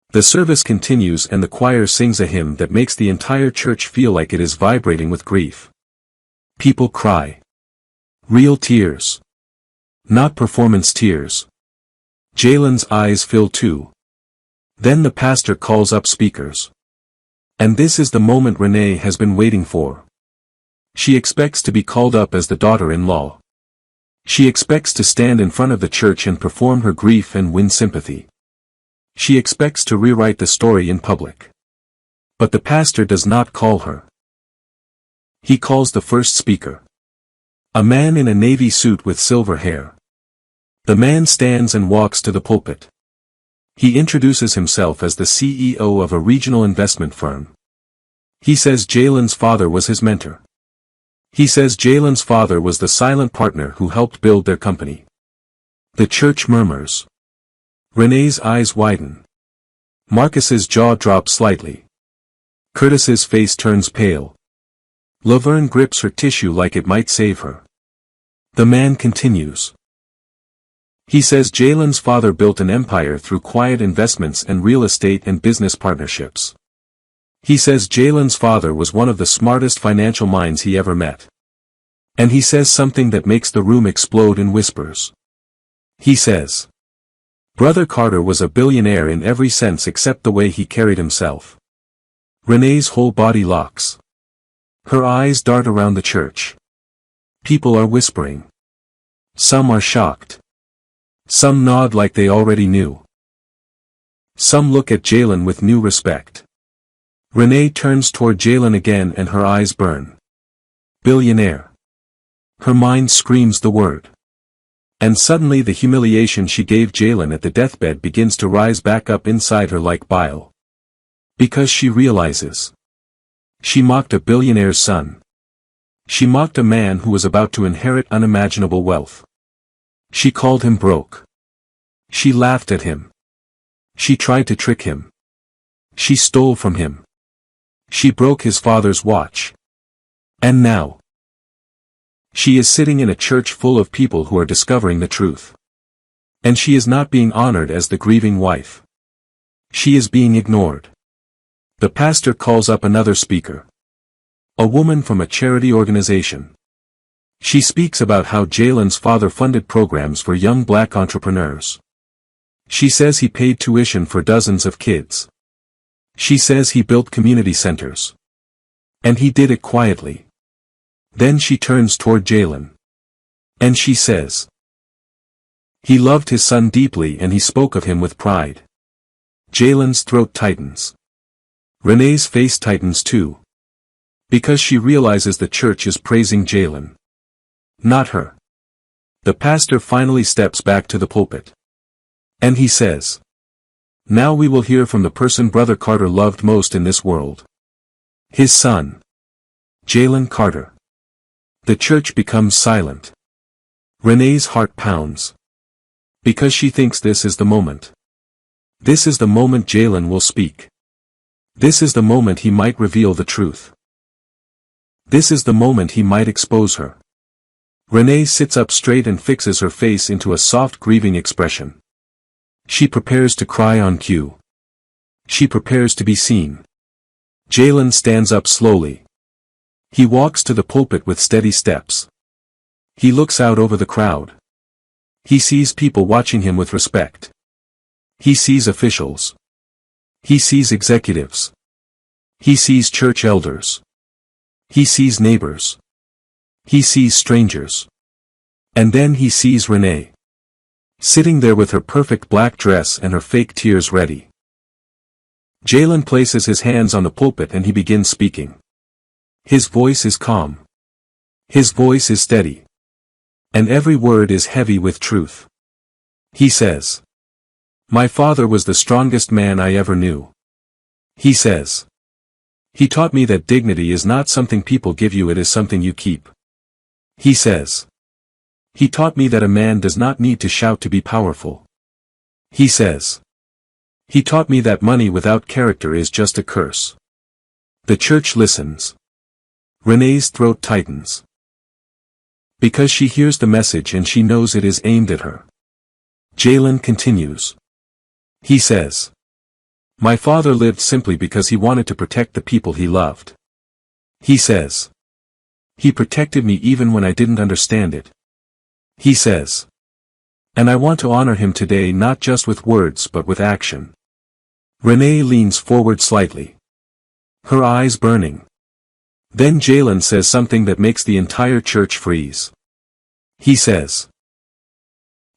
The service continues and the choir sings a hymn that makes the entire church feel like it is vibrating with grief. People cry. Real tears. Not performance tears. Jalen's eyes fill too. Then the pastor calls up speakers. And this is the moment Renee has been waiting for. She expects to be called up as the daughter-in-law. She expects to stand in front of the church and perform her grief and win sympathy. She expects to rewrite the story in public. But the pastor does not call her. He calls the first speaker. A man in a navy suit with silver hair. The man stands and walks to the pulpit. He introduces himself as the CEO of a regional investment firm. He says Jalen's father was his mentor. He says Jalen's father was the silent partner who helped build their company. The church murmurs. Renee's eyes widen. Marcus's jaw drops slightly. Curtis's face turns pale. Laverne grips her tissue like it might save her. The man continues. He says Jalen's father built an empire through quiet investments and real estate and business partnerships. He says Jalen's father was one of the smartest financial minds he ever met. And he says something that makes the room explode in whispers. He says, Brother Carter was a billionaire in every sense except the way he carried himself. Renee's whole body locks. Her eyes dart around the church. People are whispering. Some are shocked. Some nod like they already knew. Some look at Jalen with new respect. Renee turns toward Jalen again and her eyes burn. Billionaire. Her mind screams the word. And suddenly the humiliation she gave Jalen at the deathbed begins to rise back up inside her like bile. Because she realizes. She mocked a billionaire's son. She mocked a man who was about to inherit unimaginable wealth. She called him broke. She laughed at him. She tried to trick him. She stole from him. She broke his father's watch. And now, she is sitting in a church full of people who are discovering the truth. And she is not being honored as the grieving wife. She is being ignored. The pastor calls up another speaker. A woman from a charity organization. She speaks about how Jalen's father funded programs for young black entrepreneurs. She says he paid tuition for dozens of kids. She says he built community centers. And he did it quietly. Then she turns toward Jalen. And she says, he loved his son deeply and he spoke of him with pride. Jalen's throat tightens. Renee's face tightens too. Because she realizes the church is praising Jalen. Not her. The pastor finally steps back to the pulpit. And he says, now we will hear from the person Brother Carter loved most in this world. His son. Jalen Carter. The church becomes silent. Renee's heart pounds. Because she thinks this is the moment. This is the moment Jalen will speak. This is the moment he might reveal the truth. This is the moment he might expose her. Renee sits up straight and fixes her face into a soft grieving expression. She prepares to cry on cue. She prepares to be seen. Jalen stands up slowly. He walks to the pulpit with steady steps. He looks out over the crowd. He sees people watching him with respect. He sees officials. He sees executives. He sees church elders. He sees neighbors. He sees strangers. And then he sees Renee. Sitting there with her perfect black dress and her fake tears ready. Jalen places his hands on the pulpit and he begins speaking. His voice is calm. His voice is steady. And every word is heavy with truth. He says, my father was the strongest man I ever knew. He says, he taught me that dignity is not something people give you, it is something you keep. He says, he taught me that a man does not need to shout to be powerful. He says, he taught me that money without character is just a curse. The church listens. Renee's throat tightens. Because she hears the message and she knows it is aimed at her. Jalen continues. He says, my father lived simply because he wanted to protect the people he loved. He says, he protected me even when I didn't understand it. He says, and I want to honor him today not just with words but with action. Renee leans forward slightly. Her eyes burning. Then Jalen says something that makes the entire church freeze. He says,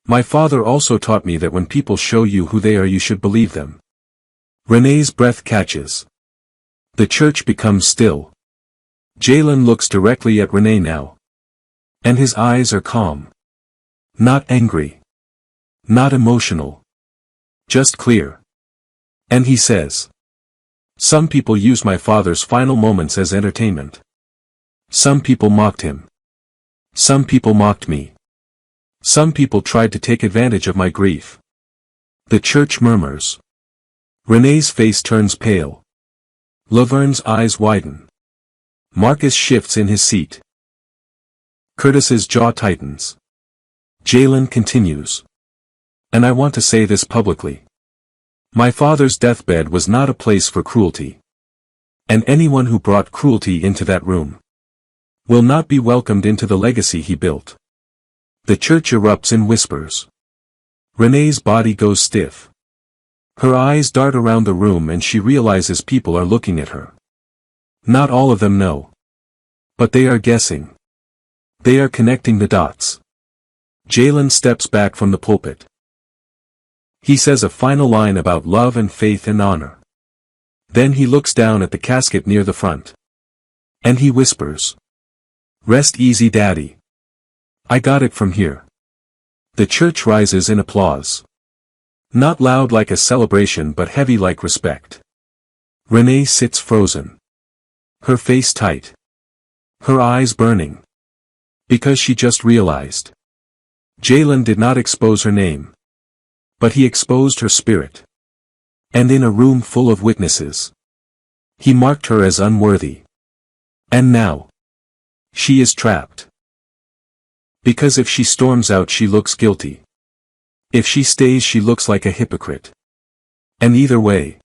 my father also taught me that when people show you who they are you should believe them. Renee's breath catches. The church becomes still. Jalen looks directly at Renee now. And his eyes are calm. Not angry. Not emotional. Just clear. And he says, "Some people use my father's final moments as entertainment. Some people mocked him. Some people mocked me. Some people tried to take advantage of my grief." The church murmurs. Renee's face turns pale. Laverne's eyes widen. Marcus shifts in his seat. Curtis's jaw tightens. Jalen continues. "And I want to say this publicly. My father's deathbed was not a place for cruelty. And anyone who brought cruelty into that room will not be welcomed into the legacy he built." The church erupts in whispers. Renee's body goes stiff. Her eyes dart around the room and she realizes people are looking at her. Not all of them know. But they are guessing. They are connecting the dots. Jalen steps back from the pulpit. He says a final line about love and faith and honor. Then he looks down at the casket near the front. And he whispers, "Rest easy, Daddy. I got it from here." The church rises in applause. Not loud like a celebration but heavy like respect. Renee sits frozen. Her face tight. Her eyes burning. Because she just realized. Jalen did not expose her name. But he exposed her spirit. And in a room full of witnesses, he marked her as unworthy. And now, she is trapped. Because if she storms out she looks guilty. If she stays she looks like a hypocrite. And either way,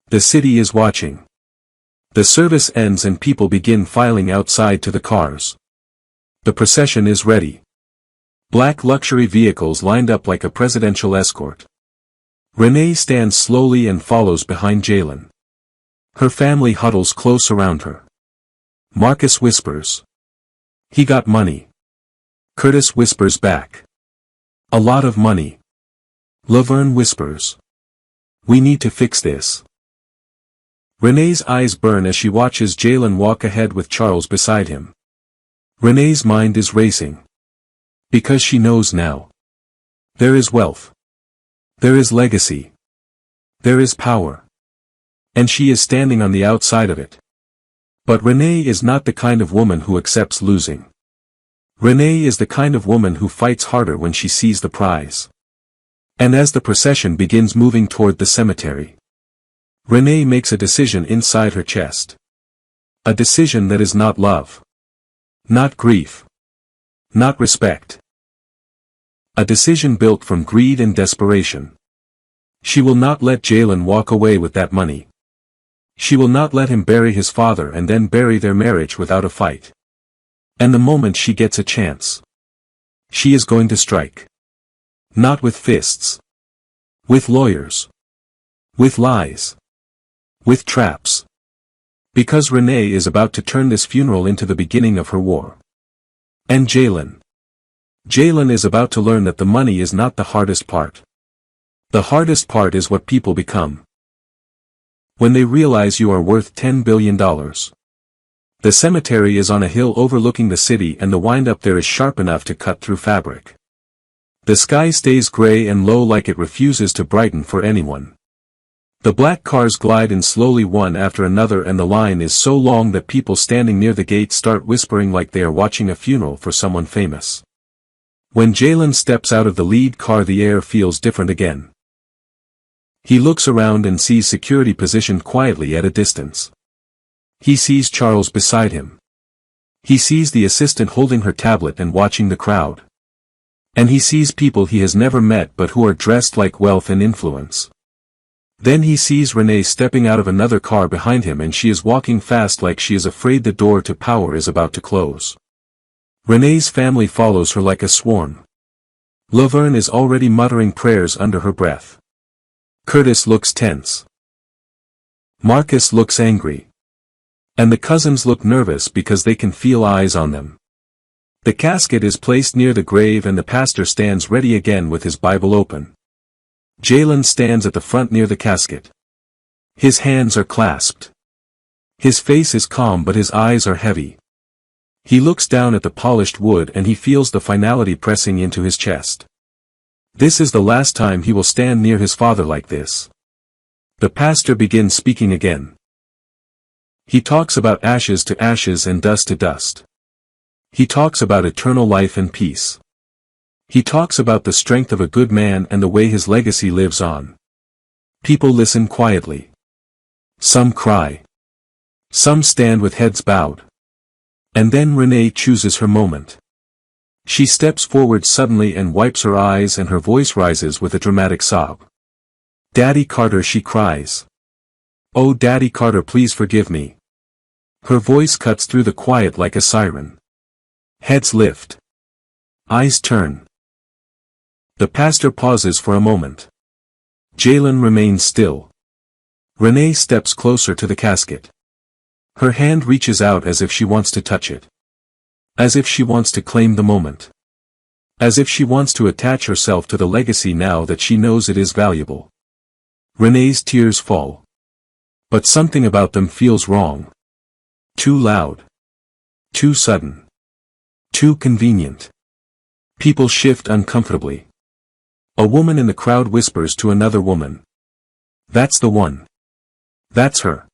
the city is watching. The service ends and people begin filing outside to the cars. The procession is ready. Black luxury vehicles lined up like a presidential escort. Renee stands slowly and follows behind Jalen. Her family huddles close around her. Marcus whispers, "He got money." Curtis whispers back, "A lot of money." Laverne whispers, "We need to fix this." Renee's eyes burn as she watches Jalen walk ahead with Charles beside him. Renee's mind is racing. Because she knows now. There is wealth. There is legacy. There is power. And she is standing on the outside of it. But Renee is not the kind of woman who accepts losing. Renee is the kind of woman who fights harder when she sees the prize. And as the procession begins moving toward the cemetery, Renee makes a decision inside her chest. A decision that is not love. Not grief. Not respect. A decision built from greed and desperation. She will not let Jalen walk away with that money. She will not let him bury his father and then bury their marriage without a fight. And the moment she gets a chance, she is going to strike. Not with fists. With lawyers. With lies. With traps. Because Renee is about to turn this funeral into the beginning of her war. And Jalen. Jalen is about to learn that the money is not the hardest part. The hardest part is what people become. When they realize you are worth $10 billion. The cemetery is on a hill overlooking the city and the wind up there is sharp enough to cut through fabric. The sky stays gray and low like it refuses to brighten for anyone. The black cars glide in slowly one after another and the line is so long that people standing near the gate start whispering like they are watching a funeral for someone famous. When Jalen steps out of the lead car the air feels different again. He looks around and sees security positioned quietly at a distance. He sees Charles beside him. He sees the assistant holding her tablet and watching the crowd. And he sees people he has never met but who are dressed like wealth and influence. Then he sees Renee stepping out of another car behind him and she is walking fast like she is afraid the door to power is about to close. Renee's family follows her like a swarm. Laverne is already muttering prayers under her breath. Curtis looks tense. Marcus looks angry. And the cousins look nervous because they can feel eyes on them. The casket is placed near the grave and the pastor stands ready again with his Bible open. Jalen stands at the front near the casket. His hands are clasped. His face is calm but his eyes are heavy. He looks down at the polished wood and he feels the finality pressing into his chest. This is the last time he will stand near his father like this. The pastor begins speaking again. He talks about ashes to ashes and dust to dust. He talks about eternal life and peace. He talks about the strength of a good man and the way his legacy lives on. People listen quietly. Some cry. Some stand with heads bowed. And then Renee chooses her moment. She steps forward suddenly and wipes her eyes and her voice rises with a dramatic sob. "Daddy Carter," she cries. "Oh Daddy Carter, please forgive me." Her voice cuts through the quiet like a siren. Heads lift. Eyes turn. The pastor pauses for a moment. Jalen remains still. Renee steps closer to the casket. Her hand reaches out as if she wants to touch it. As if she wants to claim the moment. As if she wants to attach herself to the legacy now that she knows it is valuable. Renee's tears fall. But something about them feels wrong. Too loud. Too sudden. Too convenient. People shift uncomfortably. A woman in the crowd whispers to another woman. "That's the one. That's her."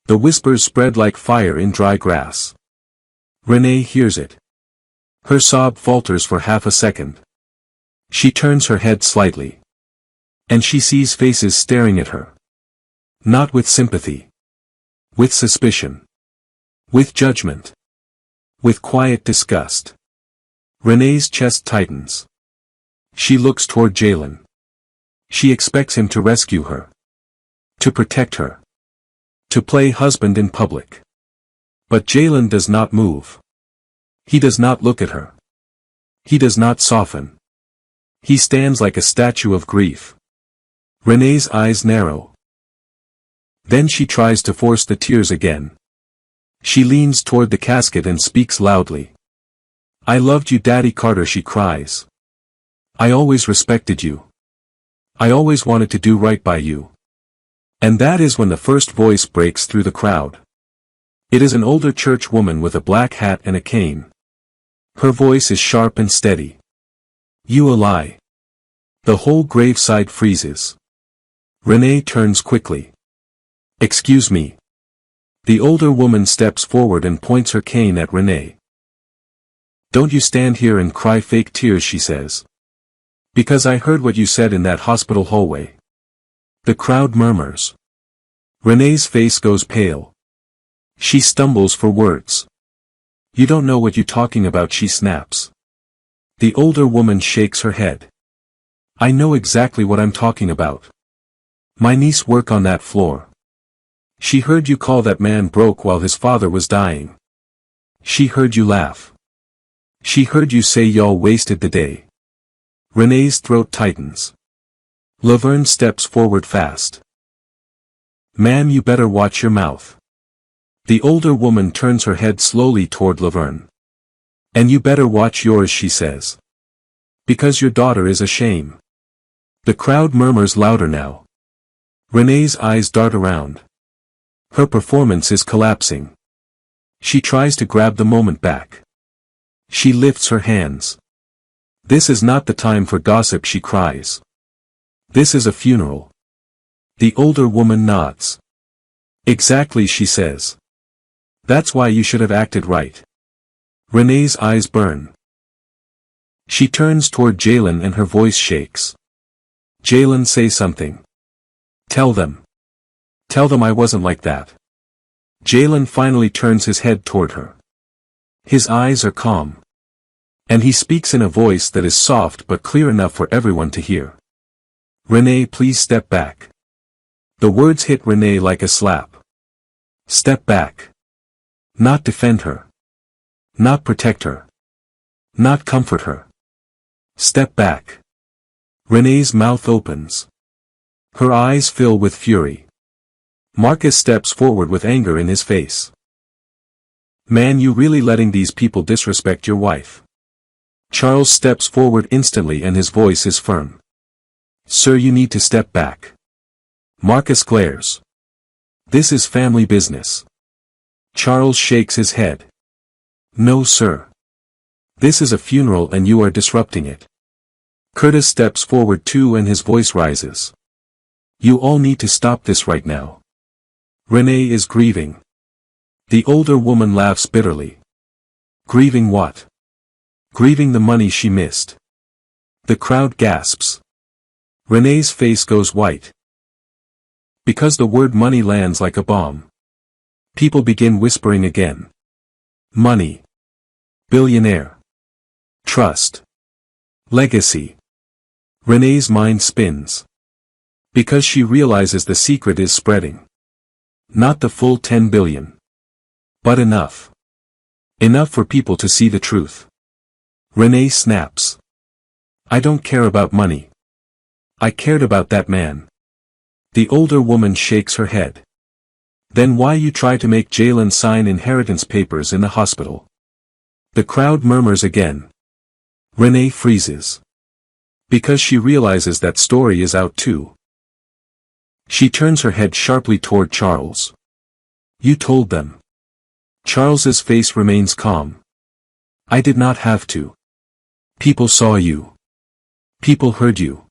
The whispers spread like fire in dry grass. Renee hears it. Her sob falters for half a second. She turns her head slightly. And she sees faces staring at her. Not with sympathy. With suspicion. With judgment. With quiet disgust. Renee's chest tightens. She looks toward Jalen. She expects him to rescue her. To protect her. To play husband in public. But Jalen does not move. He does not look at her. He does not soften. He stands like a statue of grief. Renee's eyes narrow. Then she tries to force the tears again. She leans toward the casket and speaks loudly. "I loved you Daddy Carter," she cries. "I always respected you. I always wanted to do right by you." And that is when the first voice breaks through the crowd. It is an older church woman with a black hat and a cane. Her voice is sharp and steady. "You a lie." The whole graveside freezes. Renee turns quickly. "Excuse me." The older woman steps forward and points her cane at Renee. "Don't you stand here and cry fake tears," she says. "Because I heard what you said in that hospital hallway." The crowd murmurs. Renee's face goes pale. She stumbles for words. "You don't know what you're talking about," she snaps. The older woman shakes her head. "I know exactly what I'm talking about. My niece worked on that floor. She heard you call that man broke while his father was dying. She heard you laugh. She heard you say y'all wasted the day." Renee's throat tightens. Laverne steps forward fast. "Ma'am, you better watch your mouth." The older woman turns her head slowly toward Laverne. "And you better watch yours," she says. "Because your daughter is a shame." The crowd murmurs louder now. Renee's eyes dart around. Her performance is collapsing. She tries to grab the moment back. She lifts her hands. "This is not the time for gossip," she cries. "This is a funeral." The older woman nods. "Exactly," she says. "That's why you should have acted right." Renee's eyes burn. She turns toward Jalen and her voice shakes. "Jalen, say something. Tell them. Tell them I wasn't like that." Jalen finally turns his head toward her. His eyes are calm. And he speaks in a voice that is soft but clear enough for everyone to hear. "Renee, please step back." The words hit Renee like a slap. Step back. Not defend her. Not protect her. Not comfort her. Step back. Renee's mouth opens. Her eyes fill with fury. Marcus steps forward with anger in his face. "Man, you really letting these people disrespect your wife?" Charles steps forward instantly and his voice is firm. "Sir, you need to step back." Marcus glares. This is family business. Charles shakes his head. No, sir. This is a funeral and you are disrupting it. Curtis steps forward too and his voice rises. You all need to stop this right now. Renee is grieving. The older woman laughs bitterly. Grieving what? Grieving the money she missed. The crowd gasps. Renee's face goes white. Because the word money lands like a bomb. People begin whispering again. Money. Billionaire. Trust. Legacy. Renee's mind spins. Because she realizes the secret is spreading. Not the full 10 billion. But enough. Enough for people to see the truth. Renee snaps. I don't care about money. I cared about that man. The older woman shakes her head. Then why you try to make Jalen sign inheritance papers in the hospital? The crowd murmurs again. Renee freezes. Because she realizes that story is out too. She turns her head sharply toward Charles. You told them. Charles's face remains calm. I did not have to. People saw you. People heard you.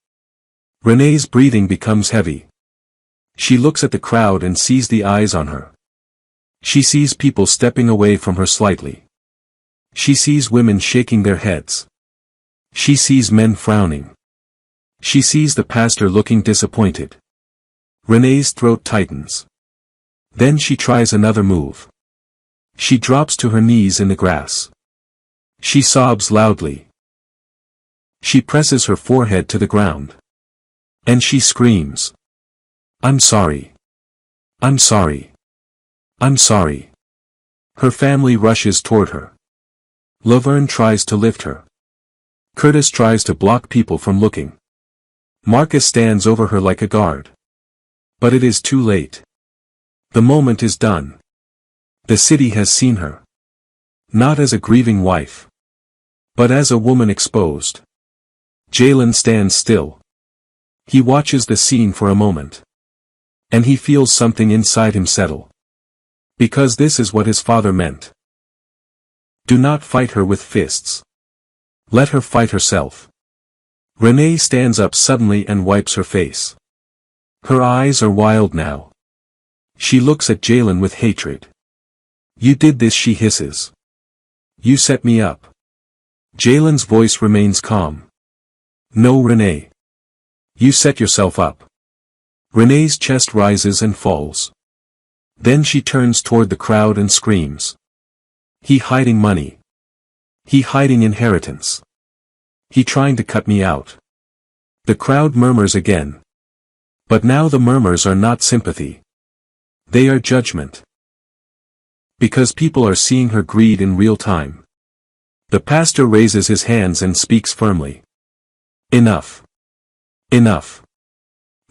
Renee's breathing becomes heavy. She looks at the crowd and sees the eyes on her. She sees people stepping away from her slightly. She sees women shaking their heads. She sees men frowning. She sees the pastor looking disappointed. Renee's throat tightens. Then she tries another move. She drops to her knees in the grass. She sobs loudly. She presses her forehead to the ground. And she screams. I'm sorry. I'm sorry. I'm sorry. Her family rushes toward her. Laverne tries to lift her. Curtis tries to block people from looking. Marcus stands over her like a guard. But it is too late. The moment is done. The city has seen her. Not as a grieving wife. But as a woman exposed. Jalen stands still. He watches the scene for a moment. And he feels something inside him settle. Because this is what his father meant. Do not fight her with fists. Let her fight herself. Renee stands up suddenly and wipes her face. Her eyes are wild now. She looks at Jalen with hatred. You did this, she hisses. You set me up. Jalen's voice remains calm. No, Renee. You set yourself up. Renee's chest rises and falls. Then she turns toward the crowd and screams. He hiding money. He hiding inheritance. He trying to cut me out. The crowd murmurs again. But now the murmurs are not sympathy. They are judgment. Because people are seeing her greed in real time. The pastor raises his hands and speaks firmly. Enough. Enough.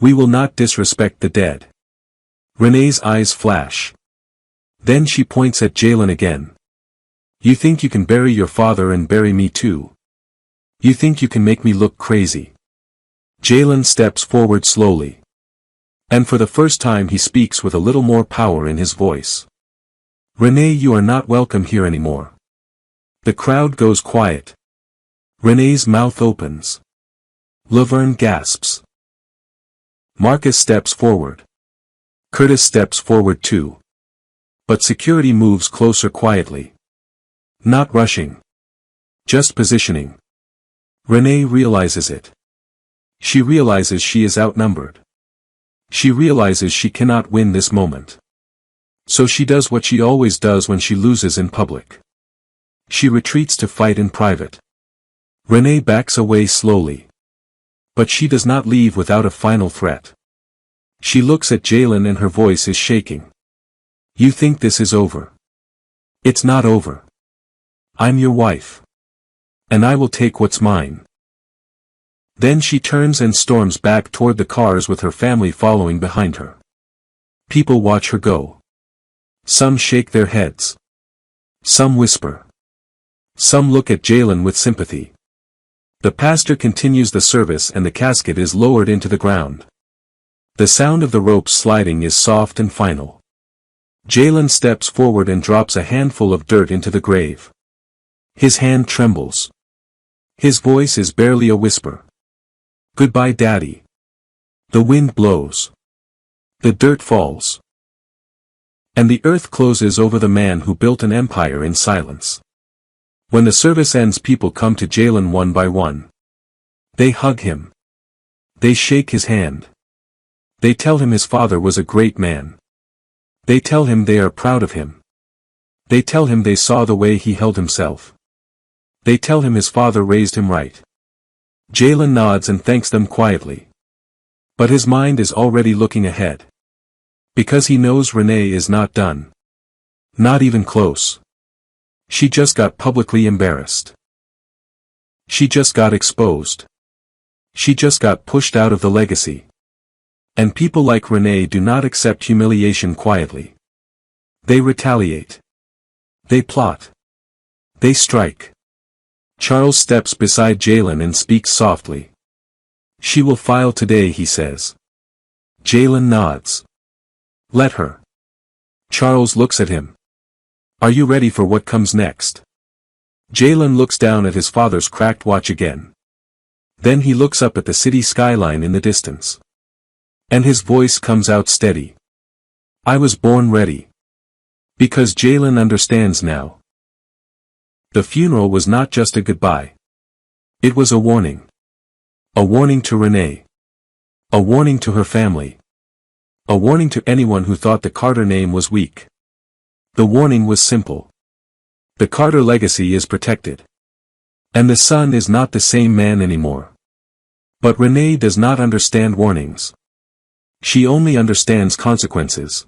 We will not disrespect the dead. Renee's eyes flash. Then she points at Jalen again. You think you can bury your father and bury me too? You think you can make me look crazy? Jalen steps forward slowly. And for the first time he speaks with a little more power in his voice. Renee, you are not welcome here anymore. The crowd goes quiet. Renee's mouth opens. Laverne gasps. Marcus steps forward. Curtis steps forward too. But security moves closer quietly. Not rushing. Just positioning. Renee realizes it. She realizes she is outnumbered. She realizes she cannot win this moment. So she does what she always does when she loses in public. She retreats to fight in private. Renee backs away slowly. But she does not leave without a final threat. She looks at Jalen and her voice is shaking. You think this is over? It's not over. I'm your wife. And I will take what's mine. Then she turns and storms back toward the cars with her family following behind her. People watch her go. Some shake their heads. Some whisper. Some look at Jalen with sympathy. The pastor continues the service and the casket is lowered into the ground. The sound of the rope sliding is soft and final. Jalen steps forward and drops a handful of dirt into the grave. His hand trembles. His voice is barely a whisper. "Goodbye, Daddy." The wind blows. The dirt falls. And the earth closes over the man who built an empire in silence. When the service ends, people come to Jalen one by one. They hug him. They shake his hand. They tell him his father was a great man. They tell him they are proud of him. They tell him they saw the way he held himself. They tell him his father raised him right. Jalen nods and thanks them quietly. But his mind is already looking ahead. Because he knows Renee is not done. Not even close. She just got publicly embarrassed. She just got exposed. She just got pushed out of the legacy. And people like Renee do not accept humiliation quietly. They retaliate. They plot. They strike. Charles steps beside Jalen and speaks softly. "She will file today," he says. Jalen nods. "Let her." Charles looks at him. "Are you ready for what comes next?" Jalen looks down at his father's cracked watch again. Then he looks up at the city skyline in the distance. And his voice comes out steady. "I was born ready." Because Jalen understands now. The funeral was not just a goodbye. It was a warning. A warning to Renee. A warning to her family. A warning to anyone who thought the Carter name was weak. The warning was simple. The Carter legacy is protected. And the son is not the same man anymore. But Renee does not understand warnings. She only understands consequences.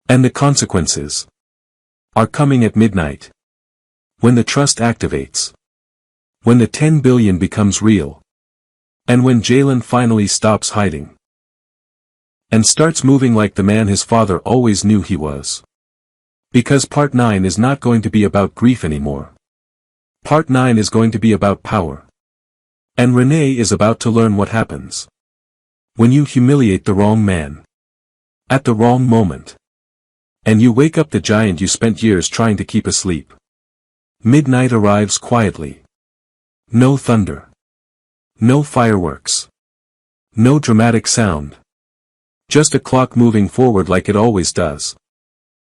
And the consequences are coming at midnight. When the trust activates. When the 10 billion becomes real. And when Jalen finally stops hiding. And starts moving like the man his father always knew he was. Because part 9 is not going to be about grief anymore. Part 9 is going to be about power. And Renee is about to learn what happens. When you humiliate the wrong man. At the wrong moment. And you wake up the giant you spent years trying to keep asleep. Midnight arrives quietly. No thunder. No fireworks. No dramatic sound. Just a clock moving forward like it always does.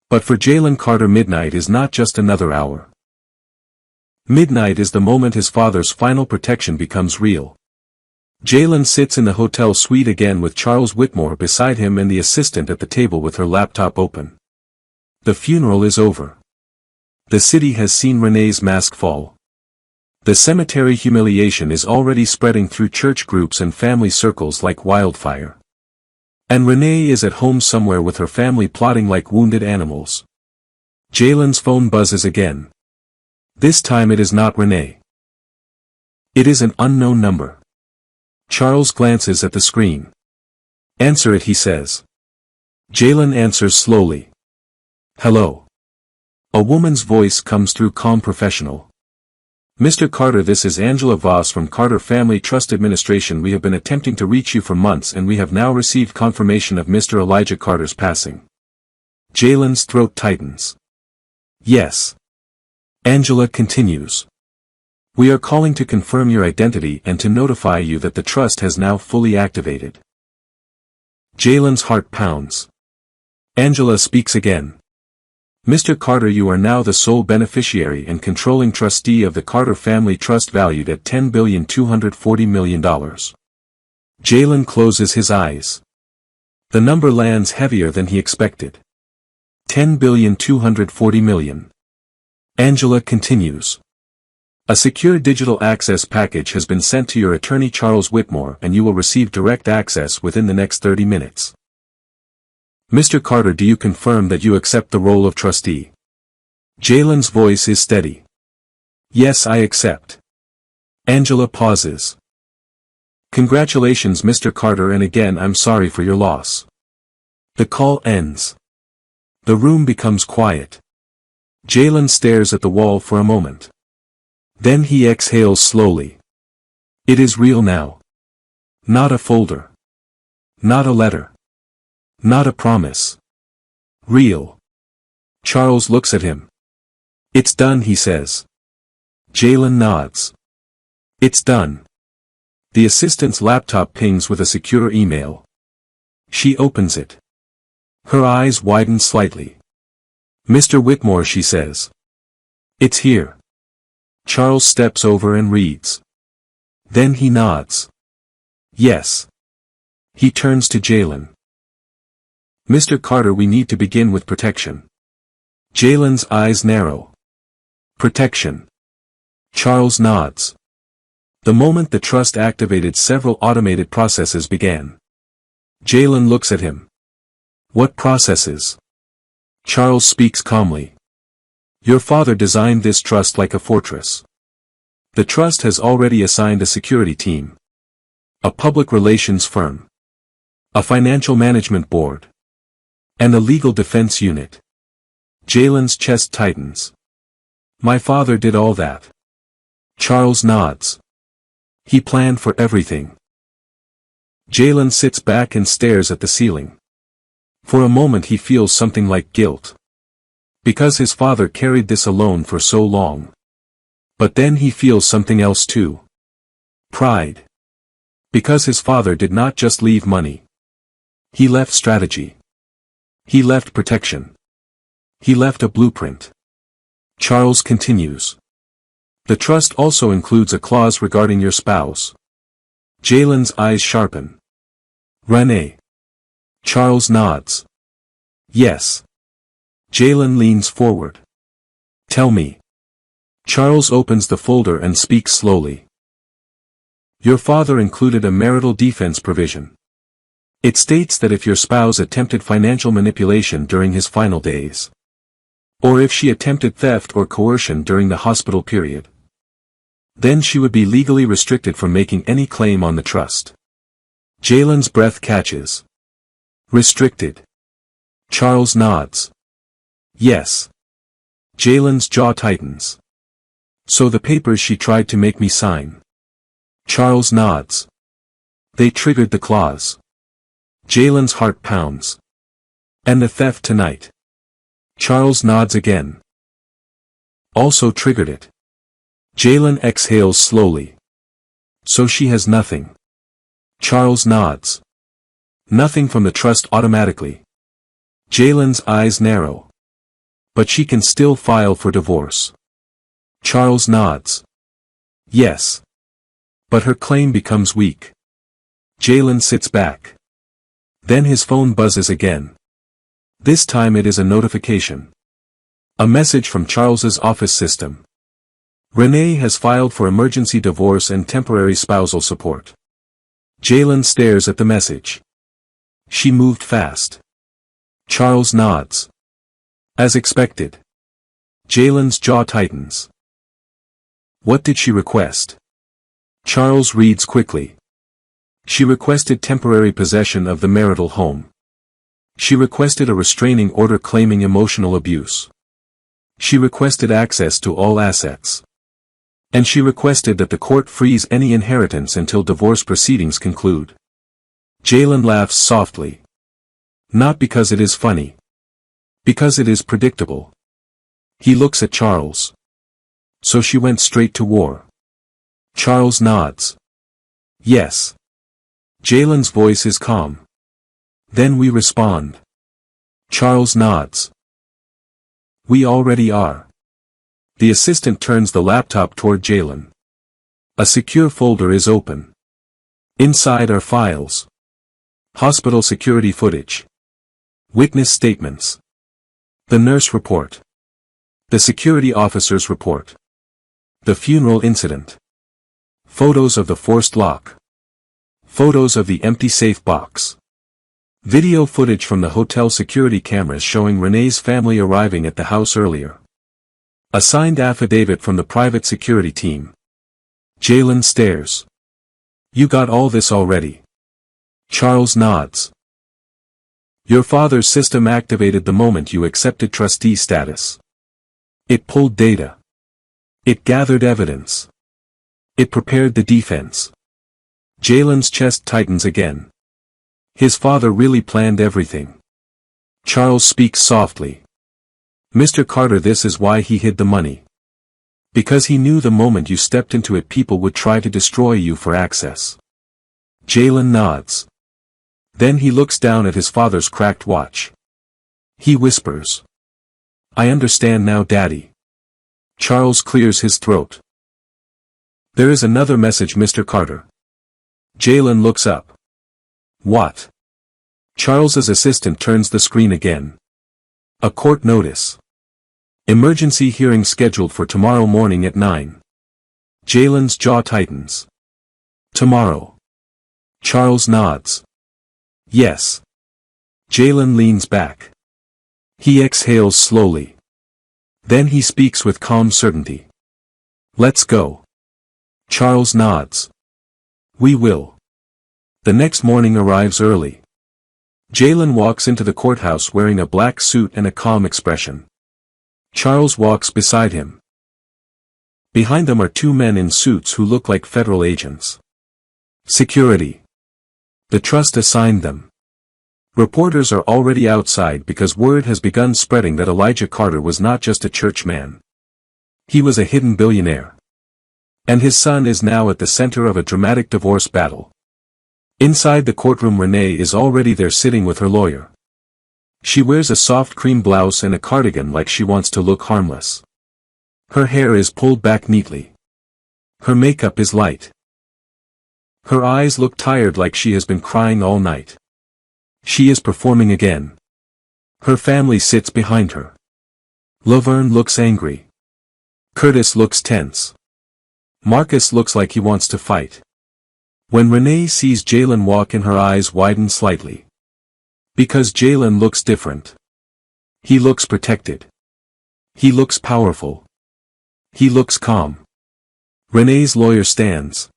But for Jalen Carter, midnight is not just another hour. Midnight is the moment his father's final protection becomes real. Jalen sits in the hotel suite again with Charles Whitmore beside him and the assistant at the table with her laptop open. The funeral is over. The city has seen Renee's mask fall. The cemetery humiliation is already spreading through church groups and family circles like wildfire. And Renee is at home somewhere with her family plotting like wounded animals. Jalen's phone buzzes again. This time it is not Renee. It is an unknown number. Charles glances at the screen. "Answer it," he says. Jalen answers slowly. "Hello." A woman's voice comes through, calm, professional. "Mr. Carter, this is Angela Voss from Carter Family Trust Administration. We have been attempting to reach you for months and we have now received confirmation of Mr. Elijah Carter's passing." Jalen's throat tightens. "Yes." Angela continues. "We are calling to confirm your identity and to notify you that the trust has now fully activated." Jalen's heart pounds. Angela speaks again. "Mr. Carter, you are now the sole beneficiary and controlling trustee of the Carter Family Trust valued at $10,240,000,000. Jalen closes his eyes. The number lands heavier than he expected. $10,240,000,000. Angela continues. "A secure digital access package has been sent to your attorney Charles Whitmore and you will receive direct access within the next 30 minutes. Mr. Carter, do you confirm that you accept the role of trustee?" Jalen's voice is steady. "Yes, I accept." Angela pauses. "Congratulations, Mr. Carter, and again I'm sorry for your loss." The call ends. The room becomes quiet. Jalen stares at the wall for a moment. Then he exhales slowly. It is real now. Not a folder. Not a letter. Not a promise. Real. Charles looks at him. It's done, he says. Jalen nods. It's done. The assistant's laptop pings with a secure email. She opens it. Her eyes widen slightly. Mr. Whitmore, she says. It's here. Charles steps over and reads. Then he nods. Yes. He turns to Jalen. Mr. Carter, we need to begin with protection. Jalen's eyes narrow. Protection. Charles nods. The moment the trust activated, several automated processes began. Jalen looks at him. What processes? Charles speaks calmly. Your father designed this trust like a fortress. The trust has already assigned a security team. A public relations firm. A financial management board. And a legal defense unit. Jalen's chest tightens. My father did all that. Charles nods. He planned for everything. Jalen sits back and stares at the ceiling. For a moment he feels something like guilt. Because his father carried this alone for so long. But then he feels something else too. Pride. Because his father did not just leave money. He left strategy. He left protection. He left a blueprint. Charles continues. The trust also includes a clause regarding your spouse. Jalen's eyes sharpen. Renee. Charles nods. Yes. Jalen leans forward. Tell me. Charles opens the folder and speaks slowly. Your father included a marital defense provision. It states that if your spouse attempted financial manipulation during his final days, or if she attempted theft or coercion during the hospital period, then she would be legally restricted from making any claim on the trust. Jalen's breath catches. Restricted. Charles nods. Yes. Jalen's jaw tightens. So the papers she tried to make me sign. Charles nods. They triggered the clause. Jalen's heart pounds. And the theft tonight. Charles nods again. Also triggered it. Jalen exhales slowly. So she has nothing. Charles nods. Nothing from the trust automatically. Jalen's eyes narrow. But she can still file for divorce. Charles nods. Yes. But her claim becomes weak. Jalen sits back. Then his phone buzzes again. This time it is a notification. A message from Charles's office system. Renee has filed for emergency divorce and temporary spousal support. Jalen stares at the message. She moved fast. Charles nods. As expected. Jalen's jaw tightens. What did she request? Charles reads quickly. She requested temporary possession of the marital home. She requested a restraining order claiming emotional abuse. She requested access to all assets. And she requested that the court freeze any inheritance until divorce proceedings conclude. Jalen laughs softly. Not because it is funny. Because it is predictable. He looks at Charles. So she went straight to war. Charles nods. Yes. Jalen's voice is calm. Then we respond. Charles nods. We already are. The assistant turns the laptop toward Jalen. A secure folder is open. Inside are files. Hospital security footage. Witness statements. The nurse report. The security officer's report. The funeral incident. Photos of the forced lock. Photos of the empty safe box. Video footage from the hotel security cameras showing Renee's family arriving at the house earlier. A signed affidavit from the private security team. Jalen stares. You got all this already. Charles nods. Your father's system activated the moment you accepted trustee status. It pulled data. It gathered evidence. It prepared the defense. Jalen's chest tightens again. His father really planned everything. Charles speaks softly. Mr. Carter, this is why he hid the money. Because he knew the moment you stepped into it people would try to destroy you for access. Jalen nods. Then he looks down at his father's cracked watch. He whispers. I understand now, Daddy. Charles clears his throat. There is another message, Mr. Carter. Jalen looks up. What? Charles's assistant turns the screen again. A court notice. Emergency hearing scheduled for tomorrow morning at 9. Jalen's jaw tightens. Tomorrow. Charles nods. Yes. Jalen leans back. He exhales slowly. Then he speaks with calm certainty. Let's go. Charles nods. We will. The next morning arrives early. Jalen walks into the courthouse wearing a black suit and a calm expression. Charles walks beside him. Behind them are two men in suits who look like federal agents. Security. The trust assigned them. Reporters are already outside because word has begun spreading that Elijah Carter was not just a church man. He was a hidden billionaire. And his son is now at the center of a dramatic divorce battle. Inside the courtroom, Renee is already there sitting with her lawyer. She wears a soft cream blouse and a cardigan like she wants to look harmless. Her hair is pulled back neatly. Her makeup is light. Her eyes look tired like she has been crying all night. She is performing again. Her family sits behind her. Laverne looks angry. Curtis looks tense. Marcus looks like he wants to fight. When Renee sees Jalen walk in, her eyes widen slightly. Because Jalen looks different. He looks protected. He looks powerful. He looks calm. Renee's lawyer stands.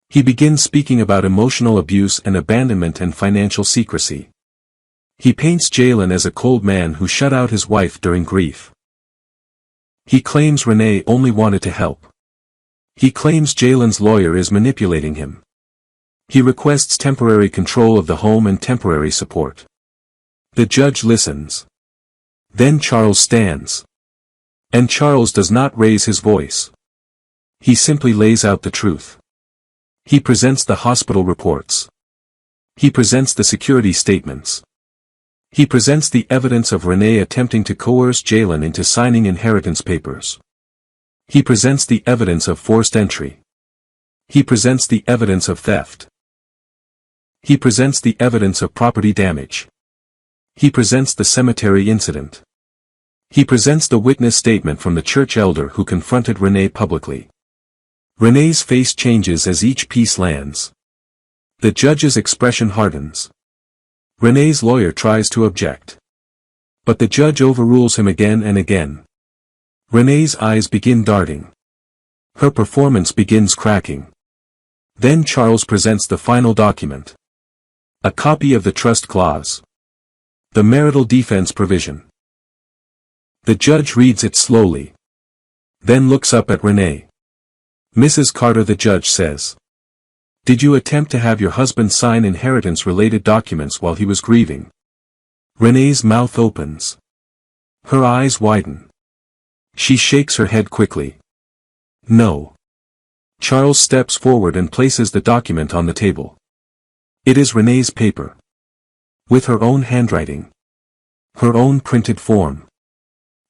He begins speaking about emotional abuse and abandonment and financial secrecy. He paints Jalen as a cold man who shut out his wife during grief. He claims Renee only wanted to help. He claims Jalen's lawyer is manipulating him. He requests temporary control of the home and temporary support. The judge listens. Then Charles stands. And Charles does not raise his voice. He simply lays out the truth. He presents the hospital reports. He presents the security statements. He presents the evidence of Renee attempting to coerce Jalen into signing inheritance papers. He presents the evidence of forced entry. He presents the evidence of theft. He presents the evidence of property damage. He presents the cemetery incident. He presents the witness statement from the church elder who confronted Renee publicly. Renee's face changes as each piece lands. The judge's expression hardens. Renee's lawyer tries to object. But the judge overrules him again and again. Renee's eyes begin darting. Her performance begins cracking. Then Charles presents the final document. A copy of the trust clause. The marital defense provision. The judge reads it slowly. Then looks up at Renee. Mrs. Carter, the judge says. Did you attempt to have your husband sign inheritance-related documents while he was grieving? Renee's mouth opens. Her eyes widen. She shakes her head quickly. No. Charles steps forward and places the document on the table. It is Renee's paper. With her own handwriting. Her own printed form.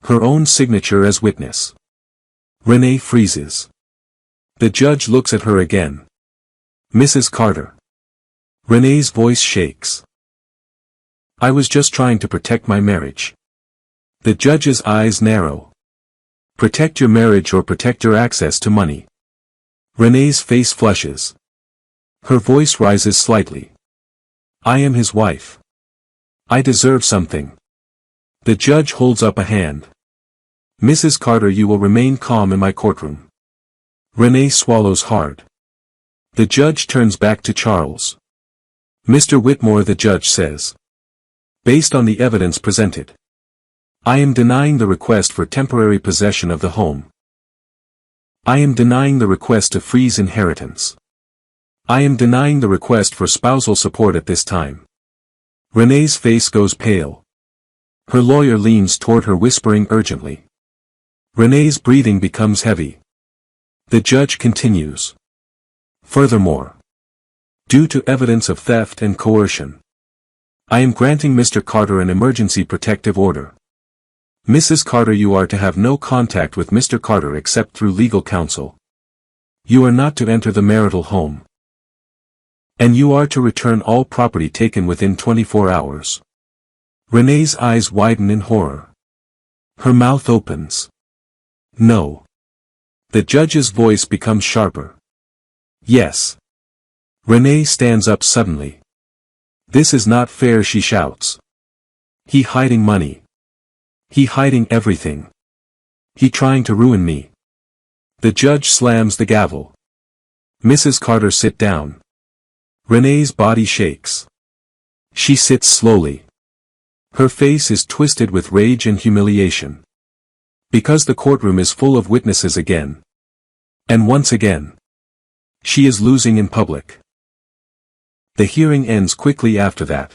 Her own signature as witness. Renee freezes. The judge looks at her again. Mrs. Carter. Renee's voice shakes. I was just trying to protect my marriage. The judge's eyes narrow. Protect your marriage or protect your access to money. Renee's face flushes. Her voice rises slightly. I am his wife. I deserve something. The judge holds up a hand. Mrs. Carter, you will remain calm in my courtroom. Renee swallows hard. The judge turns back to Charles. Mr. Whitmore, the judge says. Based on the evidence presented, I am denying the request for temporary possession of the home. I am denying the request to freeze inheritance. I am denying the request for spousal support at this time. Renee's face goes pale. Her lawyer leans toward her, whispering urgently. Renee's breathing becomes heavy. The judge continues. Furthermore, due to evidence of theft and coercion, I am granting Mr. Carter an emergency protective order. Mrs. Carter, you are to have no contact with Mr. Carter except through legal counsel. You are not to enter the marital home. And you are to return all property taken within 24 hours. Renee's eyes widen in horror. Her mouth opens. No. The judge's voice becomes sharper. Yes. Renee stands up suddenly. This is not fair, she shouts. He hiding money. He hiding everything. He trying to ruin me. The judge slams the gavel. Mrs. Carter, sit down. Renee's body shakes. She sits slowly. Her face is twisted with rage and humiliation. Because the courtroom is full of witnesses again. And once again. She is losing in public. The hearing ends quickly after that.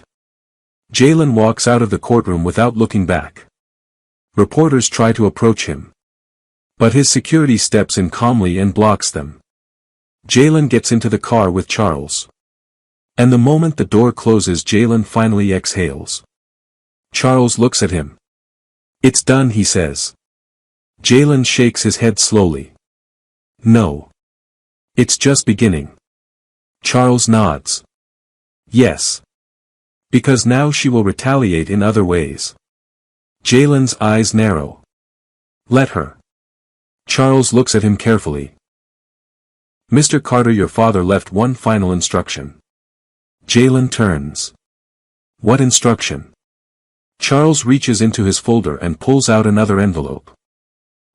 Jalen walks out of the courtroom without looking back. Reporters try to approach him. But his security steps in calmly and blocks them. Jalen gets into the car with Charles. And the moment the door closes, Jalen finally exhales. Charles looks at him. It's done, he says. Jalen shakes his head slowly. No. It's just beginning. Charles nods. Yes. Because now she will retaliate in other ways. Jalen's eyes narrow. Let her. Charles looks at him carefully. Mr. Carter, your father left one final instruction. Jalen turns. What instruction? Charles reaches into his folder and pulls out another envelope.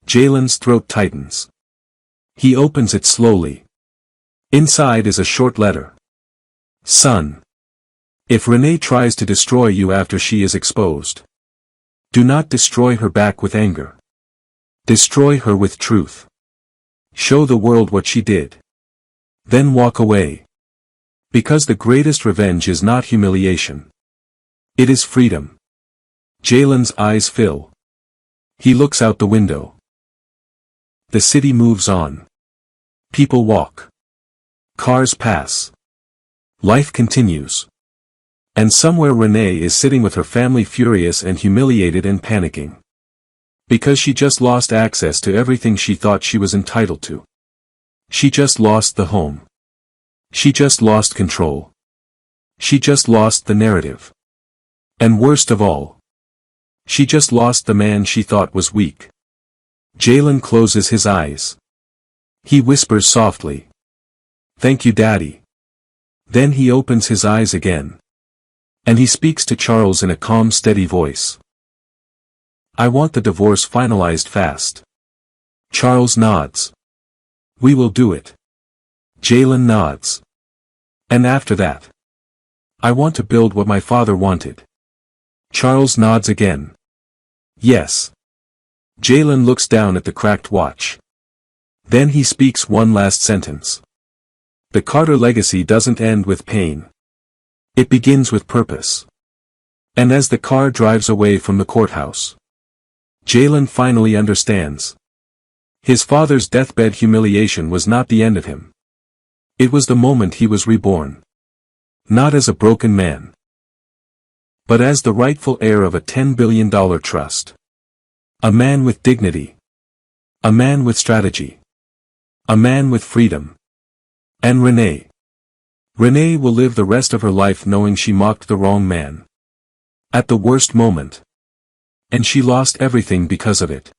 Jalen's throat tightens. He opens it slowly. Inside is a short letter. Son. If Renee tries to destroy you after she is exposed, do not destroy her back with anger. Destroy her with truth. Show the world what she did. Then walk away. Because the greatest revenge is not humiliation. It is freedom. Jalen's eyes fill. He looks out the window. The city moves on. People walk. Cars pass. Life continues. And somewhere Renee is sitting with her family, furious and humiliated and panicking. Because she just lost access to everything she thought she was entitled to. She just lost the home. She just lost control. She just lost the narrative. And worst of all, she just lost the man she thought was weak. Jalen closes his eyes. He whispers softly. Thank you, Daddy. Then he opens his eyes again. And he speaks to Charles in a calm, steady voice. I want the divorce finalized fast. Charles nods. We will do it. Jalen nods. And after that, I want to build what my father wanted. Charles nods again. Yes. Jalen looks down at the cracked watch. Then he speaks one last sentence. The Carter legacy doesn't end with pain. It begins with purpose. And as the car drives away from the courthouse, Jalen finally understands. His father's deathbed humiliation was not the end of him. It was the moment he was reborn. Not as a broken man, but as the rightful heir of a $10 billion trust. A man with dignity. A man with strategy. A man with freedom. And Renee. Renee will live the rest of her life knowing she mocked the wrong man. At the worst moment. And she lost everything because of it.